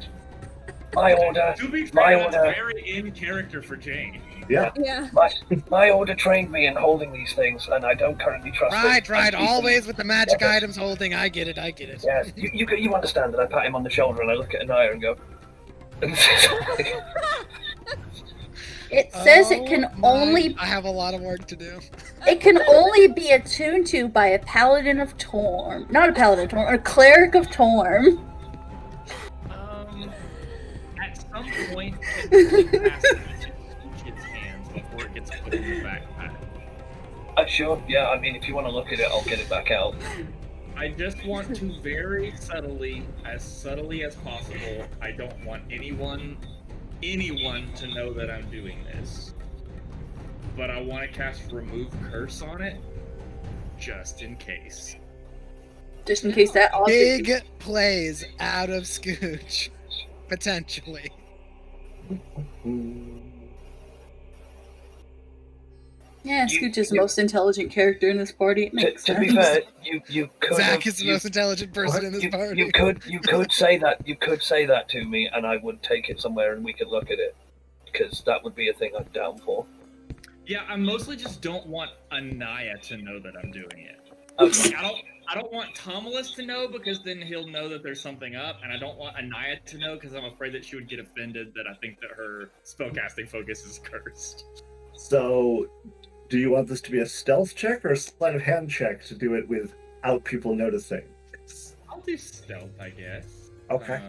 My order. To be My fair, that's order. very in character for Jane. Yeah. Yeah. My order trained me in holding these things, and I don't currently trust it. Right, And people- always with the magic Yes. items holding. I get it. Yes, you understand that I pat him on the shoulder and I look at Anaya and go. It says it can Oh my- only I have a lot of work to do. it can only be attuned to by a paladin of Torm. Not a paladin of Torm, a cleric of Torm. At some point, it has to reach its hands before it gets put in the backpack. Sure, yeah, I mean, if you want to look at it, I'll get it back out. I just want to very subtly as possible. I don't want anyone to know that I'm doing this. But I want to cast Remove Curse on it, just in case. Just in case that object. Big plays out of Scooch. Potentially. Yeah, Scooch is the most intelligent character in this party. It makes To be sense. fair, you could. Zach is the most intelligent person in this party. You could say that. You could say that to me, and I would take it somewhere, and we could look at it, because that would be a thing I'm down for. Yeah, I mostly just don't want Anaya to know that I'm doing it. Okay. I don't want Tomalus to know because then he'll know that there's something up, and I don't want Anaya to know because I'm afraid that she would get offended that I think that her spellcasting focus is cursed. So, do you want this to be a stealth check or a sleight of hand check to do it without people noticing? I'll do stealth, I guess. Okay.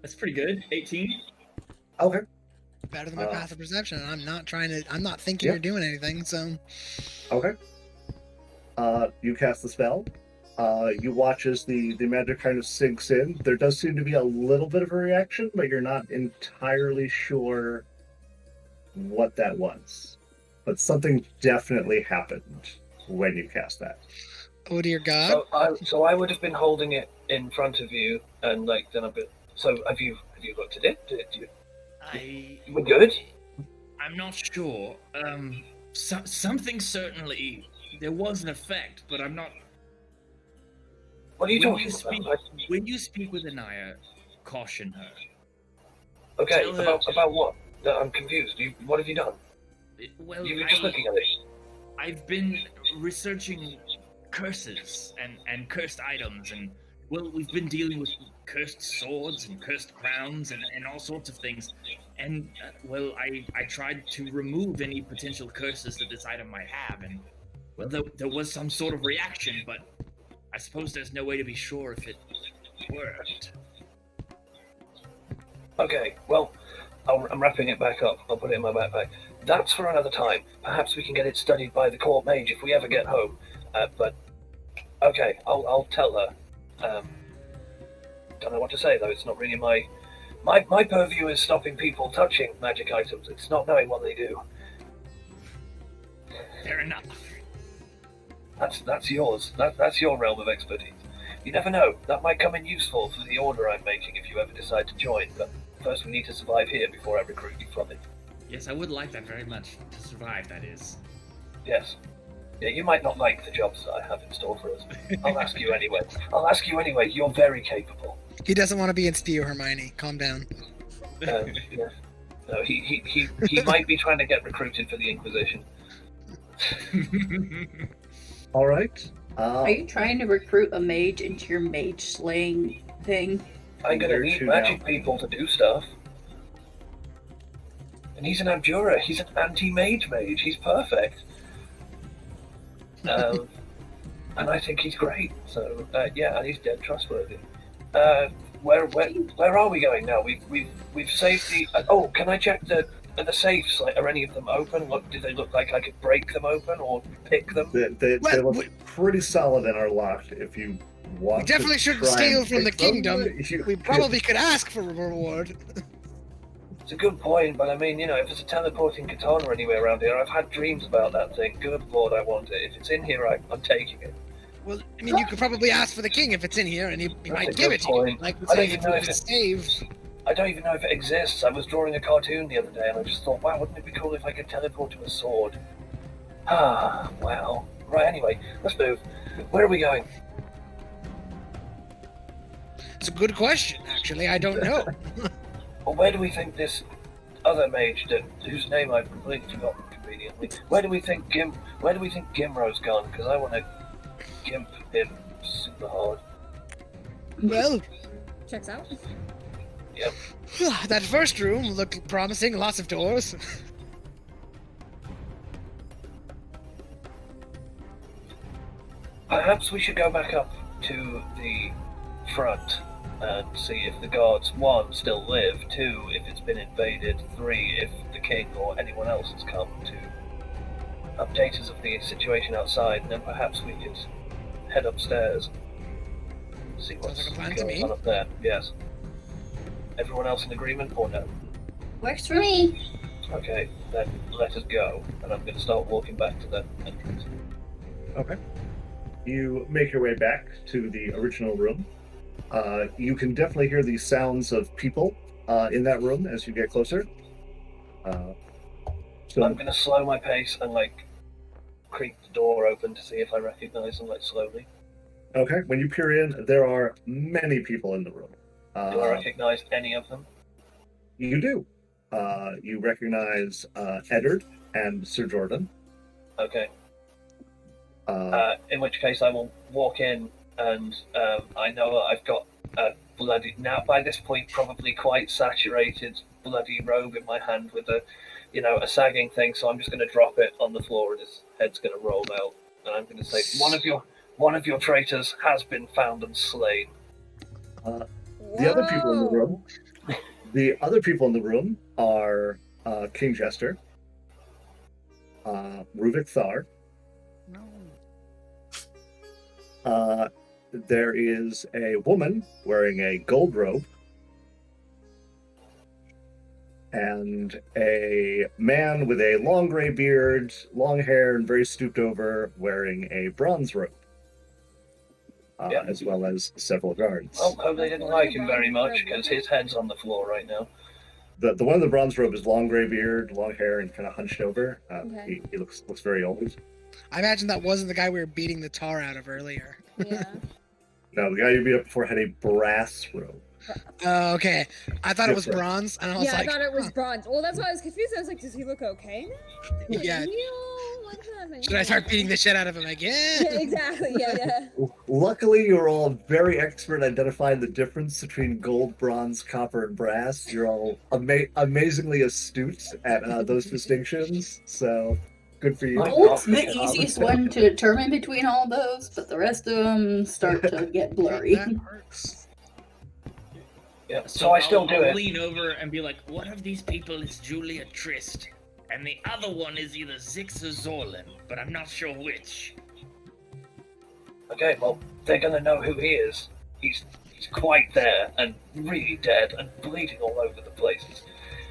That's pretty good. 18. Okay. Better than my passive perception. And I'm not thinking Yeah. you're doing anything, so. Okay. You cast the spell. You watch as the magic kind of sinks in. There does seem to be a little bit of a reaction, but you're not entirely sure what that was. But something definitely happened when you cast that. Oh dear God. So I would have been holding it in front of you, and like then I've been. So have you looked at it? Did you? We're good. I'm not sure. Something certainly. There was an effect, but I'm not. What are you When talking you speak, about? when you speak with Anaya, caution her. Okay, Tell her- about what? I'm confused. What have you done? Well, You were just looking at it. I've been researching curses and cursed items, and well, we've been dealing with cursed swords and cursed crowns and all sorts of things. And, well, I tried to remove any potential curses that this item might have, and, well, there was some sort of reaction, but I suppose there's no way to be sure if it worked. Okay, well, I'm wrapping it back up. I'll put it in my backpack. That's for another time. Perhaps we can get it studied by the court mage if we ever get home. But, okay, I'll tell her. Don't know what to say, though. It's not really my purview is stopping people touching magic items. It's not knowing what they do. Fair enough. That's yours. That's your realm of expertise. You never know. That might come in useful for the order I'm making if you ever decide to join. But first, we need to survive here before I recruit you from it. Yes, I would like that very much. To survive, that is. Yes. Yeah, you might not like the jobs that I have in store for us. I'll ask you anyway. You're very capable. He doesn't want to be in Steel, Hermione. Calm down. Yeah. No, he might be trying to get recruited for the Inquisition. All right. Are you trying to recruit a mage into your mage slaying thing? I'm gonna Where need to magic now? people to do stuff. And he's an abjurer. He's an anti-mage mage. He's perfect. And I think he's great. So yeah, and he's dead trustworthy. Where are we going now? We've saved the. Oh, can I check the safes? Like, are any of them open? Do they look like I could break them open or pick them? They look pretty solid and are locked. If you want, We definitely to shouldn't try steal and from the pick them, kingdom. We probably could ask for a reward. It's a good point, but I mean, if there's a teleporting katana anywhere around here, I've had dreams about that thing. Good lord, I want it. If it's in here, I'm taking it. Well, I mean, you could probably ask for the king if it's in here, and he That's might a give good it to you. point. Like, I don't say, even if know you if could it- save. I don't even know if it exists. I was drawing a cartoon the other day, and I just thought, wow, wouldn't it be cool if I could teleport to a sword? Ah, wow. Right, anyway, let's move. Where are we going? It's a good question, actually. I don't know. Well, where do we think this other mage, whose name I've completely forgotten conveniently, where do we think Gimro's gone? Because I want to gimp him super hard. Well, Checks out. Yep. that first room looked promising. Lots of doors. Perhaps we should go back up to the front and see if the guards, 1, still live, 2, if it's been invaded, 3, if the king or anyone else has come to update us of the situation outside, and then perhaps we could head upstairs. See what's Sounds like a plan to going me. on up there. Yes. Everyone else in agreement or no? Works for me. Okay, then let us go, and I'm going to start walking back to the entrance. Okay. You make your way back to the original room. You can definitely hear the sounds of people in that room as you get closer. So I'm going to slow my pace and creak the door open to see if I recognize them slowly. okay, when you peer in, there are many people in the room. Do I recognize any of them? You do. You recognize Eddard and Sir Jordan. Okay. Uh, In which case I will walk in and I know that I've got a bloody, now by this point probably quite saturated bloody robe in my hand with a sagging thing, so I'm just going to drop it on the floor and his head's going to roll out, and I'm going to say, one of your traitors has been found and slain. the other people in the room are King Jester, Ruvik Thar. There is a woman wearing a gold robe, and a man with a long gray beard, long hair, and very stooped over, wearing a bronze robe, Yeah. as well as several guards. Oh, hope they didn't like him very much, because his head's on the floor right now. The one in the bronze robe is long gray beard, long hair, and kind of hunched over. Okay. He looks very old. I imagine that wasn't the guy we were beating the tar out of earlier. Yeah. No, the guy you beat up before had a brass robe. Oh, okay. I thought it was Different. bronze, and I was Yeah, like, I thought it was bronze. Well, that's why I was confused. I was like, does he look okay now? Like, Yeah. heal? what's happening? Should I start beating the shit out of him again? Yeah, exactly. Yeah. Luckily, you're all very expert identifying the difference between gold, bronze, copper, and brass. You're all amazingly astute at those distinctions. So, good for you. Gold's the easiest one to determine between all those, but the rest of them start to get blurry. That hurts. Yeah. So I still do I'll it. lean over and be like, one of these people is Julia Trist, and the other one is either Zix or Zorlin, but I'm not sure which. Okay, well, they're gonna know who he is. He's quite there and really dead and bleeding all over the place.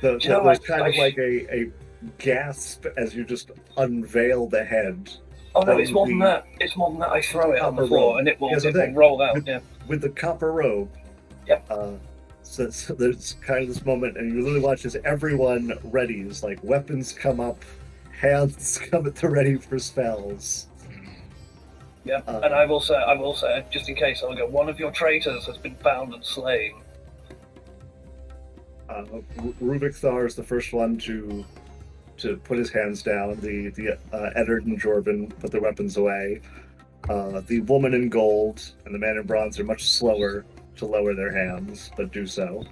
There's kind of like a gasp as you just unveil the head. Oh no, it's more than that. It's more than that. I throw it on the floor and it will roll out. Yeah. With the copper robe. Yep. So there's kind of this moment, and you literally watch as everyone readies, like weapons come up, hands come at the ready for spells. Yeah, and I will say, just in case, I'll go, one of your traitors has been found and slain. Rubik Thar is the first one to put his hands down. The Eddard and Jorvin put their weapons away. The woman in gold and the man in bronze are much slower to lower their hands, but do so.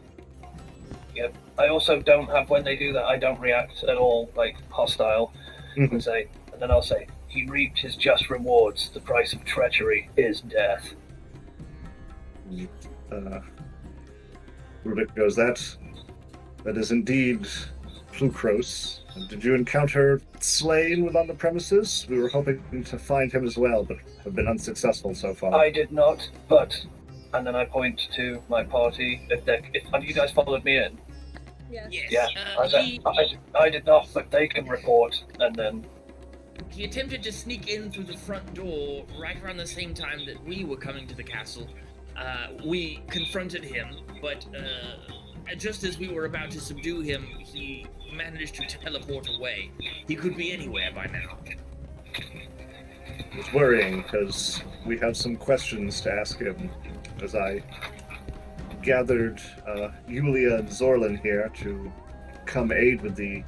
Yep. I also don't have, when they do that, I don't react at all, like, hostile. Mhm. And then I'll say, he reaped his just rewards. The price of treachery is death. Rubik goes, that is indeed Plukros. Did you encounter Slain within the premises? We were hoping to find him as well, but have been unsuccessful so far. I did not, but... And then I point to my party. Have you guys followed me in? Yes. Yeah. I did not, but they can report, and then... He attempted to sneak in through the front door right around the same time that we were coming to the castle. We confronted him, but just as we were about to subdue him, he managed to teleport away. He could be anywhere by now. It's worrying, because we have some questions to ask him. As I gathered Yulia and Zorlin here to come aid with the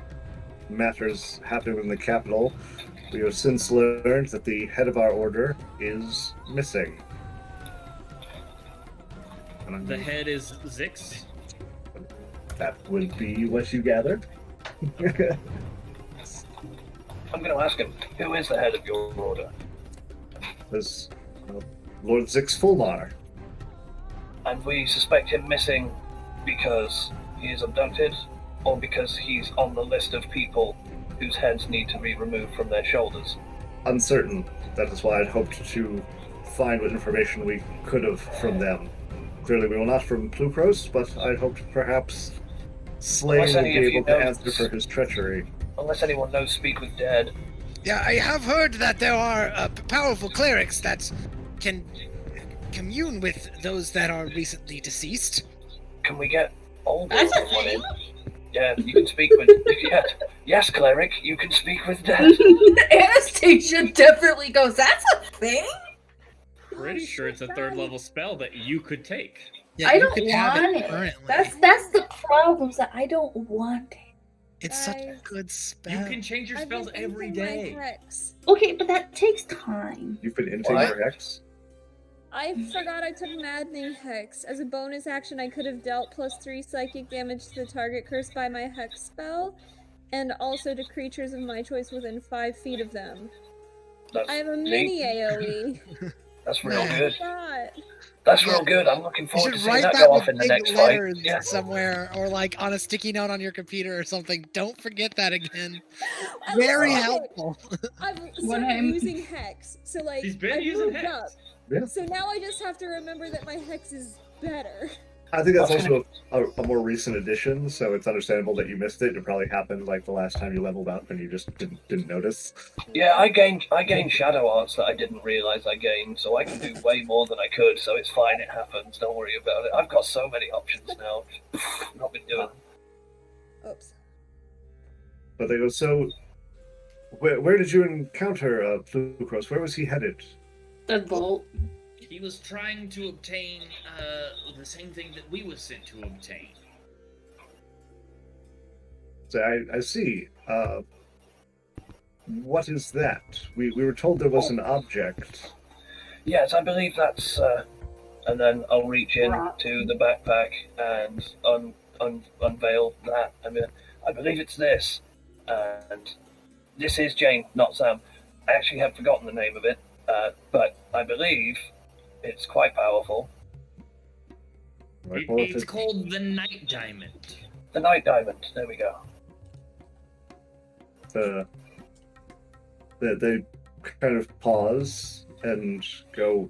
matters happening in the capital, we have since learned that the head of our order is missing. The head is Zix. That would be what you gathered. I'm going to ask him, who is the head of your order? There's Lord Zix Fulmar. And we suspect him missing because he is abducted, or because he's on the list of people whose heads need to be removed from their shoulders. Uncertain. That is why I'd hoped to find what information we could have from them. Clearly we will not from Plukros, but I'd hoped perhaps Slain would be able to answer for his treachery. Unless anyone knows Speak with Dead. Yeah, I have heard that there are powerful clerics that can commune with those that are recently deceased. Can we get all That's a one in? thing. Yeah, you can speak with... Yes, cleric, you can speak with Dead. Anastasia definitely goes, that's a thing? Pretty sure it's a third level spell that you could take. Yeah, I you don't could have want it. currently. That's the problem, is that I don't want it. It's such a Guys, good spell. You can change your I've spells been every inking my day. hex. Okay, but that takes time. You've been into What? your hex? I forgot I took Maddening Hex. As a bonus action, I could have dealt +3 psychic damage to the target cursed by my hex spell, and also to creatures of my choice within 5 feet of them. That's I have a neat. mini AoE. That's real Man. good. God. That's real good. I'm looking You forward should to seeing write that that go off with in the big next fight. letters Yeah. somewhere, or like on a sticky note on your computer or something. Don't forget that again. I Very love it. helpful. I've When started I'm- using Hex, so like He's been I using moved Hex. up. Yeah. So now I just have to remember that my Hex is better. I think that's That's also a more recent addition, so it's understandable that you missed it. It probably happened like the last time you leveled up and you just didn't notice. Yeah, I gained shadow arts that I didn't realize I gained, so I can do way more than I could. So it's fine. It happens. Don't worry about it. I've got so many options now. Not been doing. Oops. But they go, so where did you encounter Plukros? Where was he headed? The vault. He was trying to obtain the same thing that we were sent to obtain. So I see. what is that? We were told there was an object. Yes, I believe that's. And then I'll reach in Rock. to the backpack and unveil that. I believe it's this. And this is Jane, not Sam. I actually have forgotten the name of it, but I believe it's quite powerful. Right, well, if It's called the Night Diamond. The Night Diamond. There we go. they kind of pause and go,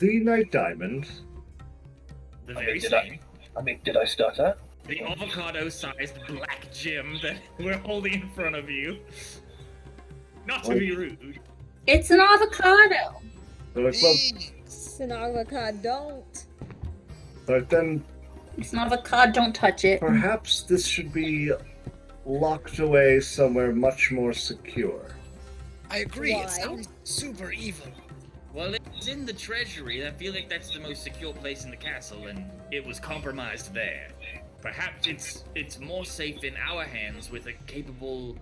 the Night Diamond? The I mean, very did same. Did I stutter? The avocado-sized black gem that we're holding in front of you. Not to be rude. It's an avocado. They're like, well, It's an avocado. Don't. but then It's an avocado. Don't touch it. perhaps this should be locked away somewhere much more secure. I agree. Why? It sounds super evil. Well, it's in the treasury. I feel like that's the most secure place in the castle, and it was compromised there. Perhaps it's more safe in our hands with a capable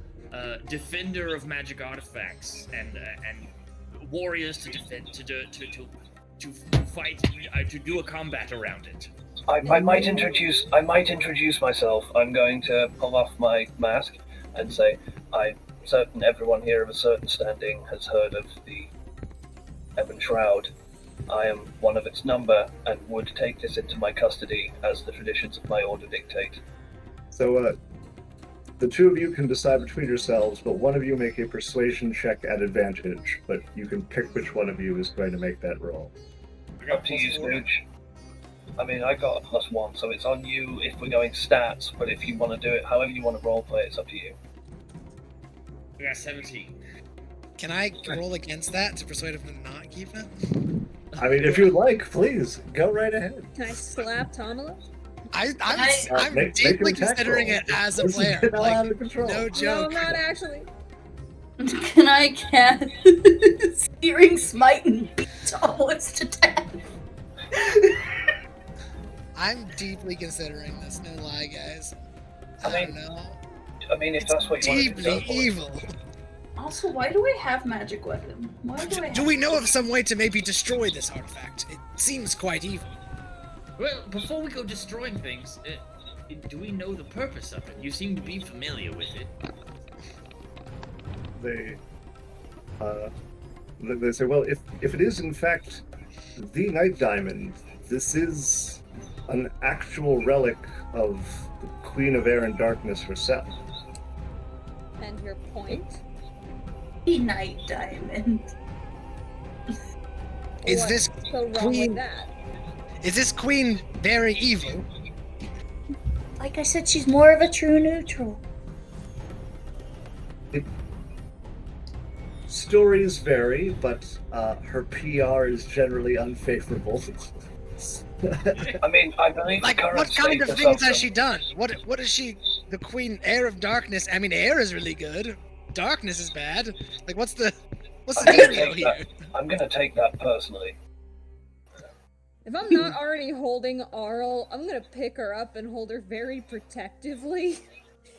defender of magic artifacts and warriors to defend to fight to do a combat around it. I might introduce myself. I'm going to pull off my mask and say, I'm certain everyone here of a certain standing has heard of the Ebon Shroud. I am one of its number and would take this into my custody as the traditions of my order dictate. So, the two of you can decide between yourselves, but one of you make a persuasion check at advantage, but you can pick which one of you is going to make that roll. Up to you, Scrooge. I got a +1, so it's on you if we're going stats, but if you want to do it however you want to roleplay, it's up to you. We got 17. Can I roll against that to persuade him to not keep it? I mean, if you'd like, please, go right ahead. Can I slap Tamala? I'm make deeply an attack considering roll. it as a This is player. getting all Like, out of control. no No, joke. I'm not actually. Can I cast Searing Smite and beat Thomas to death? I'm deeply considering this, no lie, guys. I I mean, don't know. If that's what you want to do, Deeply go for it. evil. Also, why do I have magic weapon? Why do I have Do we know of some way to maybe destroy this artifact? It seems quite evil. Well, before we go destroying things, do we know the purpose of it? You seem to be familiar with it. They say, well, if it is in fact the Night Diamond, this is an actual relic of the Queen of Air and Darkness herself. And your point? the Night Diamond? Is What's this so wrong queen- with that? Is this queen very evil? Like I said, she's more of a true neutral. Stories vary, but her PR is generally unfavorable. I believe Like, the current what kind of status things has them- she done? What is she? The queen, Air of Darkness. I mean, air is really good. Darkness is bad. Like, what's the I'm gonna dealio take here? that. I'm gonna take that personally. If I'm not already holding Arl, I'm gonna pick her up and hold her very protectively.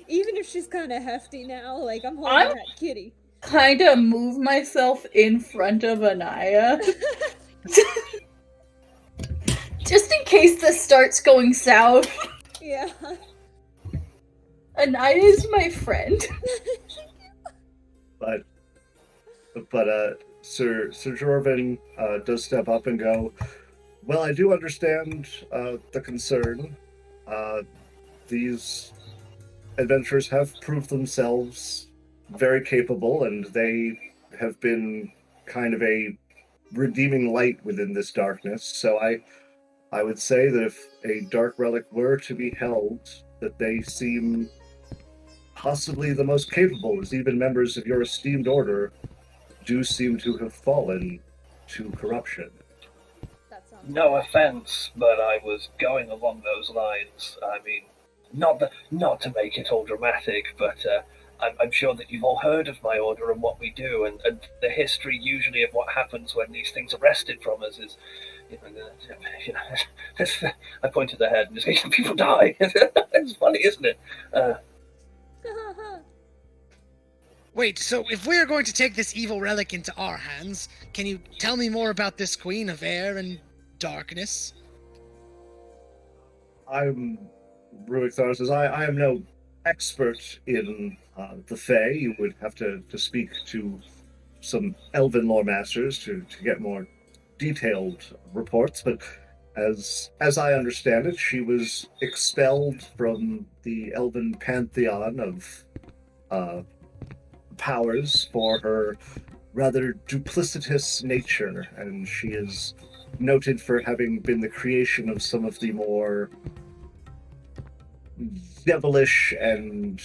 Even if she's kind of hefty now, like I'm holding I'm- that kitty. Kind of move myself in front of Anaya. Just in case this starts going south. Yeah. Anaya is my friend. but Sir Jorvin does step up and go, well, I do understand the concern. These adventurers have proved themselves very capable, and they have been kind of a redeeming light within this darkness. So I would say that if a dark relic were to be held, that they seem possibly the most capable, as even members of your esteemed order do seem to have fallen to corruption. That sounds No offense, but I was going along those lines. I mean, not to make it all dramatic, but I'm sure that you've all heard of my order and what we do, and the history usually of what happens when these things are wrested from us is, I point at their head and just people die. It's funny, isn't it? Wait, so if we are going to take this evil relic into our hands, can you tell me more about this Queen of Air and Darkness? Rubik Thar says, I am no expert in the Fae. You would have to speak to some elven lore masters to get more detailed reports, but as I understand it, she was expelled from the elven pantheon of powers for her rather duplicitous nature, and she is noted for having been the creation of some of the more devilish and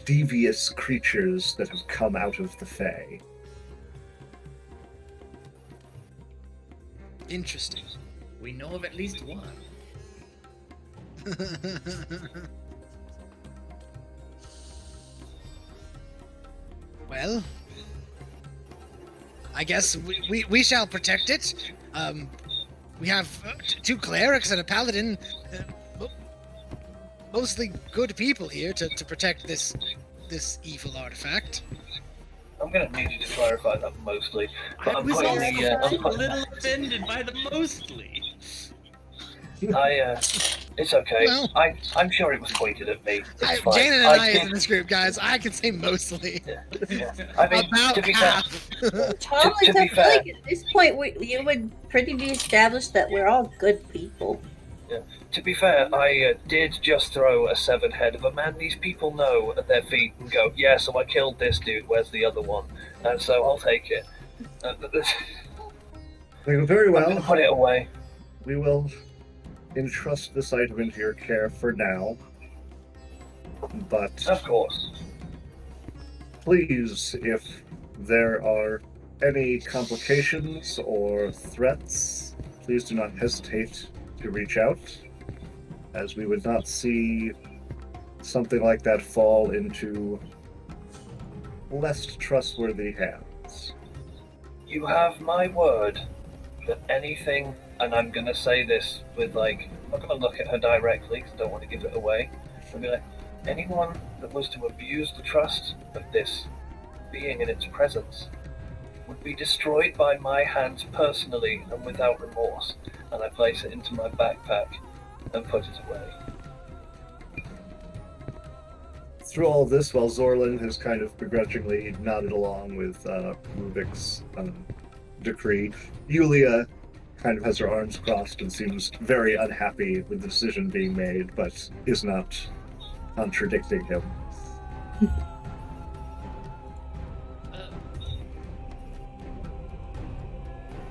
devious creatures that have come out of the Fae. Interesting. We know of at least one. Well, I guess we shall protect it. We have two clerics and a paladin, mostly good people here to protect this evil artifact. I'm going to need you to clarify that mostly. But I I'm was putting also the. I'm a put- little offended by the mostly. It's okay. Well- I'm sure it was pointed at me. It's fine. Janet and I is did- in this group, guys. I can say mostly. Yeah. I mean, About to be fair, half. Thomas, to I be feel fair- like at this point you would pretty be established that we're all good people. To be fair, I did just throw a severed head of a man these people know at their feet and go, yeah, so I killed this dude, where's the other one? And so I'll take it. Very I'm well. going to put it away. We will entrust this item into your care for now. But Of course. please, if there are any complications or threats, please do not hesitate to reach out, as we would not see something like that fall into less trustworthy hands. You have my word that anything, and I'm going to say this with I'm not going to look at her directly because I don't want to give it away. I'll be like, anyone that was to abuse the trust of this being in its presence would be destroyed by my hands personally and without remorse. And I place it into my backpack and put it away. Through all of this, while Zorlin has kind of begrudgingly nodded along with Rubik's decree, Yulia kind of has her arms crossed and seems very unhappy with the decision being made, but is not contradicting him.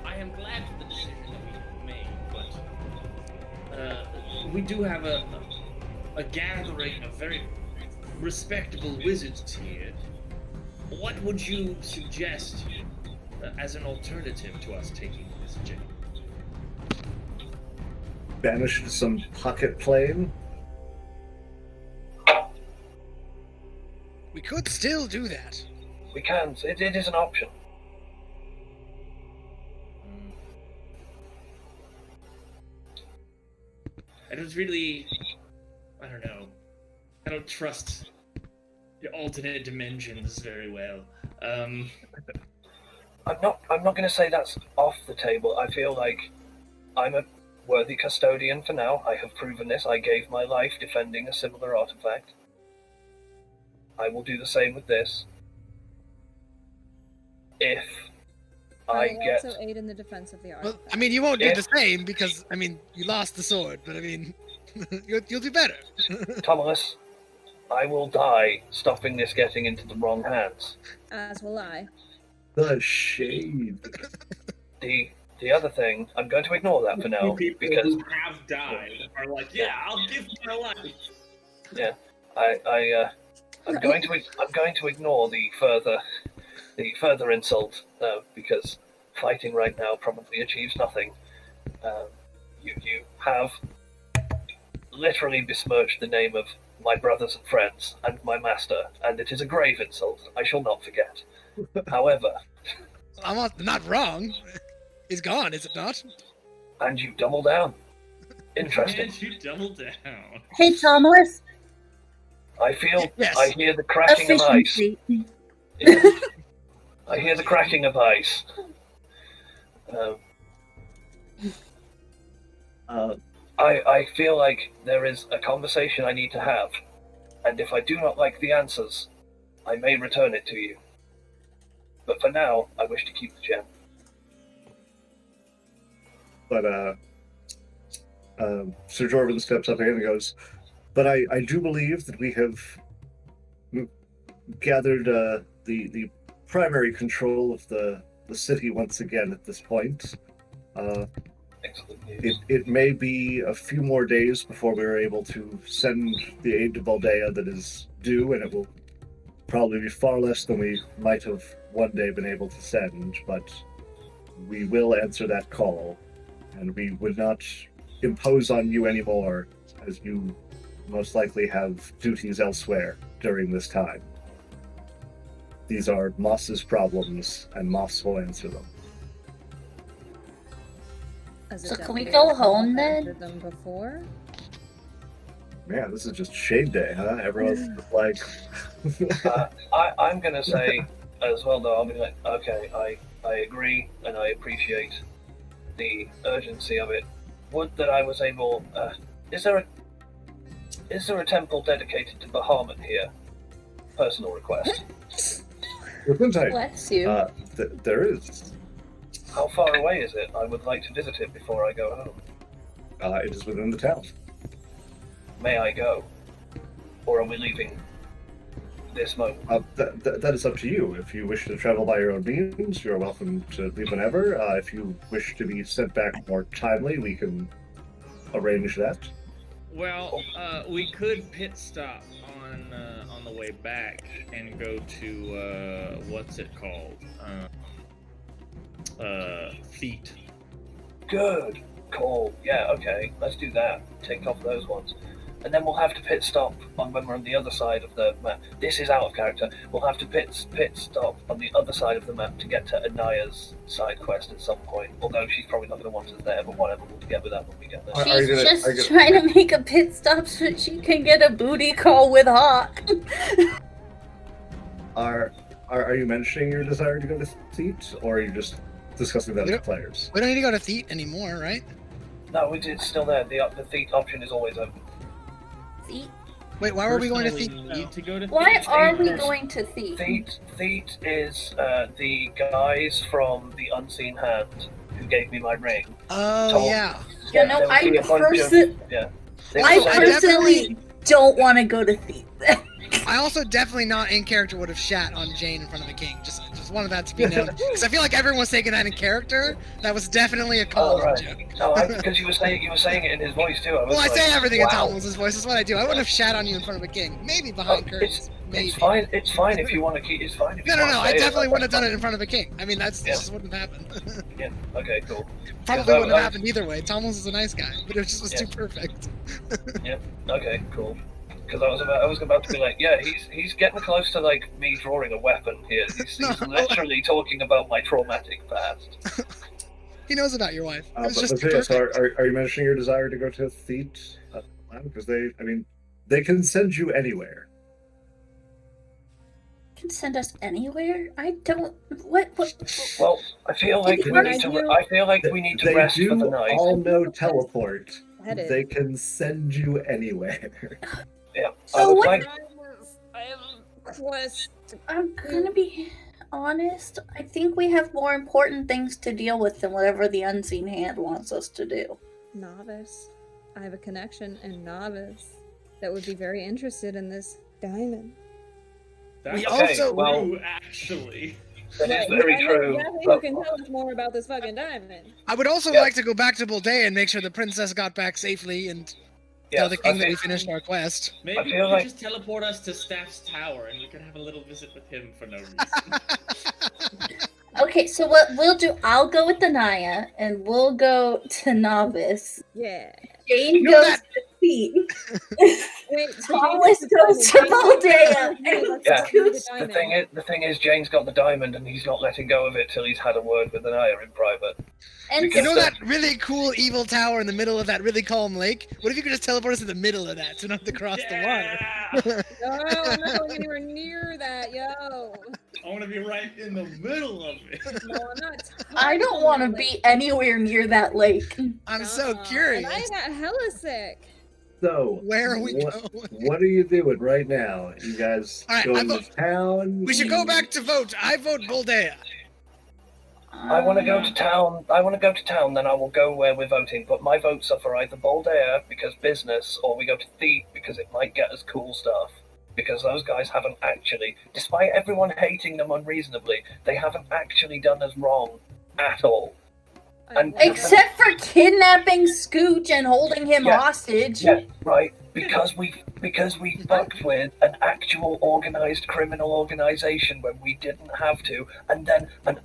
I am glad for the decision that we have made, but we do have a gathering of very respectable wizards here. What would you suggest as an alternative to us taking this jail? Banished to some pocket plane? We could still do that. We can. It is an option. I don't really, I don't know. I don't trust the alternate dimensions very well. I'm not going to say that's off the table. I feel like I'm a worthy custodian for now. I have proven this. I gave my life defending a similar artifact. I will do the same with this. If I will get... also aid in the defense of the Well, artifact. I mean, you won't do Yeah. the same because, I mean, you lost the sword, but I mean, you'll do better. Thomas, I will die stopping this getting into the wrong hands. As will I. The shade. The other thing, I'm going to ignore that for now People because who have died are like, yeah, I'll give my life. I'm going to ignore the further insult because fighting right now probably achieves nothing. You have literally besmirched the name of my brothers and friends and my master, and it is a grave insult. I shall not forget. However, I'm not wrong. He's gone, is it not? and you double down. Interesting. And you double down. Hey, Thomas. I feel Yes. I hear the cracking of ice. Efficiency. Yeah. I hear the cracking of ice. I feel like there is a conversation I need to have, and if I do not like the answers, I may return it to you. But for now, I wish to keep the gem. But Sir Jorvin steps up again and goes, but I do believe that we have gathered the primary control of the city once again at this point. Excellent news. It may be a few more days before we are able to send the aid to Baldea that is due, and it will probably be far less than we might have one day been able to send, but we will answer that call, and we would not impose on you anymore, as you most likely have duties elsewhere during this time. These are Moss's problems, and Moss will answer them. So can we go home then? Them before? Man, this is just shade day, huh? Everyone's just like... I'm going to say as well, though, I'll be like, okay, I agree, and I appreciate the urgency of it. Would that I was able... Is there a temple dedicated to Bahamut here? Personal request. Bless you. There is. How far away is it? I would like to visit it before I go home. It is within the town. May I go? Or are we leaving this moment? That is up to you. If you wish to travel by your own means, you're welcome to leave whenever. If you wish to be sent back more timely, we can arrange that. Well, we could pit stop on the way back and go to what's it called? Feet. Good call. Yeah, okay. Let's do that. Take off those ones. And then we'll have to pit stop when we're on the other side of the map. This is out of character. We'll have to pit stop on the other side of the map to get to Anaya's side quest at some point. Although she's probably not going to want us there, but whatever. We'll get with that when we get there. She's trying to make a pit stop so she can get a booty call with Hawk. Are you mentioning your desire to go to Theat, or are you just discussing that with players? We don't need to go to Theat anymore, right? No, it's still there. The Theat option is always open. Theat? Wait, why were we going to Personally, Theat? need to go to Why Theat. are we going to Theat? Theat is the guys from the Unseen Hand who gave me my ring. Oh, yeah. You know, there would be a bunch of- They I were saying- personally don't want to go to Theat. I also definitely not in character would have shat on Jane in front of the king. Just wanted that to be known. Because I feel like everyone was taking that in character. That was definitely a call right. joke. No, because you were saying it in his voice too. Well, I like, say everything in wow. Thomas's voice. That's what I do. I wouldn't have shat on you in front of a king. Maybe behind curtains. Maybe. It's fine. It's fine if you want to keep. It's fine if you No. want to I say definitely it. wouldn't have done it in front of a king. I mean, that just wouldn't have happened. Yeah. Okay. Cool. Probably wouldn't have happened either way. Thomas is a nice guy, but it just was too perfect. Yeah. Okay. Cool. Because I was about to be like, yeah, he's getting close to like me drawing a weapon here. He's literally talking about my traumatic past. He knows about your wife. It was But just yes, perfect. are you mentioning your desire to go to Theat? Because they can send you anywhere. Can send us anywhere? I don't. What? Well, I feel like we need to. I feel like we need to They rest do for the night. all know teleport. Headed. They can send you anywhere. Yeah. So I would what- like. I have a quest. I'm gonna be honest. I think we have more important things to deal with than whatever the Unseen Hand wants us to do. Novice. I have a connection in Novice that would be very interested in this diamond. That's We also also- true, actually. That is Right, very I know true. exactly but- who can tell us more about this fucking diamond. I would also Yeah. like to go back to Baldea and make sure the princess got back safely and Yes, tell the king I that we think- finished our quest. Maybe I you feel could like- just teleport us to Staff's tower and we could have a little visit with him for no reason. Okay, so what we'll do? I'll go with Anaya, and we'll go to Novice. Yeah. Jane You know goes that- to Theat. Wait, Thomas goes to Baldea. Yeah. The The thing is, Jane's got the diamond, and he's not letting go of it till he's had a word with Anaya in private. And Because- You know that really cool evil tower in the middle of that really calm lake? What if you could just teleport us to the middle of that so we don't have to cross the water? No, I'm not going anywhere near that, yo. I want to be right in the middle of it. No, I'm not. I don't want to be anywhere near that lake. I'm so And curious. I got hella sick. So, Where are we what, going? what are you doing right now? You guys All right, going to town? We should go back to vote. I vote Boldea. I want to go to town. Then I will go where we're voting. But my votes are for either Bold Air because business, or we go to Thief because it might get us cool stuff. Because those guys haven't actually, despite everyone hating them unreasonably, they haven't actually done us wrong at all. And Except for kidnapping Scooch and holding him Yeah. hostage. Yeah, right. Because we fucked with an actual organized criminal organization when we didn't have to, and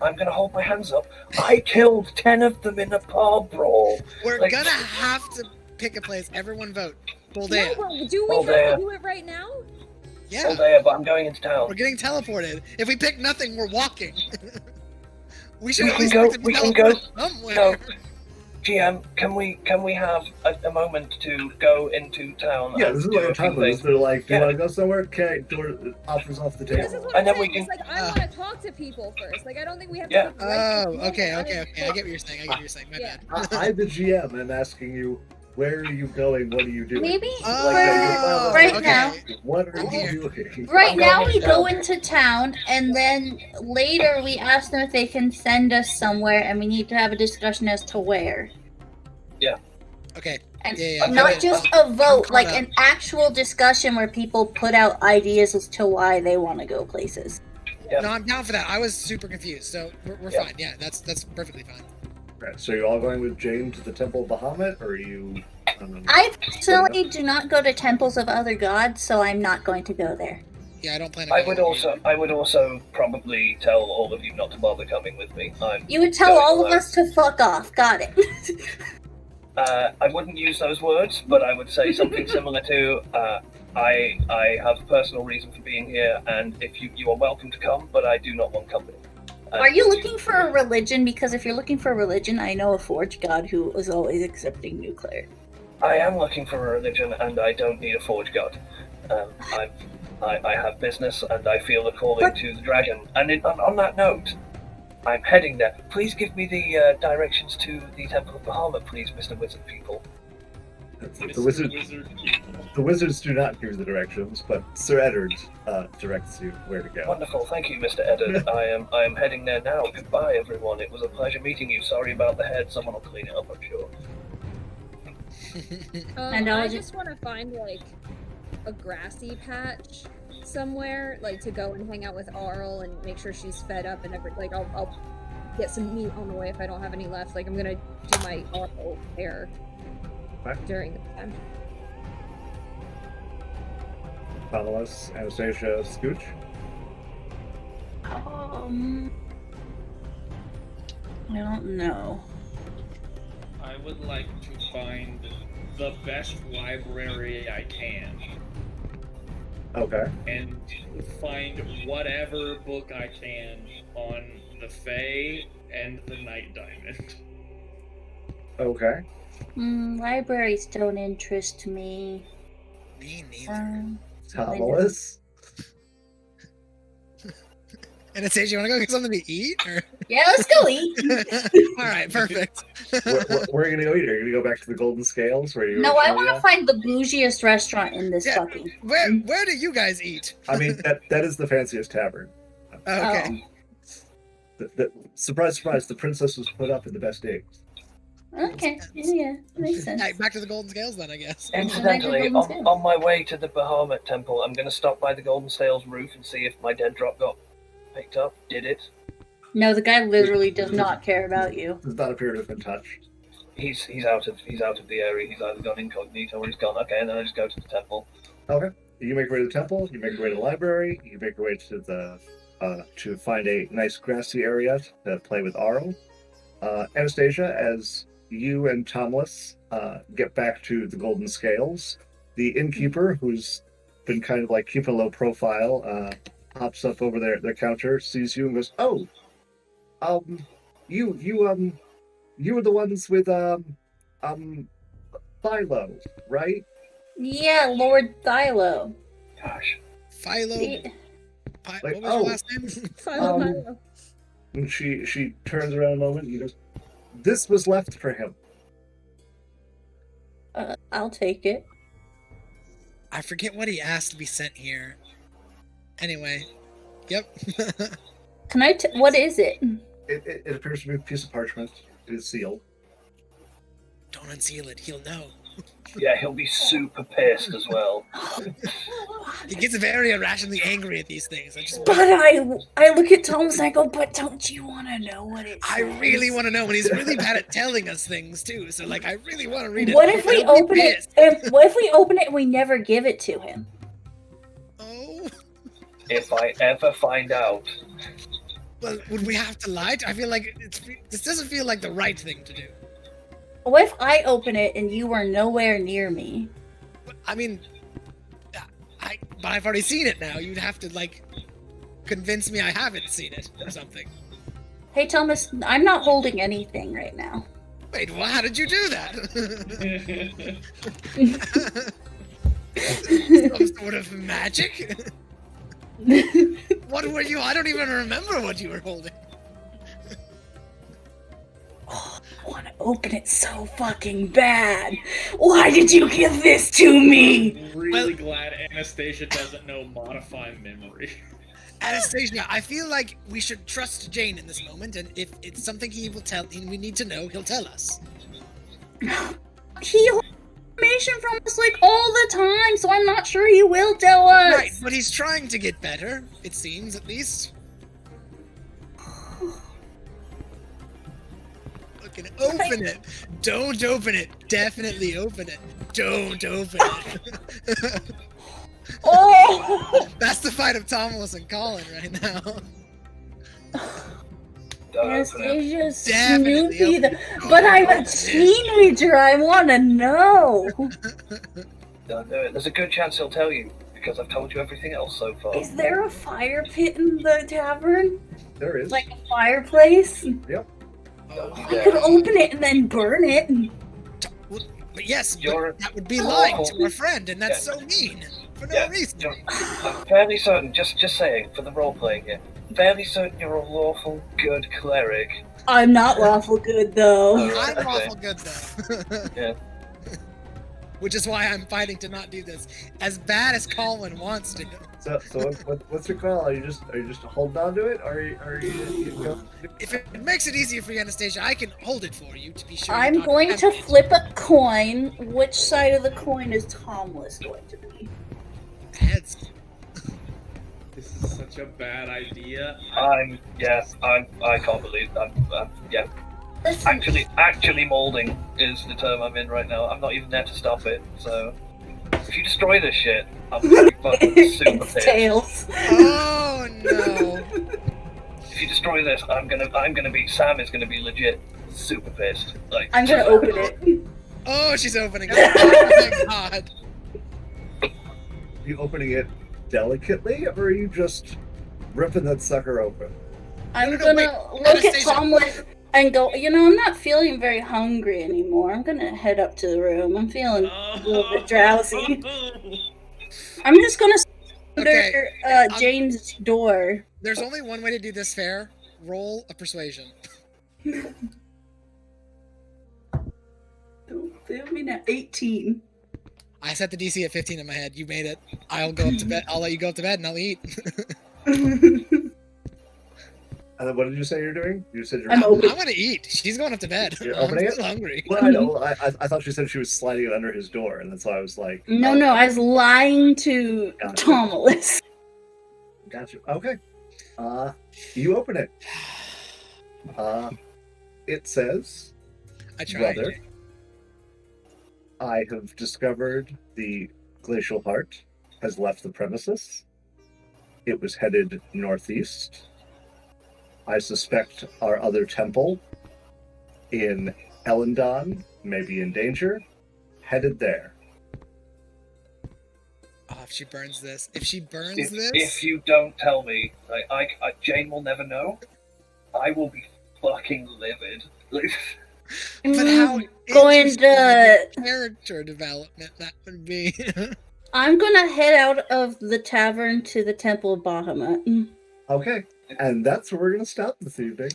I'm gonna hold my hands up. I killed 10 of them in a pub brawl. We're Like- gonna have to pick a place. Everyone vote. No, Boldea. but do we Boldea. have to do it right now? Yeah. Bold Air, but I'm going into town. We're getting teleported. If we pick nothing, we're walking. We should We at can least go- pick a we can go- teleport somewhere. No. GM, can we have a moment to go into town? Yeah, and this is do what a I'm few talking about. things? They're like, do you Yeah. want to go somewhere? Okay, door offers off the This is table. what And I'm then saying. we It's like I want to talk to people first. Like I don't think we have Yeah. to. pick right Oh, this okay. moment. I get what you're saying. My Yeah. bad. I, the GM, am asking you, where are you going? What are you doing? Maybe Oh, right okay. now. What are I'm here. you doing? Right I'm now going we into go town. into town, and then later we ask them if they can send us somewhere, and we need to have a discussion as to where. Okay. And Yeah, not Okay. just a vote, caught like up. an actual discussion where people put out ideas as to why they want to go places. Yeah. No, I'm down for that. I was super confused, so we're Yeah. fine. Yeah, that's perfectly fine. Right, so you're all going with Jane to the Temple of Bahamut, or are you? I personally do not go to temples of other gods, so I'm not going to go there. Yeah, I don't plan to. I go would there also, either. I would also probably tell all of you not to bother coming with me. You would tell Going all of alone. us to fuck off. Got it. I wouldn't use those words, but I would say something similar to, I have a personal reason for being here, and if you are welcome to come, but I do not want company. Are you looking for a religion? Because if you're looking for a religion, I know a forge god who is always accepting new clerics. I am looking for a religion, and I don't need a forge god. I have business, and I feel a calling But- to the dragon. And on that note, I'm heading there. Please give me the directions to the Temple of Bahamut, please, Mr. Wizard people. The wizards do not give the directions, but Sir Eddard directs you where to go. Wonderful, thank you, Mr. Eddard. I am heading there now. Goodbye, everyone. It was a pleasure meeting you. Sorry about the head. Someone will clean it up, I'm sure. And I I'll just want to find like a grassy patch somewhere, like to go and hang out with Arl and make sure she's fed up and I'll get some meat on the way if I don't have any left. Like I'm gonna do my Arl hair Okay. during the time. Follow us, Anastasia, Scooch. I don't know. I would like to find the best library I can Okay. and find whatever book I can on the Fae and the Night Diamond. Okay. Libraries don't interest me. Me neither. Thomas. Anastasia, you want to go get something to eat? Or... Yeah, let's go eat. All right, perfect. Where are you gonna go eat? Are you gonna go back to the Golden Scales? Where you? No, I want originally to find the bougiest restaurant in this Yeah. fucking. Where do you guys eat? at? I mean, that is the fanciest tavern. Oh, okay. Surprise, surprise! The princess was put up in the best eggs. Okay, yeah, makes sense. Hey, back to the Golden Scales then, I guess. Incidentally, Golden Scales. on my way to the Bahamut Temple, I'm going to stop by the Golden Scales roof and see if my dead drop got picked up. Did it? No, the guy literally does not care about you. Does not appear to have been touched. He's out of the area. He's either gone incognito or he's gone. Okay, and then I just go to the temple. Okay. You make your way to the temple. You make your way to the library. You make your way to the to find a nice grassy area to play with Arl. Anastasia, as you and Tomless get back to the Golden Scales, the innkeeper, who's been kind of like keeping a low profile, hops up over their counter, sees you, and goes, "Oh, you were the ones with Philo, right?" Yeah, Lord Thylo. Gosh. Philo. What Like, was your last name? Philo, Um, Philo. And she turns around a moment and he goes, "This was left for him." I'll take it. I forget what he asked to be sent here. Anyway, yep. Can I? What is it? It appears to be a piece of parchment. It is sealed. Don't unseal it. He'll know. Yeah, he'll be super pissed as well. He gets very irrationally angry at these things. But I look at Thomas and I go, but don't you want to know what it I says? really want to know, and he's really bad at telling us things too. So like, I really want to read it. What if we I'll be open it? pissed. What if we open it and we never give it to him? Oh, If I ever find out, well, would we have to lie? I feel like this doesn't feel like the right thing to do. What if I open it and you are nowhere near me? I mean, but I've already seen it now. You'd have to like convince me I haven't seen it or something. Hey Thomas, I'm not holding anything right now. Wait, well, how did you do that? Some sort of magic? What were you? I don't even remember what you were holding. Oh, I want to open it so fucking bad. Why did you give this to me? I'm really glad Anastasia doesn't know modify memory. Anastasia, I feel like we should trust Jane in this moment, and if it's something he will tell, and we need to know, he'll tell us. He holds information from us like all the time, so I'm not sure he will tell us. Right, but he's trying to get better, it seems, at least. Fucking open it. Don't open it. Definitely open it. Don't open it. Oh! That's the fight of Thomas and Colin right now. Anastasia's Definitely Snoopy, open it. but I'm a Open it. teenager. I want to know. don't do it. There's a good chance he'll tell you because I've told you everything else so far. Is there a fire pit in the tavern? There is. Like a fireplace? Yep. I could open it and then burn it. But yes, You're- but that would be lying to our friend, and that's so mean. For no reason. I'm fairly certain, just saying, for the role-playing here, fairly certain you're a lawful good cleric. I'm not lawful good though. I'm Okay. awful good though. Yeah. Which is why I'm fighting to not do this. As bad as Colin wants to. So what's your call? Are you just holding on to it, or are you go? If it makes it easier for you, Anastasia, I can hold it for you to be sure. I'm you're not going to tempted. flip a coin. Which side of the coin is Tomless going to be? Heads. This is such a bad idea. I can't believe that. Yeah. Listen, Actually molding is the term I'm in right now. I'm not even there to stop it, so if you destroy this shit, I'm gonna be fucking super it's pissed. tails. Oh no. If you destroy this, Sam is gonna be legit super pissed. Like I'm gonna open it. Oh, she's opening it. Oh my god. Are you opening it delicately, or are you just ripping that sucker open? I'm No, gonna wait. look at Anastasia. Tomless and go, I'm not feeling very hungry anymore. I'm gonna head up to the room. I'm feeling a little bit drowsy. I'm just gonna stand Okay, under Jane's door. There's only one way to do this fair. Roll a persuasion. Don't fail me now. 18. I set the DC at 15 in my head. You made it. I'll go up to bed. I'll let you go up to bed and I'll eat. And then what did you say you're doing? You said you're. I'm open. I'm gonna eat. She's going up to bed. You're I'm opening it? still hungry. Well, I know. I thought she said she was sliding it under his door, and that's why I was like. No, oh, no, I was lying to Gotcha. Tomless. Gotcha. Okay. You open it. It says, I tried. "Brother, I have discovered the glacial heart has left the premises. It was headed northeast. I suspect our other temple in Ellendon may be in danger. Headed there." Oh, if she burns this. If she burns If this. you don't tell me, like, Jane will never know. I will be fucking livid. Like, But how Going interesting to. character development that would be. I'm gonna head out of the tavern to the Temple of Bahamut. Okay, and that's where we're going to stop this evening.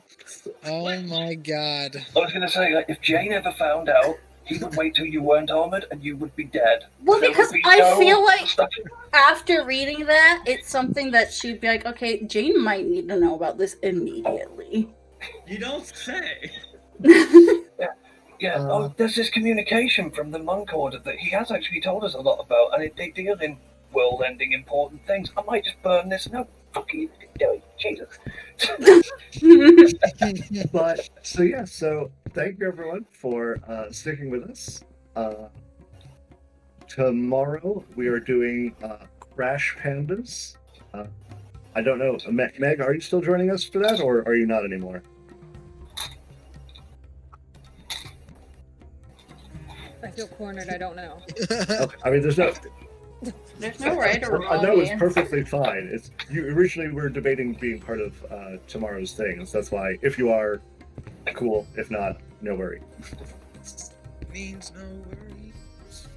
Oh my god. I was going to say, like, if Jane ever found out, he would wait till you weren't armored and you would be dead. Well, There would because be I no feel like stuff. after reading that, it's something that she'd be like, okay, Jane might need to know about this immediately. You don't say. Yeah, there's this communication from the monk order that he has actually told us a lot about, and they deal in world-ending important things. I might just burn this. No, fuck you, do it, Jesus. But so thank you everyone for sticking with us. Tomorrow we are doing Crash Pandas. I don't know, Meg, are you still joining us for that, or are you not anymore? I feel cornered. I don't know. Okay. I mean, there's no right or wrong. No, it's answer. perfectly fine. It's you originally were debating being part of tomorrow's things. That's why, if you are, cool. If not, no worry. Means no worries.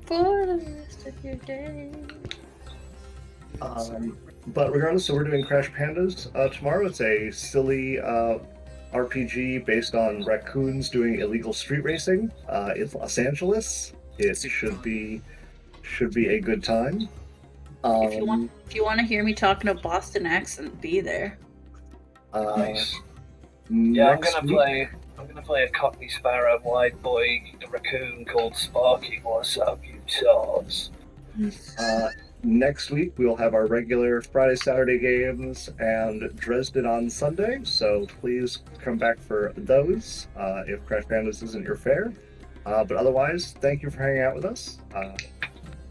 For the rest of your day. But regardless, so we're doing Crash Pandas tomorrow. It's a silly RPG based on raccoons doing illegal street racing in Los Angeles. It should be a good time. If you want to hear me talking a Boston accent, be there. Nice. Yeah, I'm next gonna play a Cockney Sparrow white boy raccoon called Sparky. What's up, you tots? Next week, we'll have our regular Friday, Saturday games and Dresden on Sunday, so please come back for those if Crash Pandas isn't your fare. But otherwise, thank you for hanging out with us.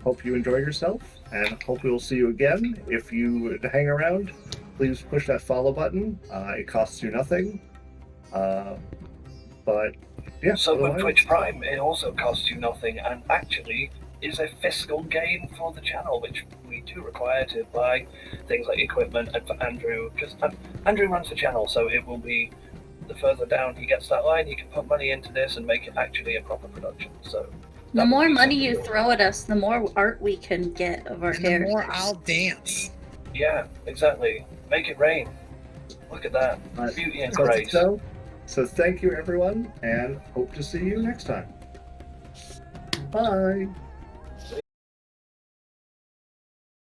Hope you enjoy yourself, and hope we will see you again. If you hang around, please push that follow button. It costs you nothing. But yeah. So with otherwise- Twitch Prime, it also costs you nothing, and actually is a fiscal gain for the channel, which we do require to buy things like equipment. And for Andrew, because Andrew runs the channel, so it will be the further down he gets that line, he can put money into this and make it actually a proper production. So The more money you throw at us, the more art we can get of our And the characters. more I'll dance. yeah, exactly. Make it rain. Look at that. Beauty and grace. So thank you everyone, and hope to see you next time. Bye.